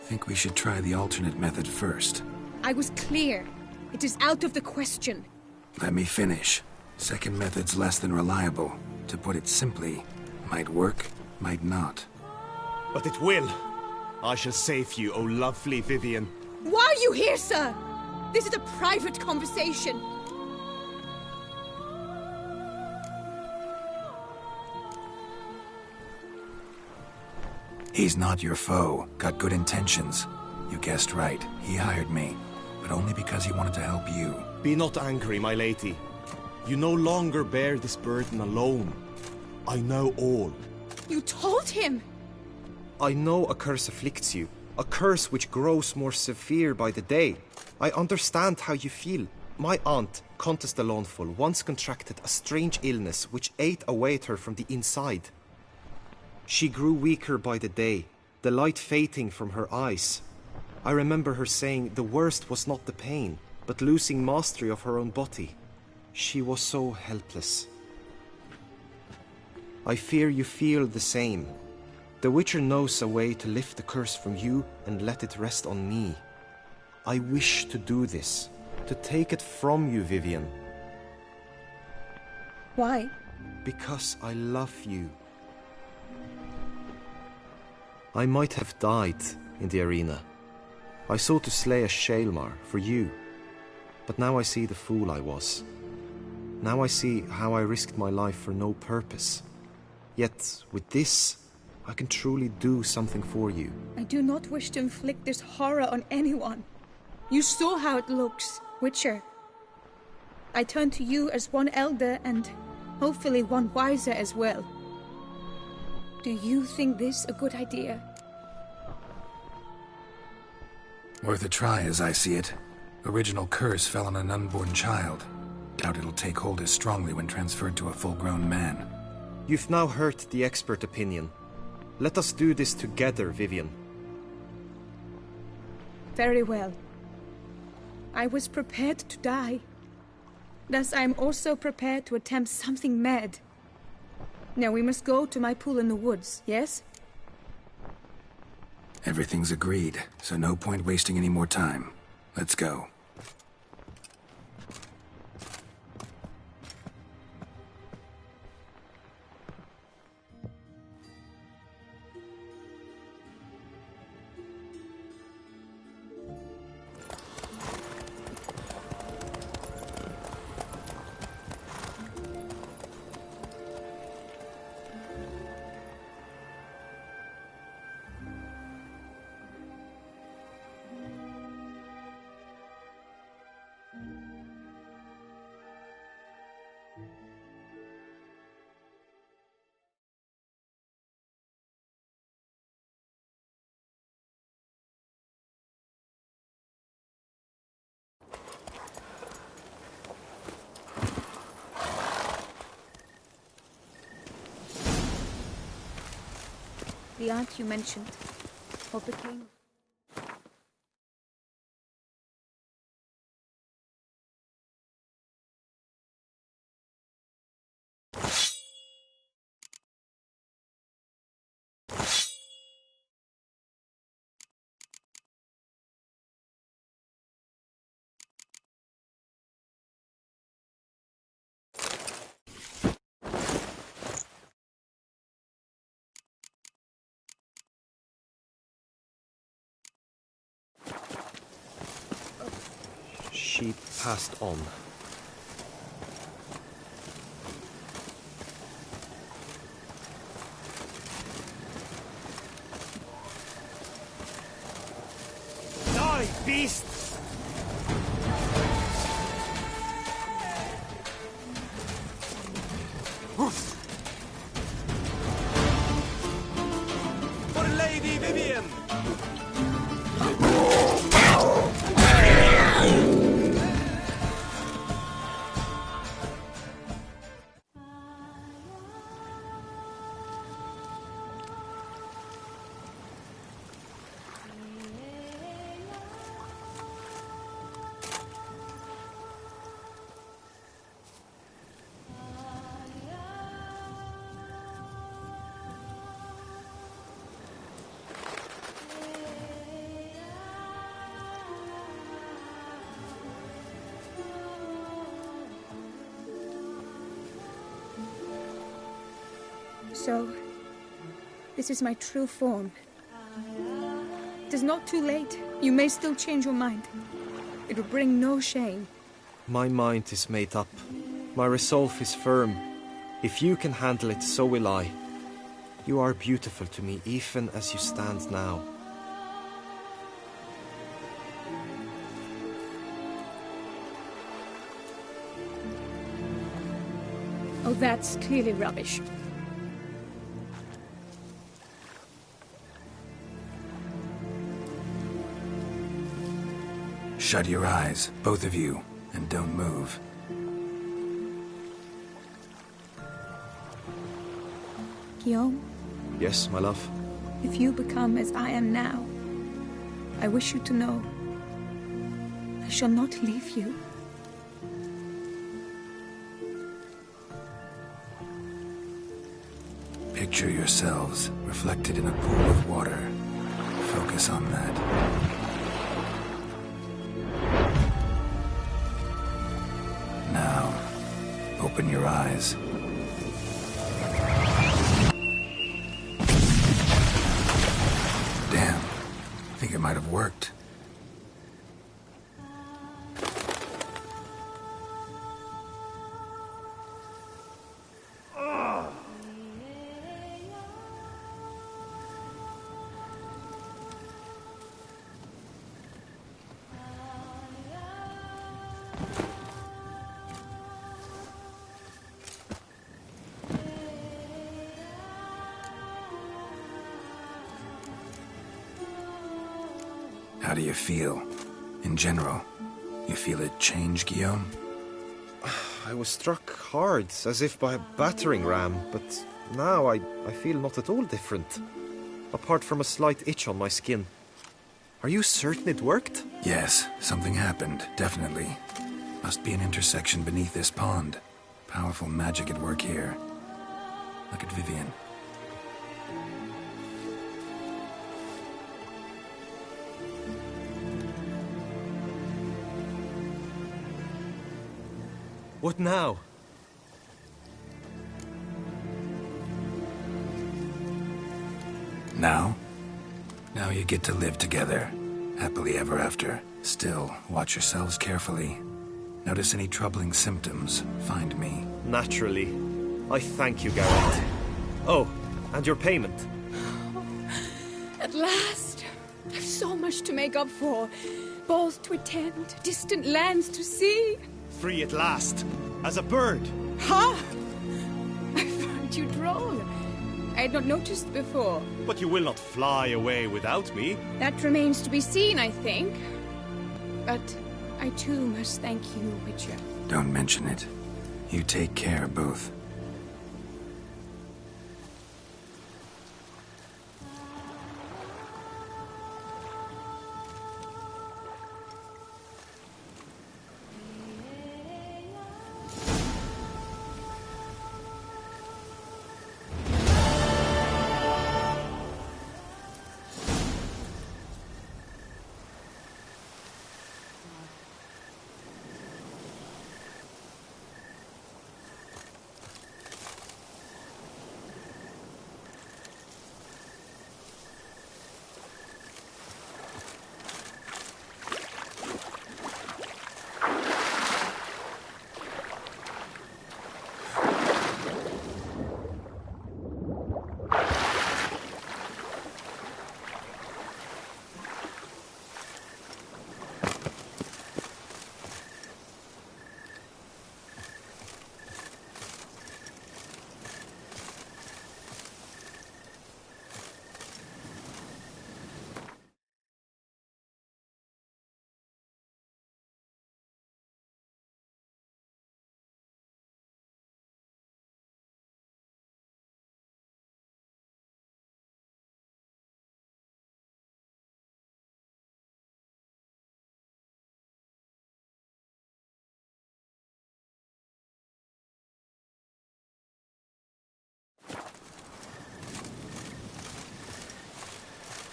Think we should try the alternate method first. I was clear. It is out of the question. Let me finish. Second method's less than reliable. To put it simply, might work, might not. But it will. I shall save you, O lovely Vivian. Why are you here, sir? This is a private conversation. He's not your foe. Got good intentions. You guessed right. He hired me. But only because he wanted to help you. Be not angry, my lady. You no longer bear this burden alone. I know all. You told him! I know a curse afflicts you. A curse which grows more severe by the day. I understand how you feel. My aunt, Countess de Lawnful, once contracted a strange illness which ate away at her from the inside. She grew weaker by the day, the light fading from her eyes. I remember her saying the worst was not the pain, but losing mastery of her own body. She was so helpless. I fear you feel the same. The Witcher knows a way to lift the curse from you and let it rest on me. I wish to do this, to take it from you, Vivian. Why? Because I love you. I might have died in the arena. I sought to slay a Shaelmar for you. But now I see the fool I was. Now I see how I risked my life for no purpose. Yet, with this, I can truly do something for you. I do not wish to inflict this horror on anyone. You saw how it looks, Witcher. I turn to you as one elder and hopefully one wiser as well. Do you think this a good idea? Worth a try, as I see it. Original curse fell on an unborn child. Doubt it'll take hold as strongly when transferred to a full-grown man. You've now heard the expert opinion. Let us do this together, Vivian. Very well. I was prepared to die. Thus I am also prepared to attempt something mad. Now we must go to my pool in the woods, yes? Everything's agreed, so no point wasting any more time. Let's go. The aunt you mentioned, what became? She passed on. Die, beast! For Lady Vivian! So, this is my true form. It is not too late. You may still change your mind. It will bring no shame. My mind is made up. My resolve is firm. If you can handle it, so will I. You are beautiful to me, even as you stand now. Oh, that's clearly rubbish. Shut your eyes, both of you, and don't move. Guillaume, Yes, my love? if you become as I am now, I wish you to know I shall not leave you. Picture yourselves reflected in a pool of water. Focus on that. Now, open your eyes. Damn, I think it might have worked. How do you feel? In general, you feel it change, Guillaume? I was struck hard, as if by a battering ram, but now I feel not at all different. Apart from a slight itch on my skin. Are you certain it worked? Yes, something happened, definitely. Must be an intersection beneath this pond. Powerful magic at work here. Look at Vivian. What now? Now? Now you get to live together. Happily ever after. Still, watch yourselves carefully. Notice any troubling symptoms, find me. Naturally. I thank you, Garrett. Oh, and your payment. At last! I've so much to make up for. Balls to attend, distant lands to see. Free at last. As a bird. Ha! I found you droll. I had not noticed before. But you will not fly away without me. That remains to be seen, I think. But I too must thank you, Witcher. Don't mention it. You take care, both.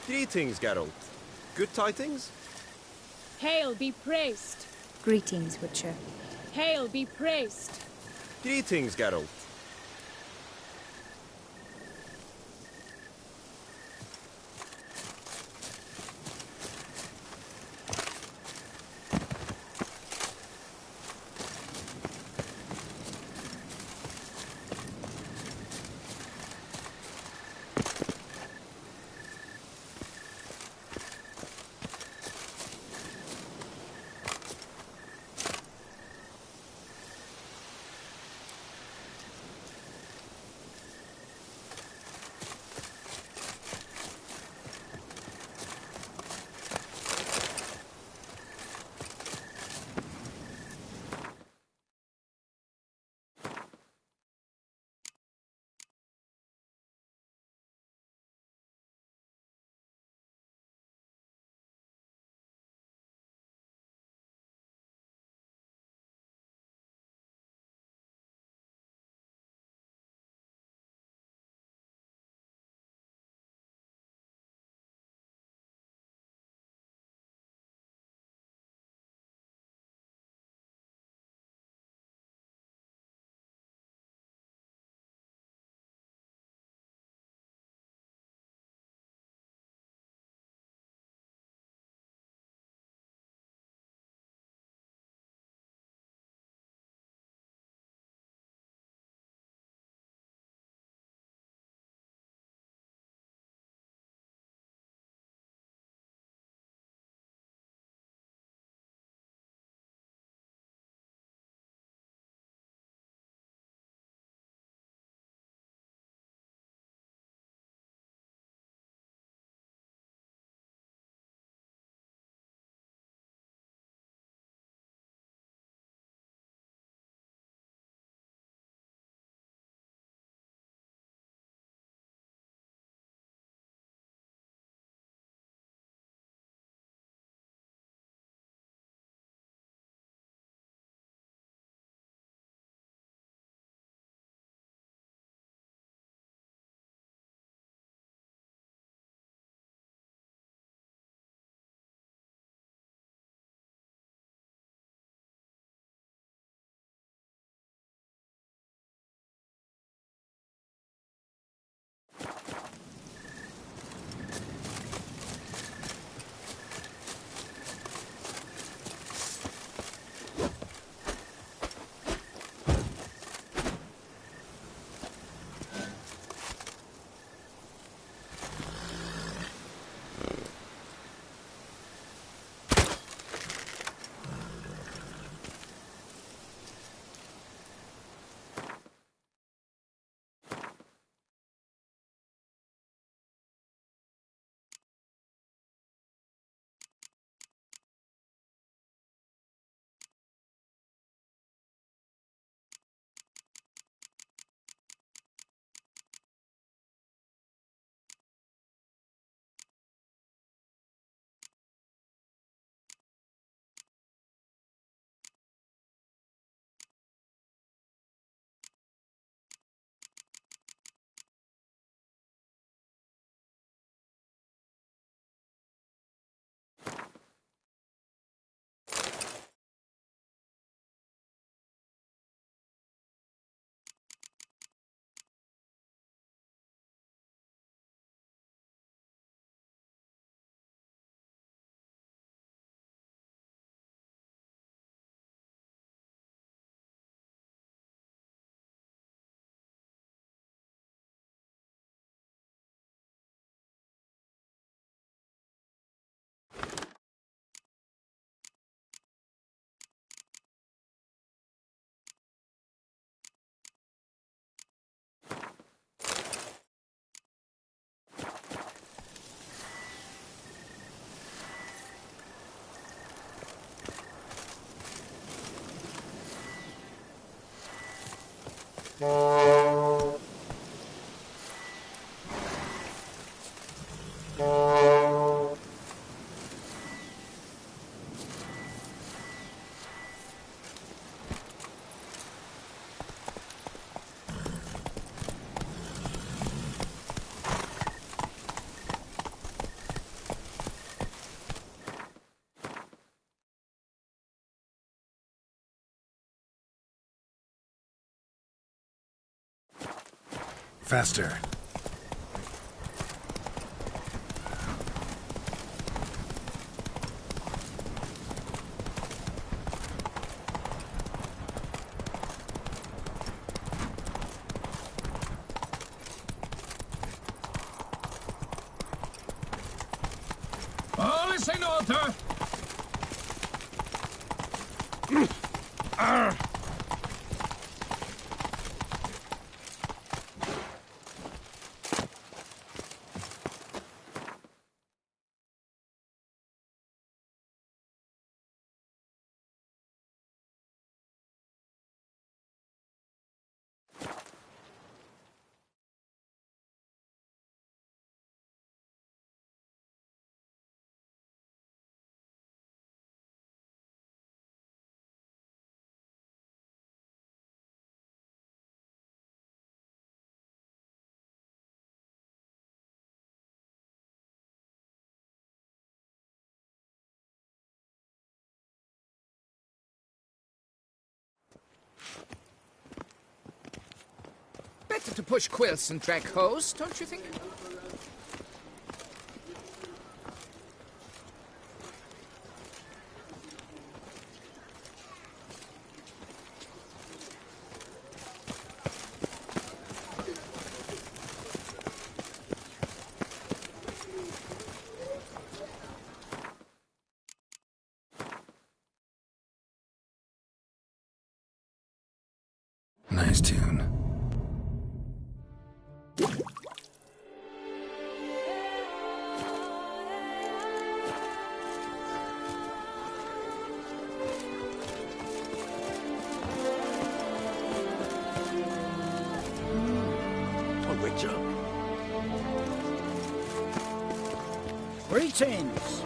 Greetings, Geralt. Good tidings? Hail be praised. Greetings, Witcher. Hail be praised. Greetings, Geralt. Faster. All is in order. Better to push quilts and drag hose, don't you think? Nice tune. Greetings!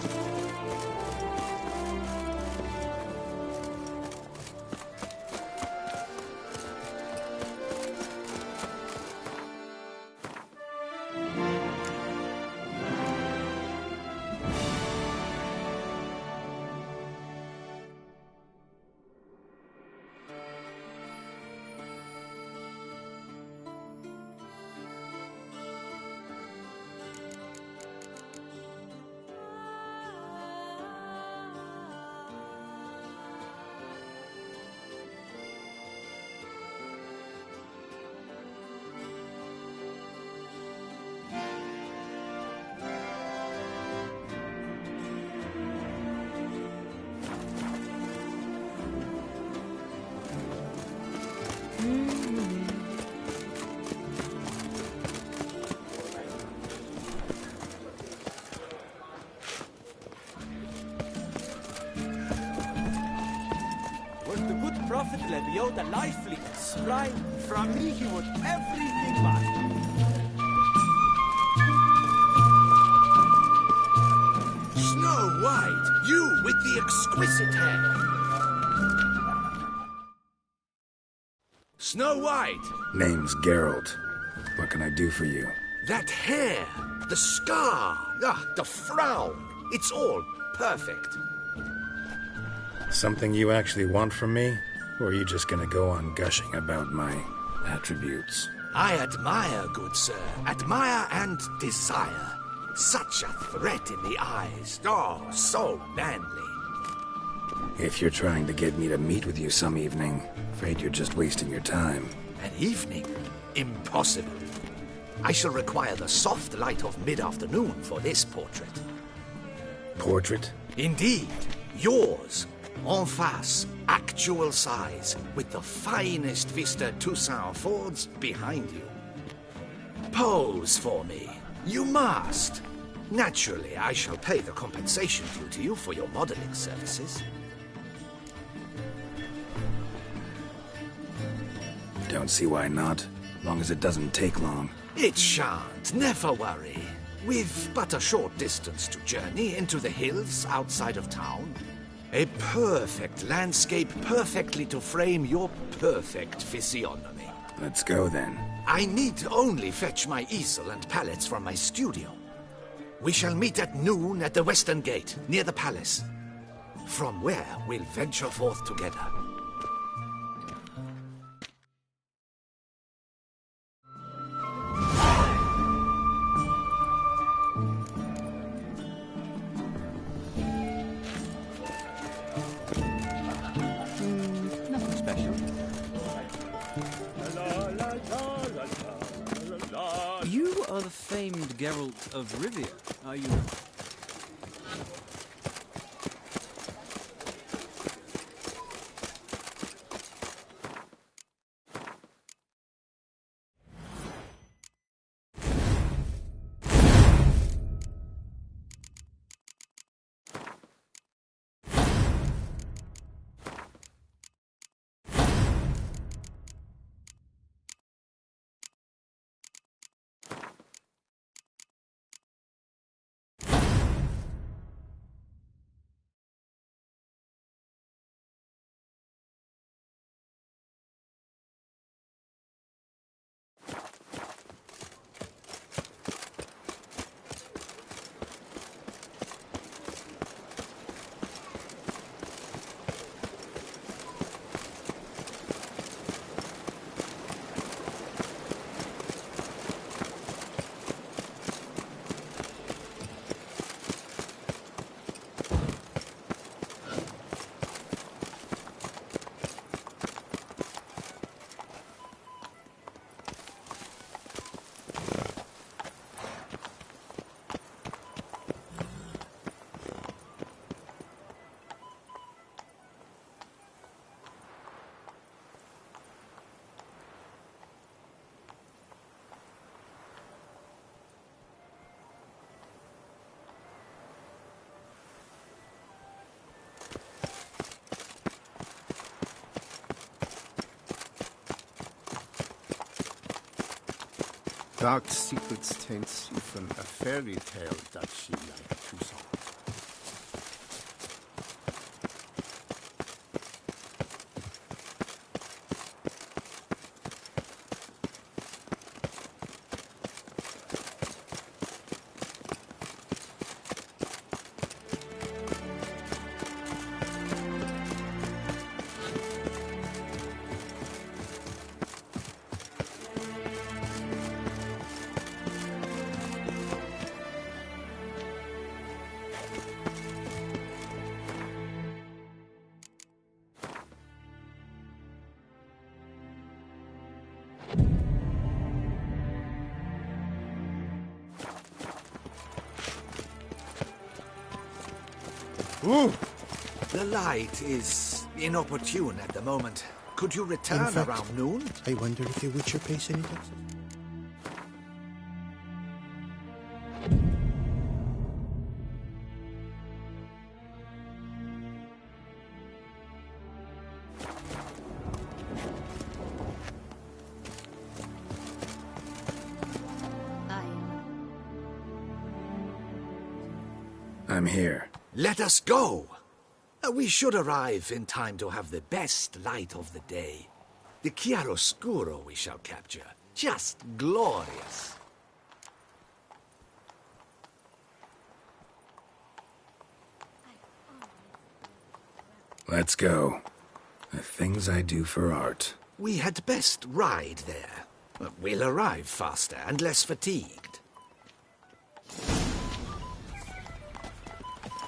Prophet Lebio, the life fleet sprang from me, he would everything back. Snow White, you with the exquisite hair. Snow White! Name's Geralt. What can I do for you? That hair, the scar, the frown, it's all perfect. Something you actually want from me? Or are you just gonna go on gushing about my attributes? I admire, good sir. Admire and desire. Such a threat in the eyes. Oh, so manly. If you're trying to get me to meet with you some evening, afraid you're just wasting your time. An evening? Impossible. I shall require the soft light of mid-afternoon for this portrait. Portrait? Indeed. Yours. En face, actual size, with the finest Vista Toussaint affords behind you. Pose for me. You must. Naturally, I shall pay the compensation due to you for your modeling services. Don't see why not, long as it doesn't take long. It shan't, never worry. We've but a short distance to journey into the hills outside of town. A perfect landscape perfectly to frame your perfect physiognomy. Let's go then. I need only fetch my easel and palettes from my studio. We shall meet at noon at the western gate, near the palace. From where we'll venture forth together. are the famed Geralt of Rivia, are you not? Dark secrets taints even a fairy tale that she liked to song. Ooh. The light is inopportune at the moment. Could you return around noon? I wonder if the Witcher pays any taxes. I'm here. Let us go! We should arrive in time to have the best light of the day. The chiaroscuro we shall capture. Just glorious. Let's go. The things I do for art. We had best ride there. We'll arrive faster and less fatigued.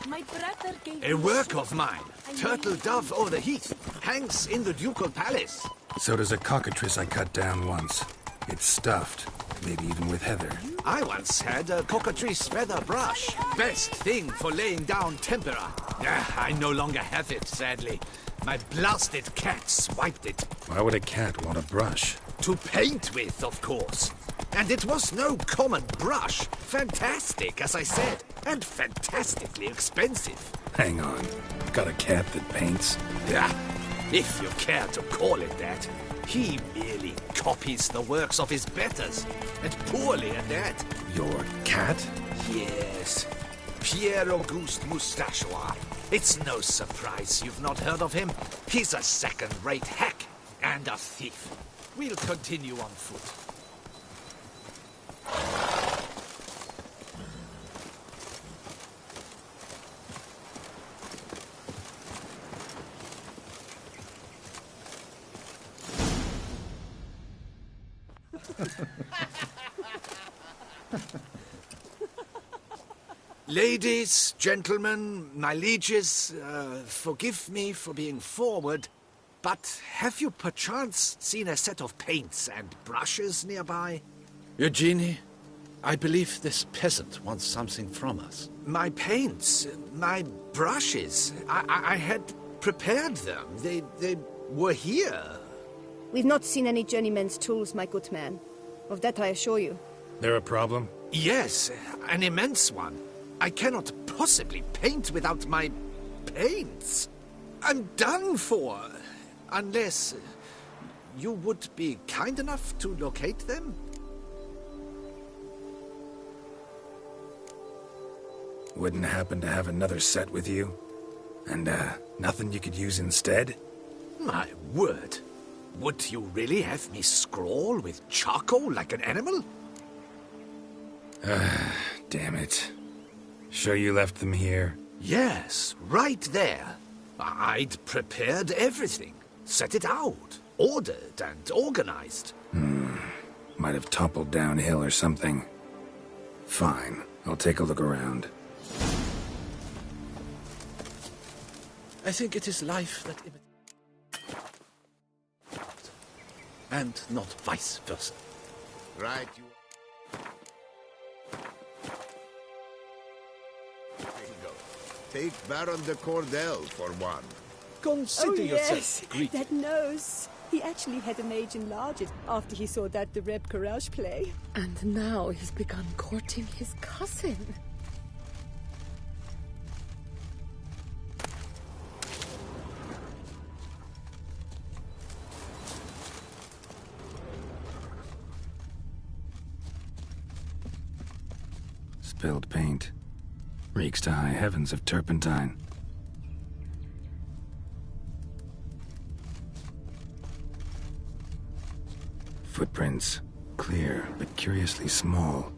My brother gave A work of mine, Turtle Dove o'er the Heath, hangs in the ducal palace. So does a cockatrice I cut down once. It's stuffed, maybe even with heather. I once had a cockatrice feather brush. Best thing for laying down tempera. I no longer have it, sadly. My blasted cat swiped it. Why would a cat want a brush? To paint with, of course. And it was no common brush. Fantastic, as I said. And fantastically expensive. Hang on. Got a cat that paints? Yeah, if you care to call it that. He merely copies the works of his betters. And poorly at that. Your cat? Yes. Pierre-Auguste Moustachois. It's no surprise you've not heard of him. He's a second-rate hack and a thief. We'll continue on foot. Ladies, gentlemen, my lieges, forgive me for being forward, but have you perchance seen a set of paints and brushes nearby? Eugenie, I believe this peasant wants something from us. My paints, my brushes, I had prepared them. They were here. We've not seen any journeyman's tools, my good man. Of that I assure you. There a problem? Yes, an immense one. I cannot possibly paint without my paints. I'm done for. Unless you would be kind enough to locate them? Wouldn't happen to have another set with you? And, nothing you could use instead? My word. Would you really have me scrawl with charcoal like an animal? Damn it. Sure you left them here? Yes, right there. I'd prepared everything. Set it out. Ordered and organized. Might have toppled downhill or something. Fine. I'll take a look around. I think it is life that imitates. And not vice versa. Right, you... There you go. Take Baron de Cordel for one. Consider yes, yourself. that nose. He actually had an age enlarge it after he saw that the Reb Courage play. And now he's begun courting his cousin. Spilled paint. Reeks to high heavens of turpentine. Footprints. Clear, but curiously small.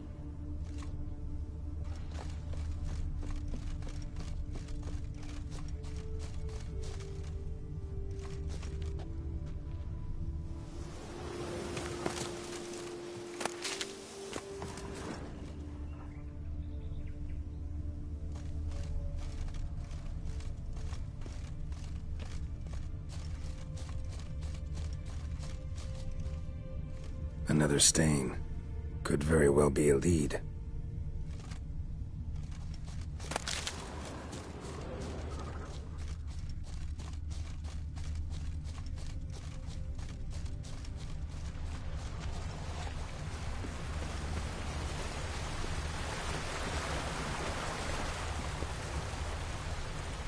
Another stain. Could very well be a lead.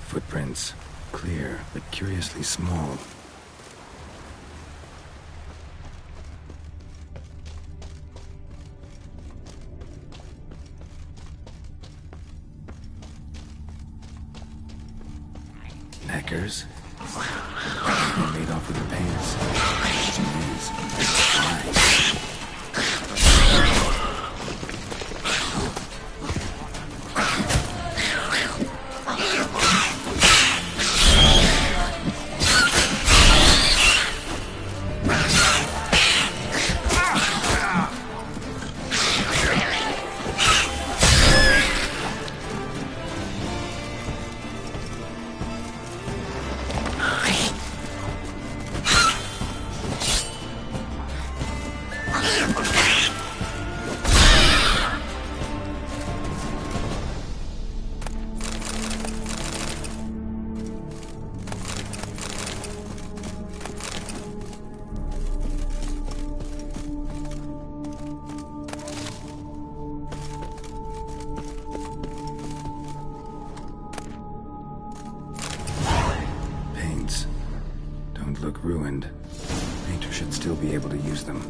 Footprints. Clear, but curiously small. Neckers? They made off with the pants. Jeez. Why? Look ruined. Painter should still be able to use them.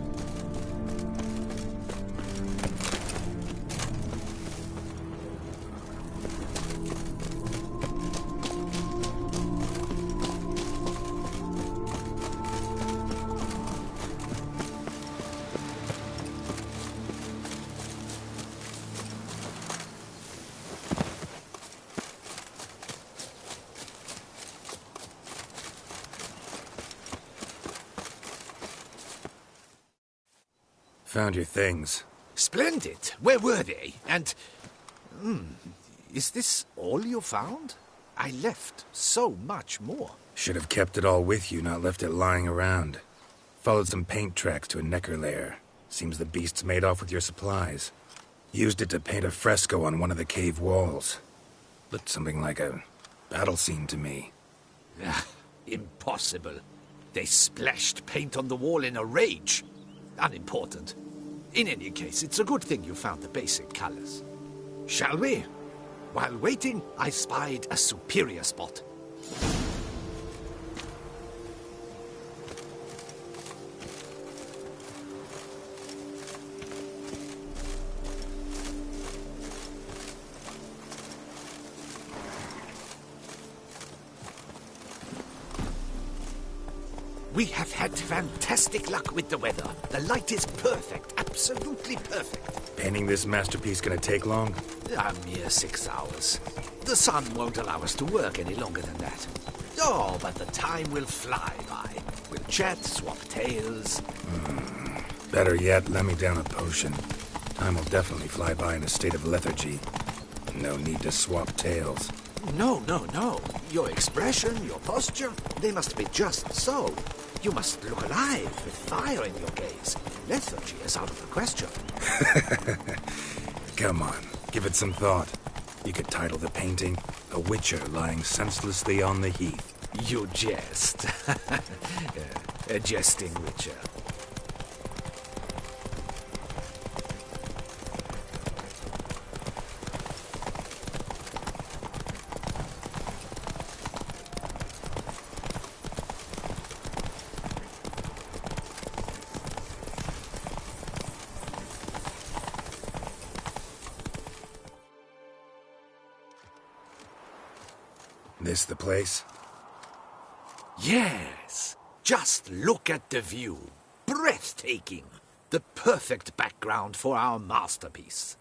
Found your things. Splendid. Where were they? And... is this all you found? I left so much more. Should have kept it all with you, not left it lying around. Followed some paint tracks to a Necker lair. Seems the beast's made off with your supplies. Used it to paint a fresco on one of the cave walls. Looked something like a battle scene to me. Impossible. They splashed paint on the wall in a rage. Unimportant. In any case, it's a good thing you found the basic colors. Shall we? While waiting, I spied a superior spot. We have had fantastic luck with the weather. The light is perfect, absolutely perfect. Painting this masterpiece gonna take long? A mere 6 hours. The sun won't allow us to work any longer than that. Oh, but the time will fly by. We'll chat, swap tales. Better yet, let me down a potion. Time will definitely fly by in a state of lethargy. No need to swap tales. No. Your expression, your posture, they must be just so. You must look alive with fire in your gaze. Lethargy is out of the question. Come on, give it some thought. You could title the painting, A Witcher Lying Senselessly on the Heath. You jest. A jesting witcher. This the place? Yes. Just look at the view. Breathtaking. The perfect background for our masterpiece.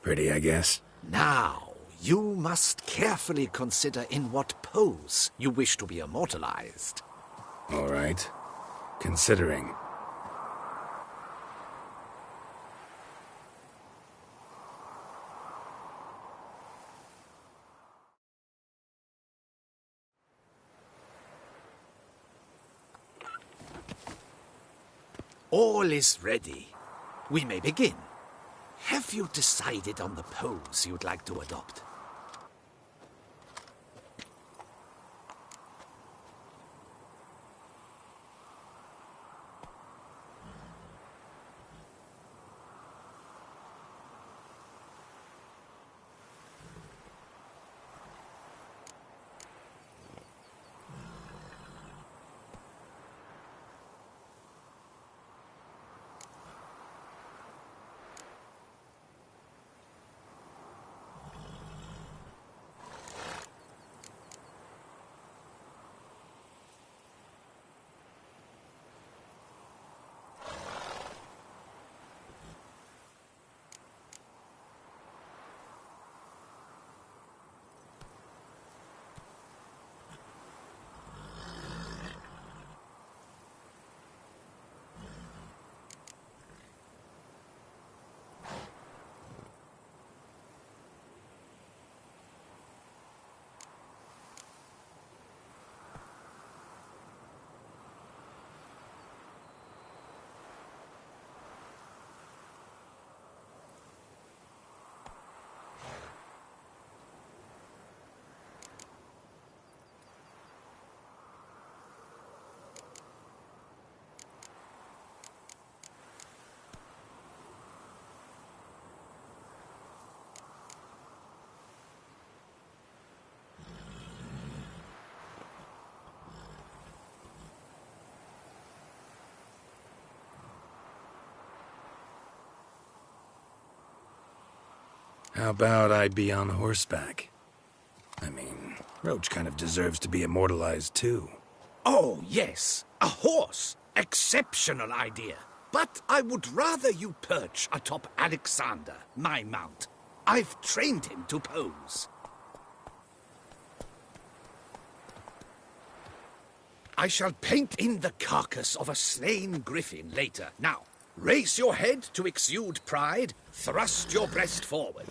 Pretty, I guess. Now, you must carefully consider in what pose you wish to be immortalized. All right. Considering. All is ready. We may begin. Have you decided on the pose you'd like to adopt? How about I be on horseback? I mean, Roach kind of deserves to be immortalized too. Oh, yes. A horse. Exceptional idea. But I would rather you perch atop Alexander, my mount. I've trained him to pose. I shall paint in the carcass of a slain griffin later. Now, raise your head to exude pride. Thrust your breast forward.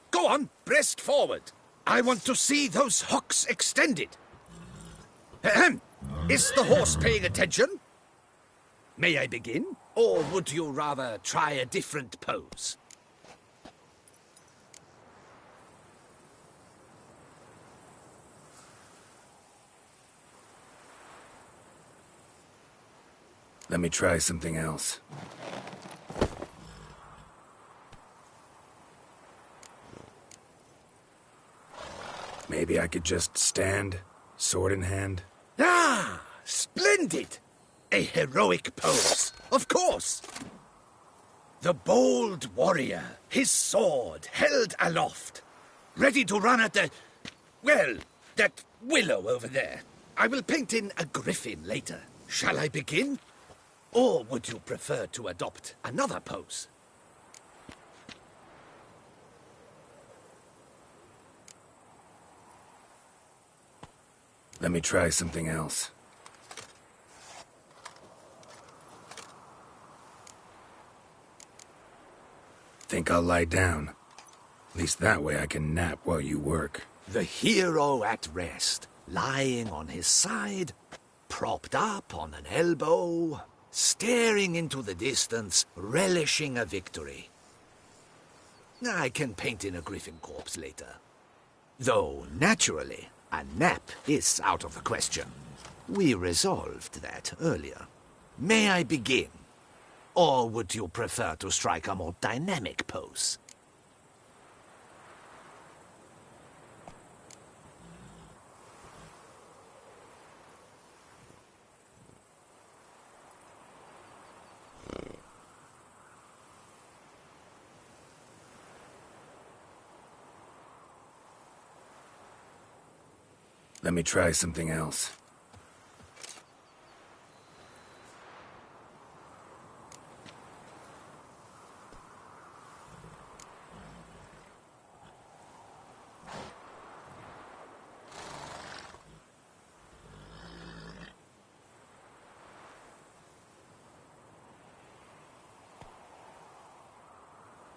Go on, breast forward. I want to see those hocks extended. Ahem. Is the horse paying attention? May I begin? Or would you rather try a different pose? Let me try something else. Maybe I could just stand, sword in hand. Ah, splendid! A heroic pose, of course. The bold warrior, his sword held aloft, ready to run at that willow over there. I will paint in a griffin later. Shall I begin? Or would you prefer to adopt another pose? Let me try something else. Think I'll lie down. At least that way I can nap while you work. The hero at rest, lying on his side, propped up on an elbow, staring into the distance, relishing a victory. I can paint in a griffin corpse later. Though, naturally, a nap is out of the question. We resolved that earlier. May I begin? Or would you prefer to strike a more dynamic pose? Let me try something else.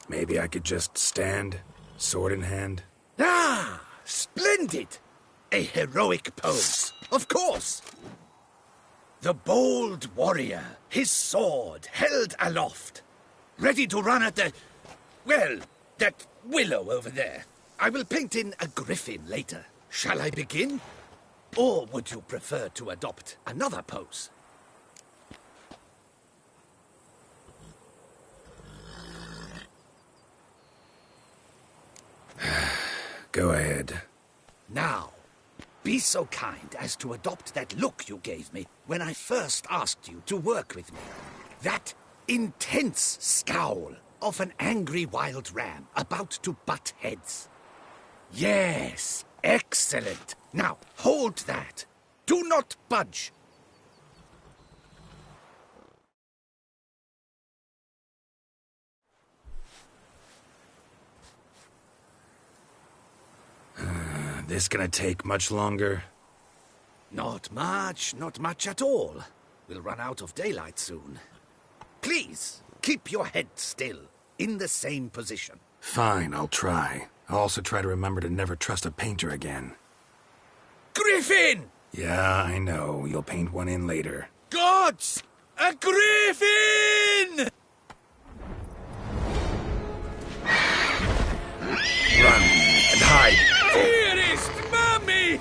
Maybe I could just stand, sword in hand. Ah, splendid! A heroic pose, of course. The bold warrior, his sword held aloft, ready to run at that willow over there. I will paint in a griffin later. Shall I begin? Or would you prefer to adopt another pose? Go ahead. Now, be so kind as to adopt that look you gave me when I first asked you to work with me. That intense scowl of an angry wild ram about to butt heads. Yes, excellent. Now, hold that. Do not budge. This gonna take much longer? Not much at all. We'll run out of daylight soon. Please, keep your head still, in the same position. Fine, I'll try. I'll also try to remember to never trust a painter again. Griffin! Yeah, I know. You'll paint one in later. Gods! A griffin! Run and hide! Dearest Mummy!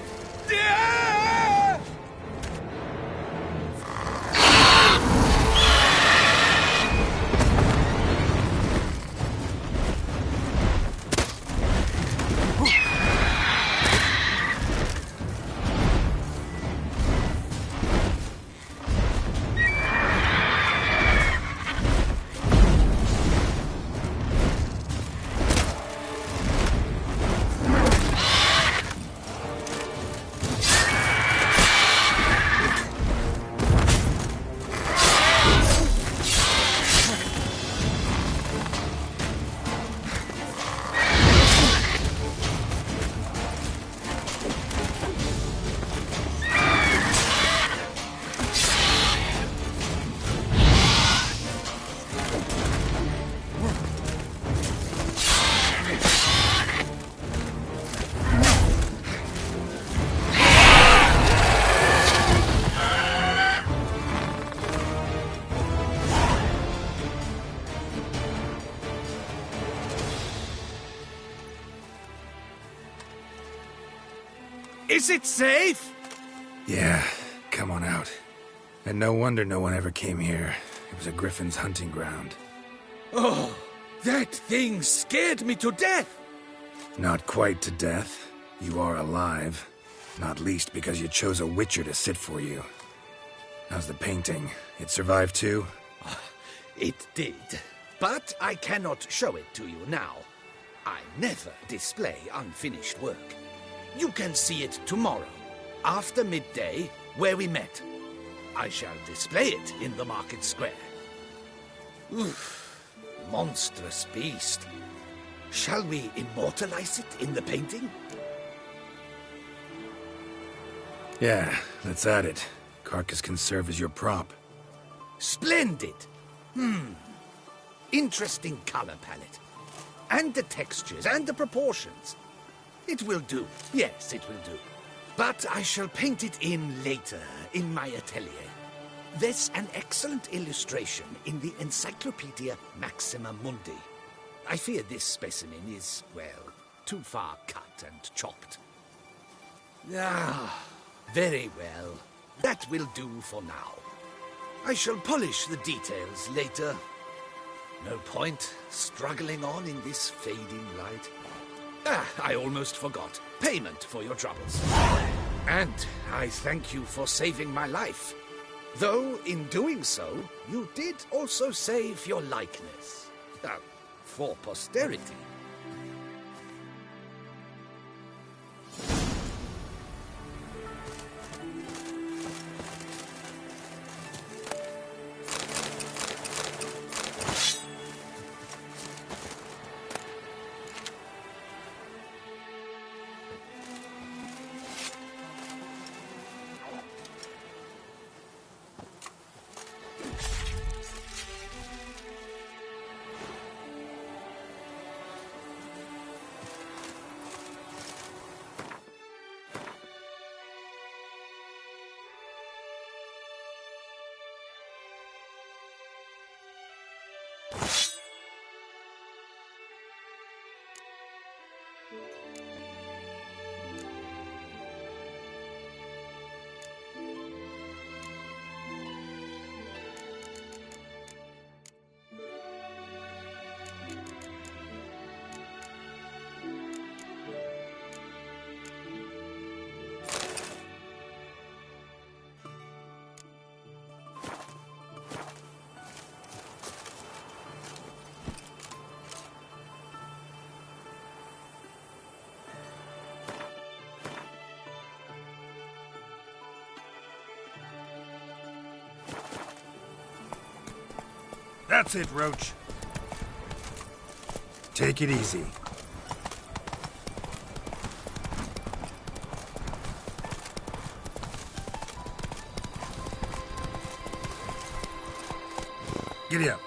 Is it safe? Yeah, come on out. And no wonder no one ever came here. It was a griffin's hunting ground. Oh, that thing scared me to death! Not quite to death. You are alive. Not least because you chose a witcher to sit for you. How's the painting? It survived too? It did. But I cannot show it to you now. I never display unfinished work. You can see it tomorrow, after midday, where we met. I shall display it in the market square. Oof, monstrous beast. Shall we immortalize it in the painting? Yeah, let's add it. Carcass can serve as your prop. Splendid! Interesting color palette. And the textures and the proportions. It will do. Yes, it will do. But I shall paint it in later, in my atelier. There's an excellent illustration in the Encyclopedia Maxima Mundi. I fear this specimen is, well, too far cut and chopped. Ah, very well. That will do for now. I shall polish the details later. No point struggling on in this fading light. Ah, I almost forgot. Payment for your troubles. And I thank you for saving my life. Though, in doing so, you did also save your likeness. For posterity. That's it, Roach. Take it easy. Giddy up.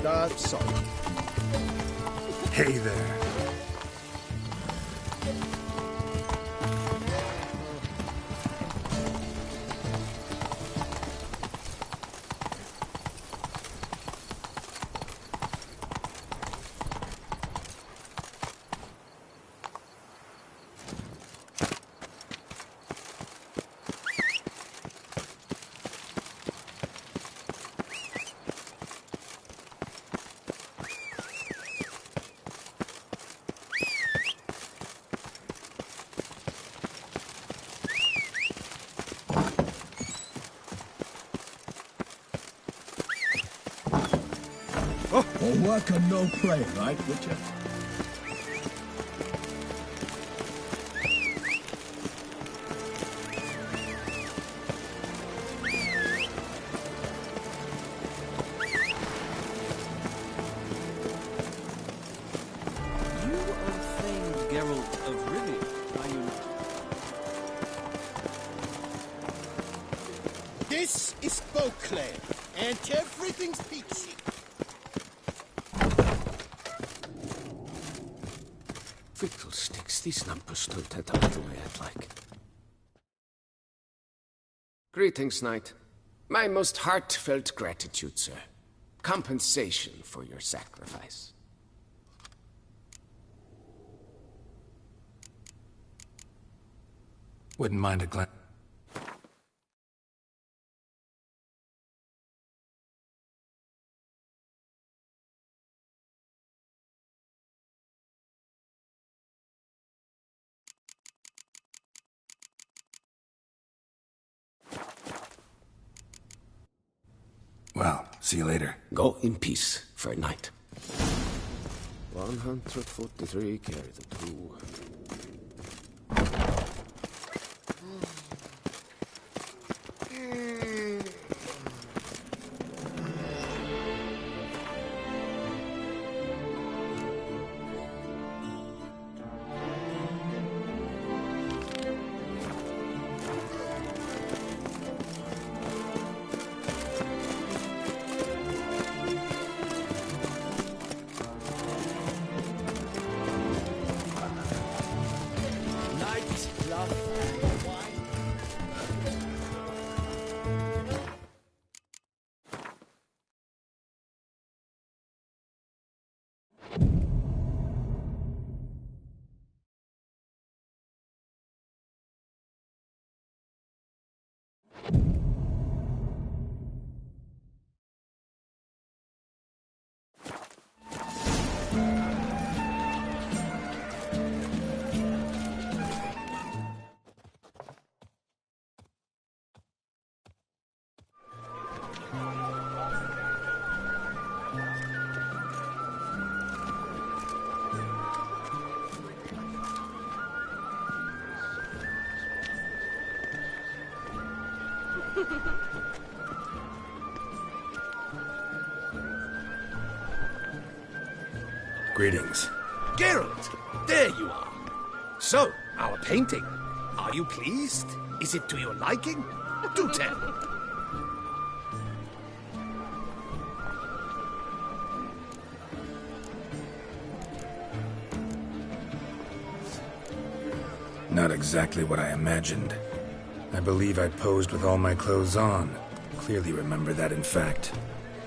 That's all. Hey there. All work and no play, right, Witcher? This is Beauclair, and everything's peachy. Fiddlesticks, these numbers don't add up the way I'd like. Greetings, Knight. My most heartfelt gratitude, sir. Compensation for your sacrifice. Wouldn't mind a glance. Well, see you later. Go in peace, fair knight. 143, carry the 2. Greetings. Geralt, there you are. So, our painting. Are you pleased? Is it to your liking? Do tell. Not exactly what I imagined. I believe I posed with all my clothes on. Clearly remember that, in fact.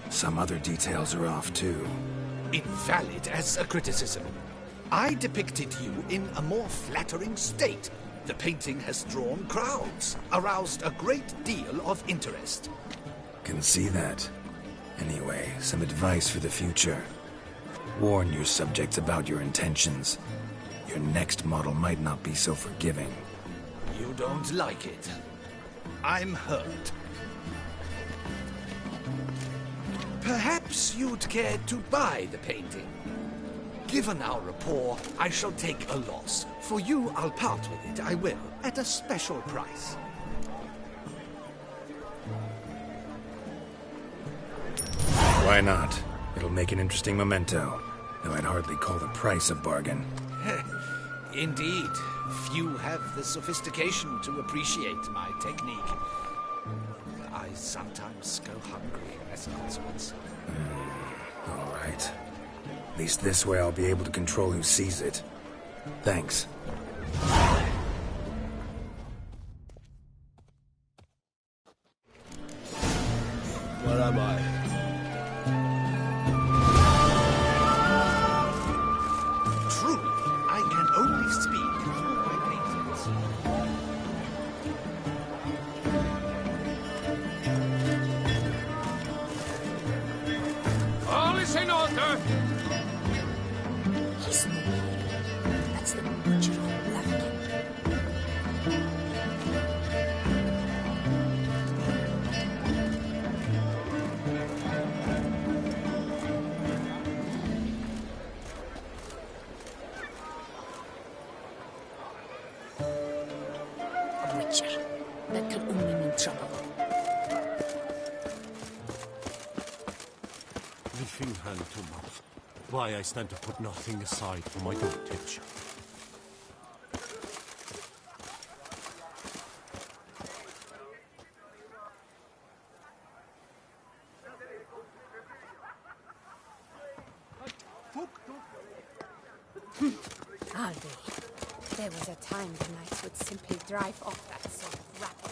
Some other details are off, too. Invalid as a criticism. I depicted you in a more flattering state. The painting has drawn crowds, aroused a great deal of interest. Can see that. Anyway, some advice for the future. Warn your subjects about your intentions. Your next model might not be so forgiving. You don't like it. I'm hurt. Perhaps you'd care to buy the painting. Given our rapport, I shall take a loss. For you, I'll part with it, I will, at a special price. Why not? It'll make an interesting memento, though I'd hardly call the price a bargain. Indeed. Few have the sophistication to appreciate my technique. I sometimes go hungry as a consequence. All right. At least this way I'll be able to control who sees it. Thanks. Where am I? Truly, I can only speak through my paintings. All is in order. He's no more. That's the butcher of Black. A witcher. That can only mean trouble. Living hand to mouth. Why I stand to put nothing aside for my dotage. Are they? There was a time the knights would simply drive off that sort of rabble.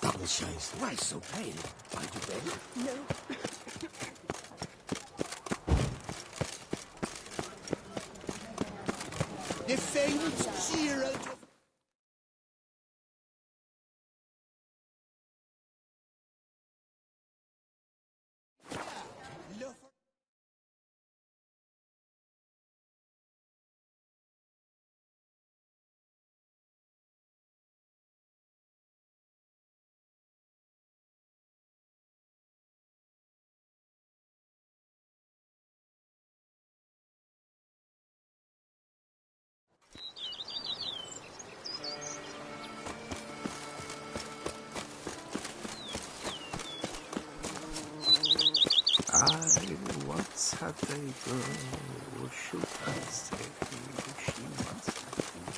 Double chase. Why so pale? Are you better? No. The famous Gerald of... I once had a girl, should I say, she once had me.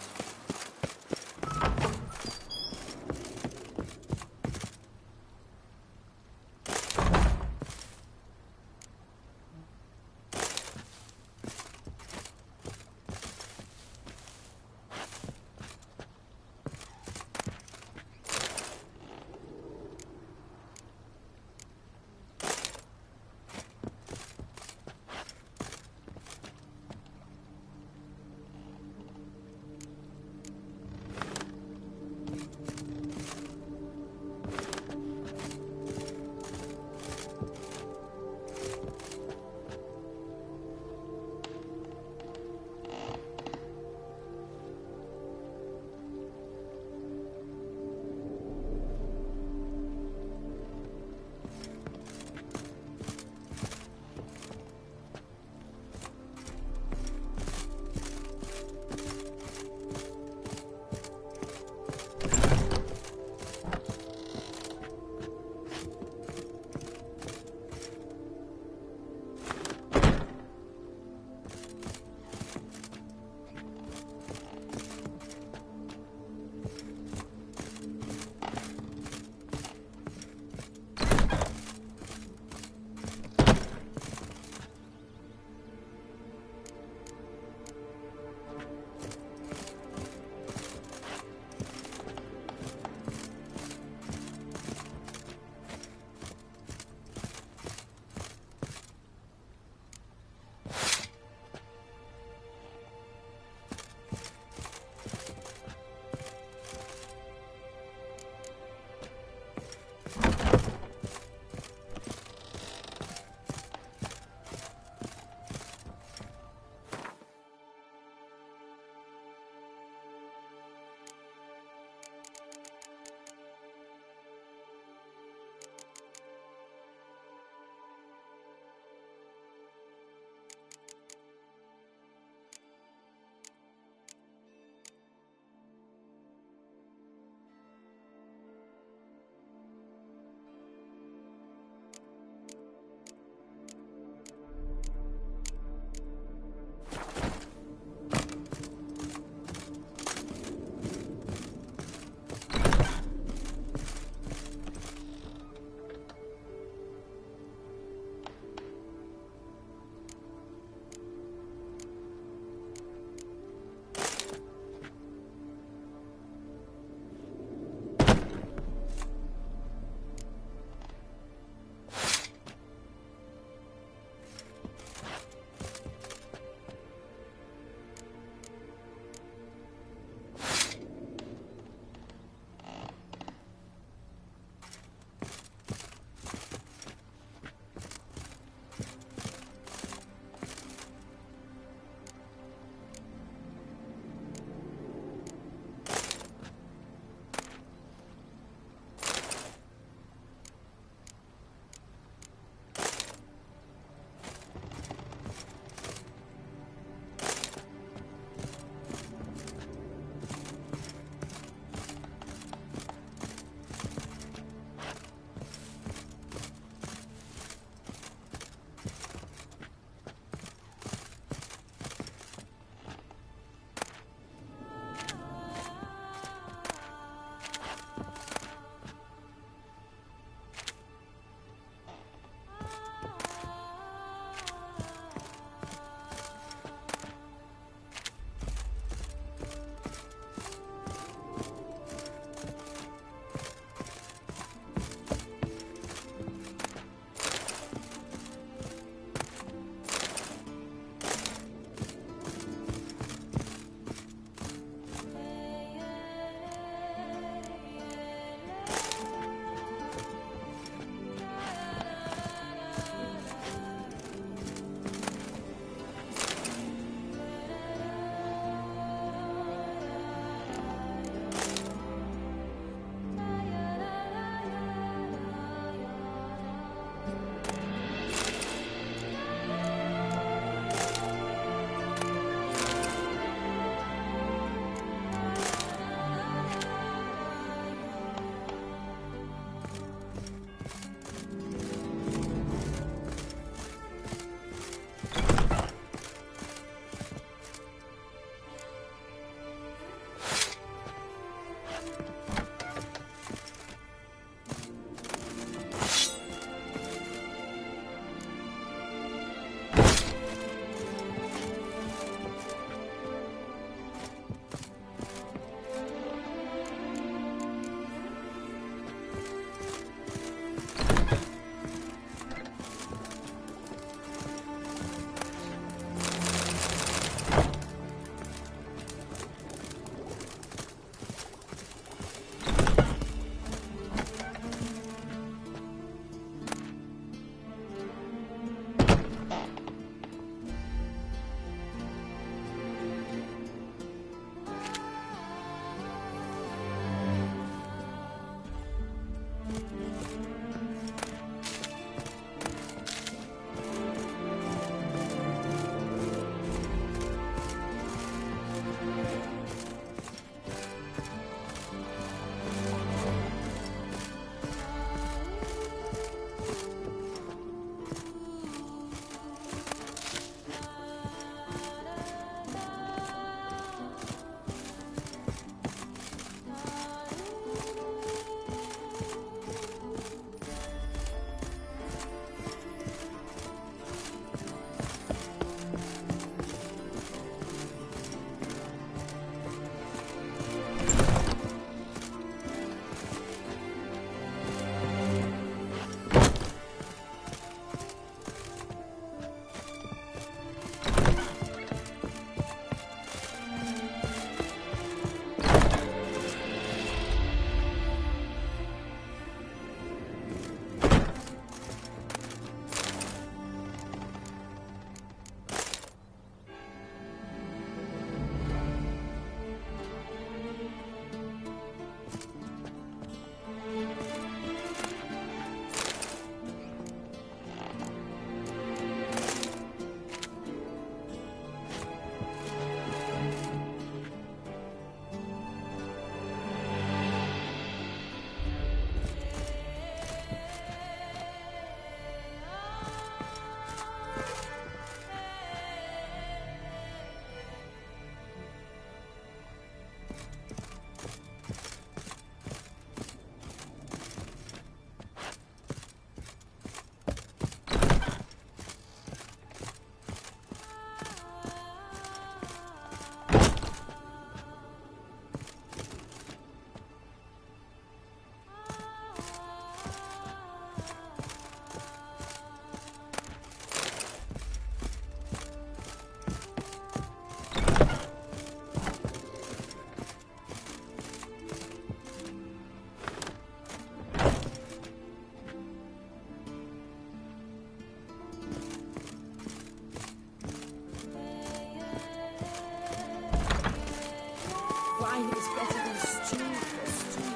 is better than stew for stew.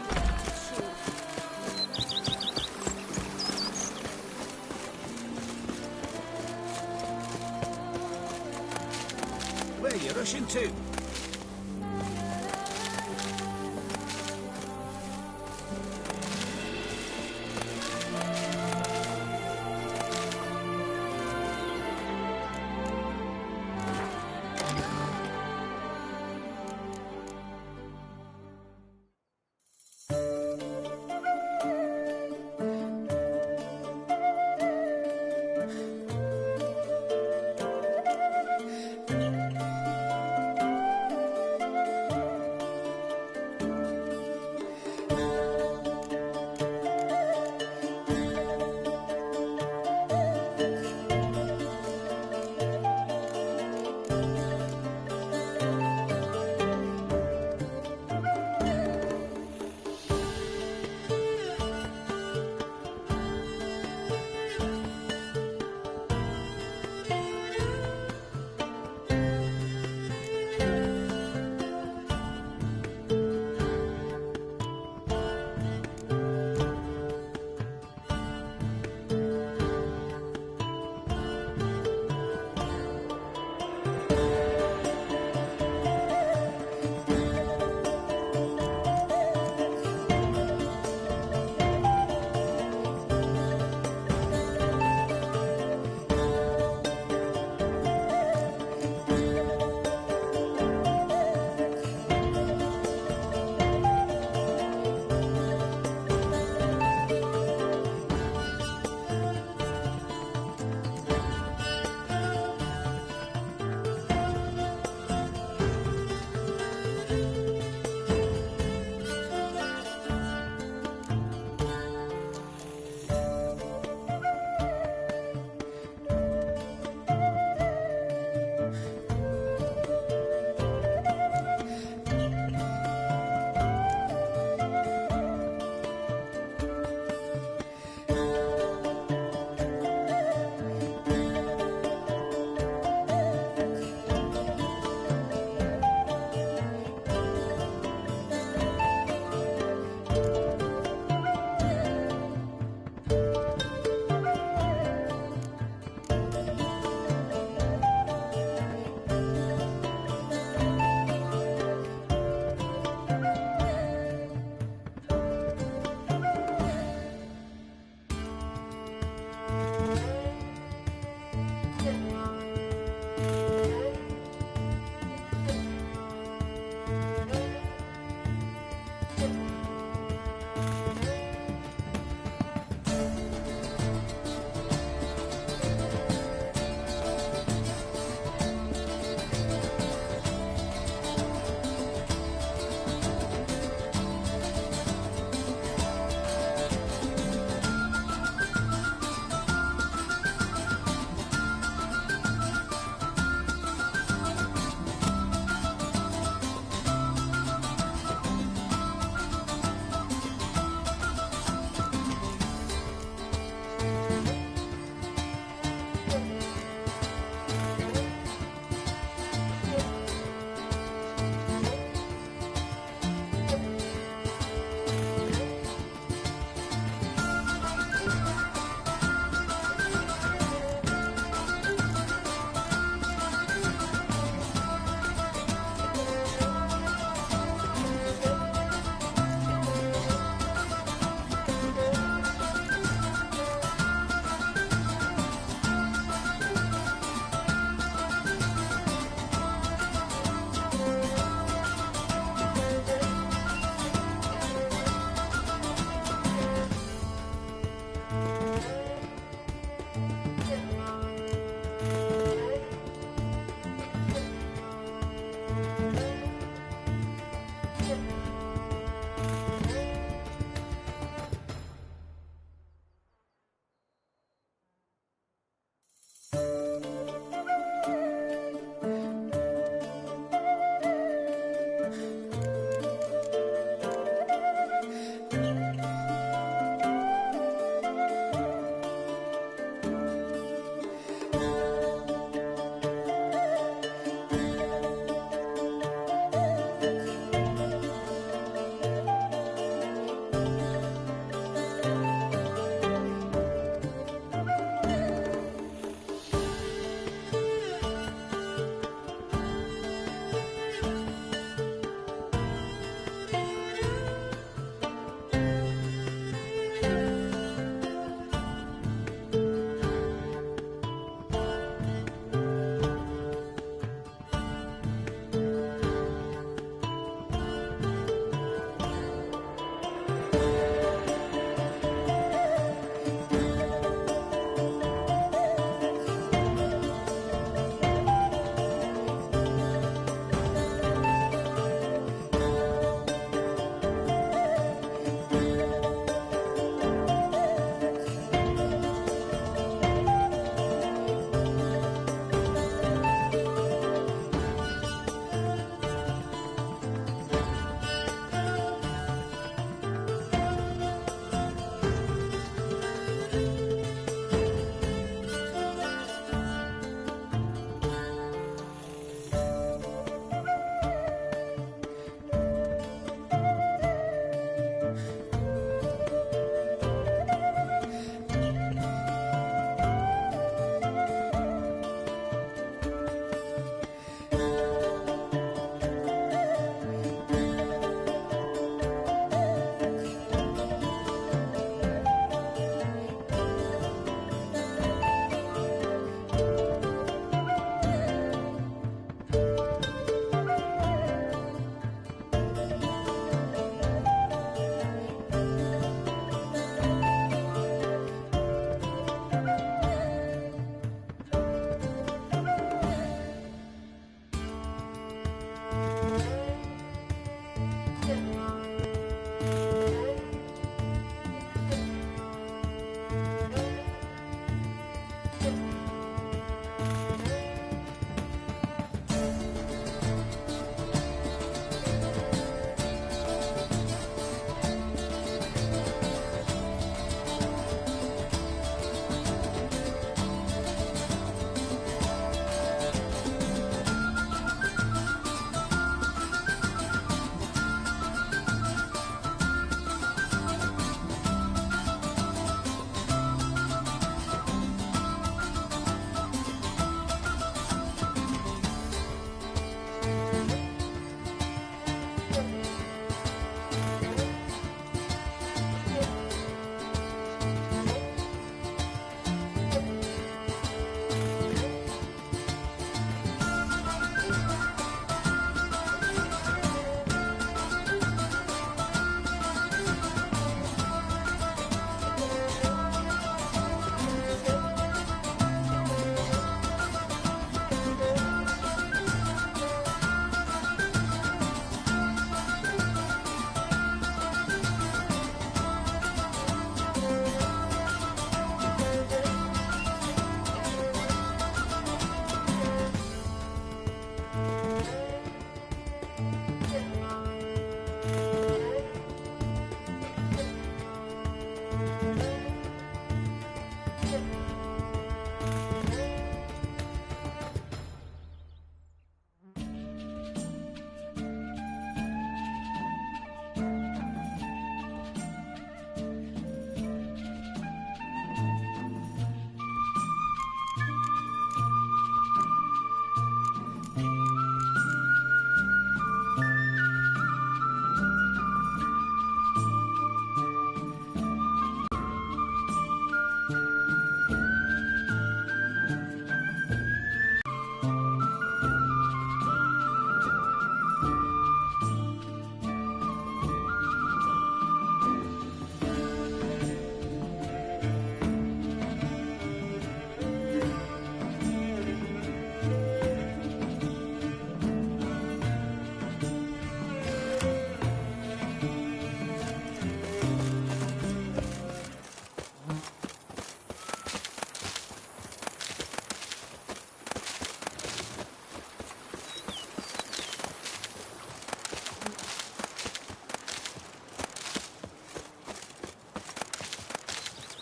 Where are you rushing to?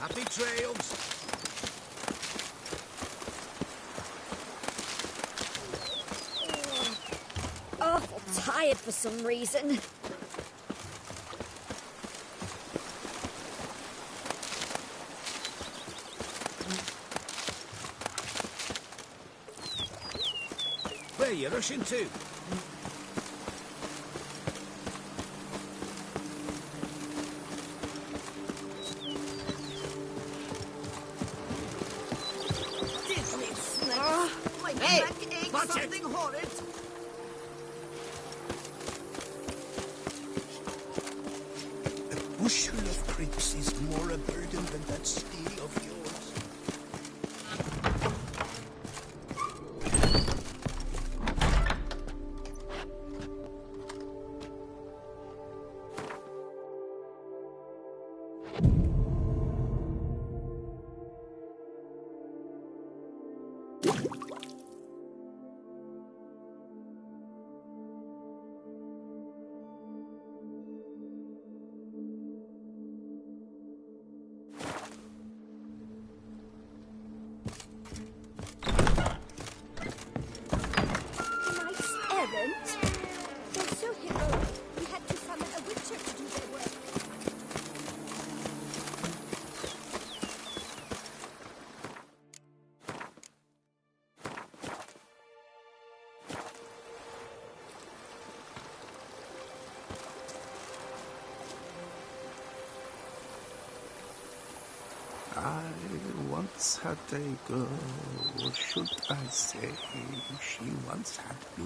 Happy trails. Awful tired for some reason. Where are you rushing to? Hey, something horrid. A bushel of grapes is more a burden than that steel of yours. They're so heroic. We had to summon a witcher to do their work. I once had a girl, or should I say, she once had me.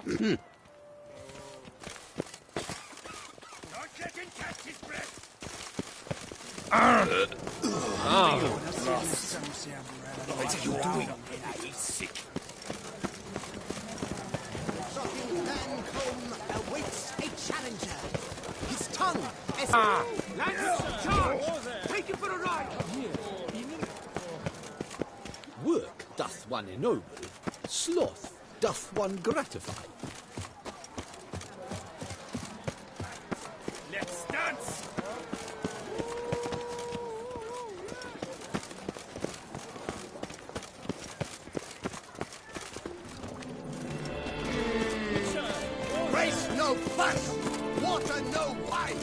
Not let him catch his breath! What are you doing? He's sick. Shocking Lancome awaits a challenger. His tongue is... Lance, charge! Take him for a ride! Work doth one ennoble, sloth doth one gratify. Let's dance! Race no fuss! Water no wine!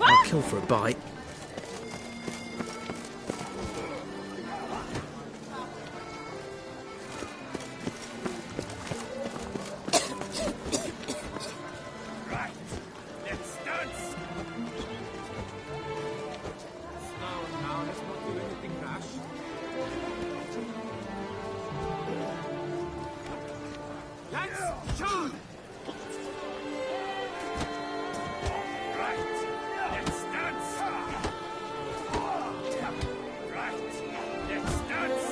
I'll kill for a bite. Right! Let's dance! Now, let's not do anything rash. Lance, charge! Right! Let's dance! Right! Let's dance!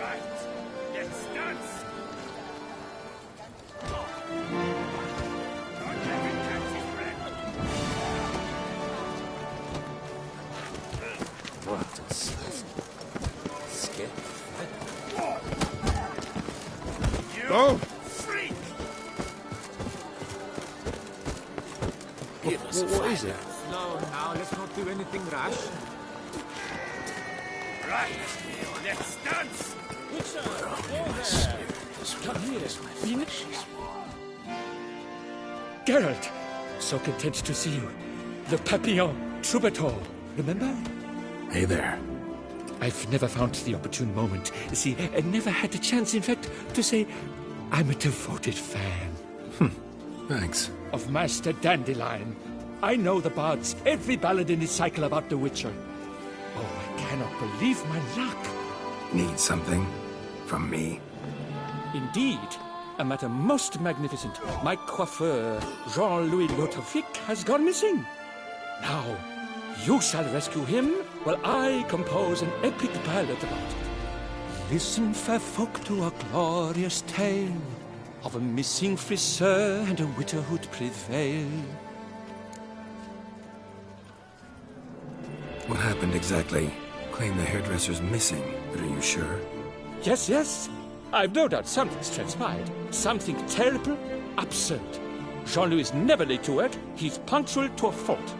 Right! Let's dance! Don't let him catch his breath! What a sight. Skip. Go! Freak! Give us what is it? Slow now, let's not do anything rash. Right! Let's dance! Come here, Phoenix. Geralt, so content to see you. The Papillon Troubadour, remember? Hey there. I've never found the opportune moment. See, I never had the chance, in fact, to say I'm a devoted fan. Thanks. Of Master Dandelion. I know the bards, every ballad in his cycle about the Witcher. Oh, I cannot believe my luck. Need something? From me? Indeed, a matter most magnificent. My coiffeur, Jean-Louis Lotovic, has gone missing. Now, you shall rescue him while I compose an epic ballad about it. Listen, fair folk, to a glorious tale of a missing friseur and a widowhood prevail. What happened exactly? Claim the hairdresser's missing, but are you sure? Yes, yes. I've no doubt something's transpired. Something terrible, absurd. Jean-Louis is never late to work. He's punctual to a fault.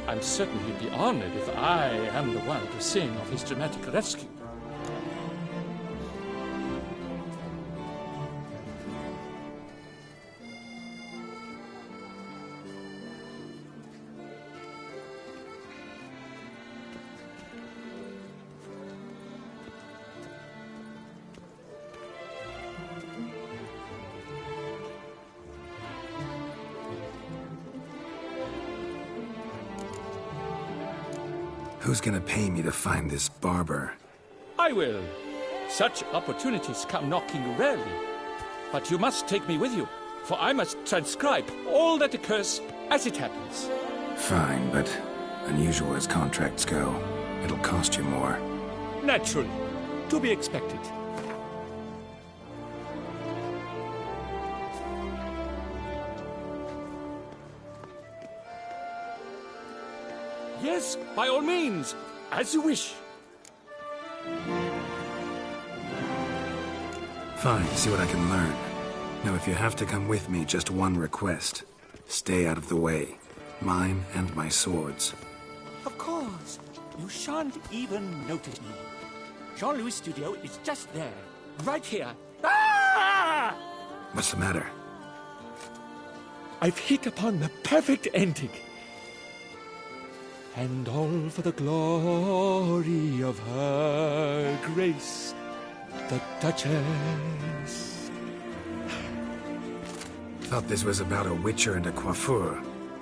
I'm certain he'd be honored if I am the one to sing of his dramatic rescue. Who's gonna pay me to find this barber? I will. Such opportunities come knocking rarely. But you must take me with you, for I must transcribe all that occurs as it happens. Fine, but unusual as contracts go, it'll cost you more. Naturally. To be expected. Yes, by all means, as you wish. Fine, see what I can learn. Now, if you have to come with me, just one request. Stay out of the way. Mine and my swords. Of course. You shan't even notice me. Jean-Louis' studio is just there. Right here. Ah! What's the matter? I've hit upon the perfect ending. And all for the glory of her grace, the Duchess. Thought this was about a witcher and a coiffure.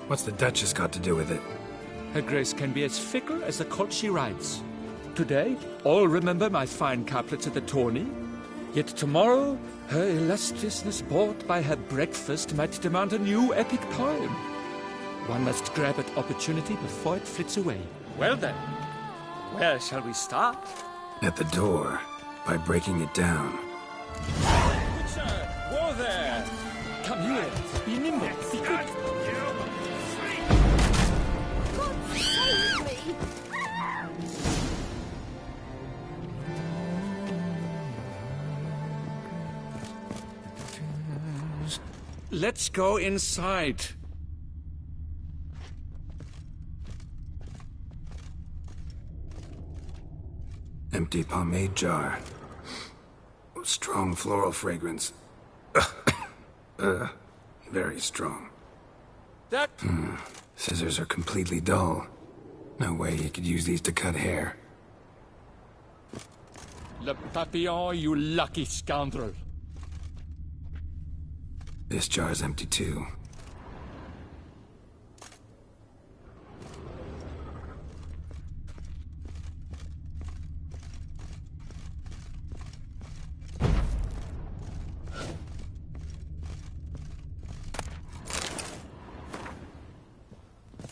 What's the Duchess got to do with it? Her grace can be as fickle as the colt she rides. Today, all remember my fine couplets at the tourney. Yet tomorrow, her illustriousness bought by her breakfast might demand a new epic poem. One must grab at opportunity before it flits away. Well then, where shall we start? At the door, by breaking it down. Good sir, whoa there! Come here, be nimble, be quick. Save me! Let's go inside. Empty pomade jar. Strong floral fragrance. Very strong. That... Scissors are completely dull. No way you could use these to cut hair. Le Papillon, you lucky scoundrel. This jar's empty too.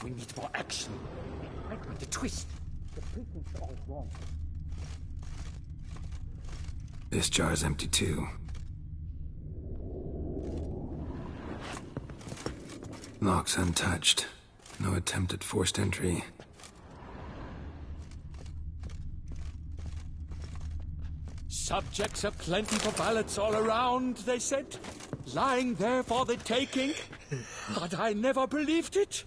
We need more action. I want a twist. The treatment's all wrong. This jar's empty too. Lock's untouched. No attempt at forced entry. Subjects aplenty for ballots all around, they said. Lying there for the taking. But I never believed it.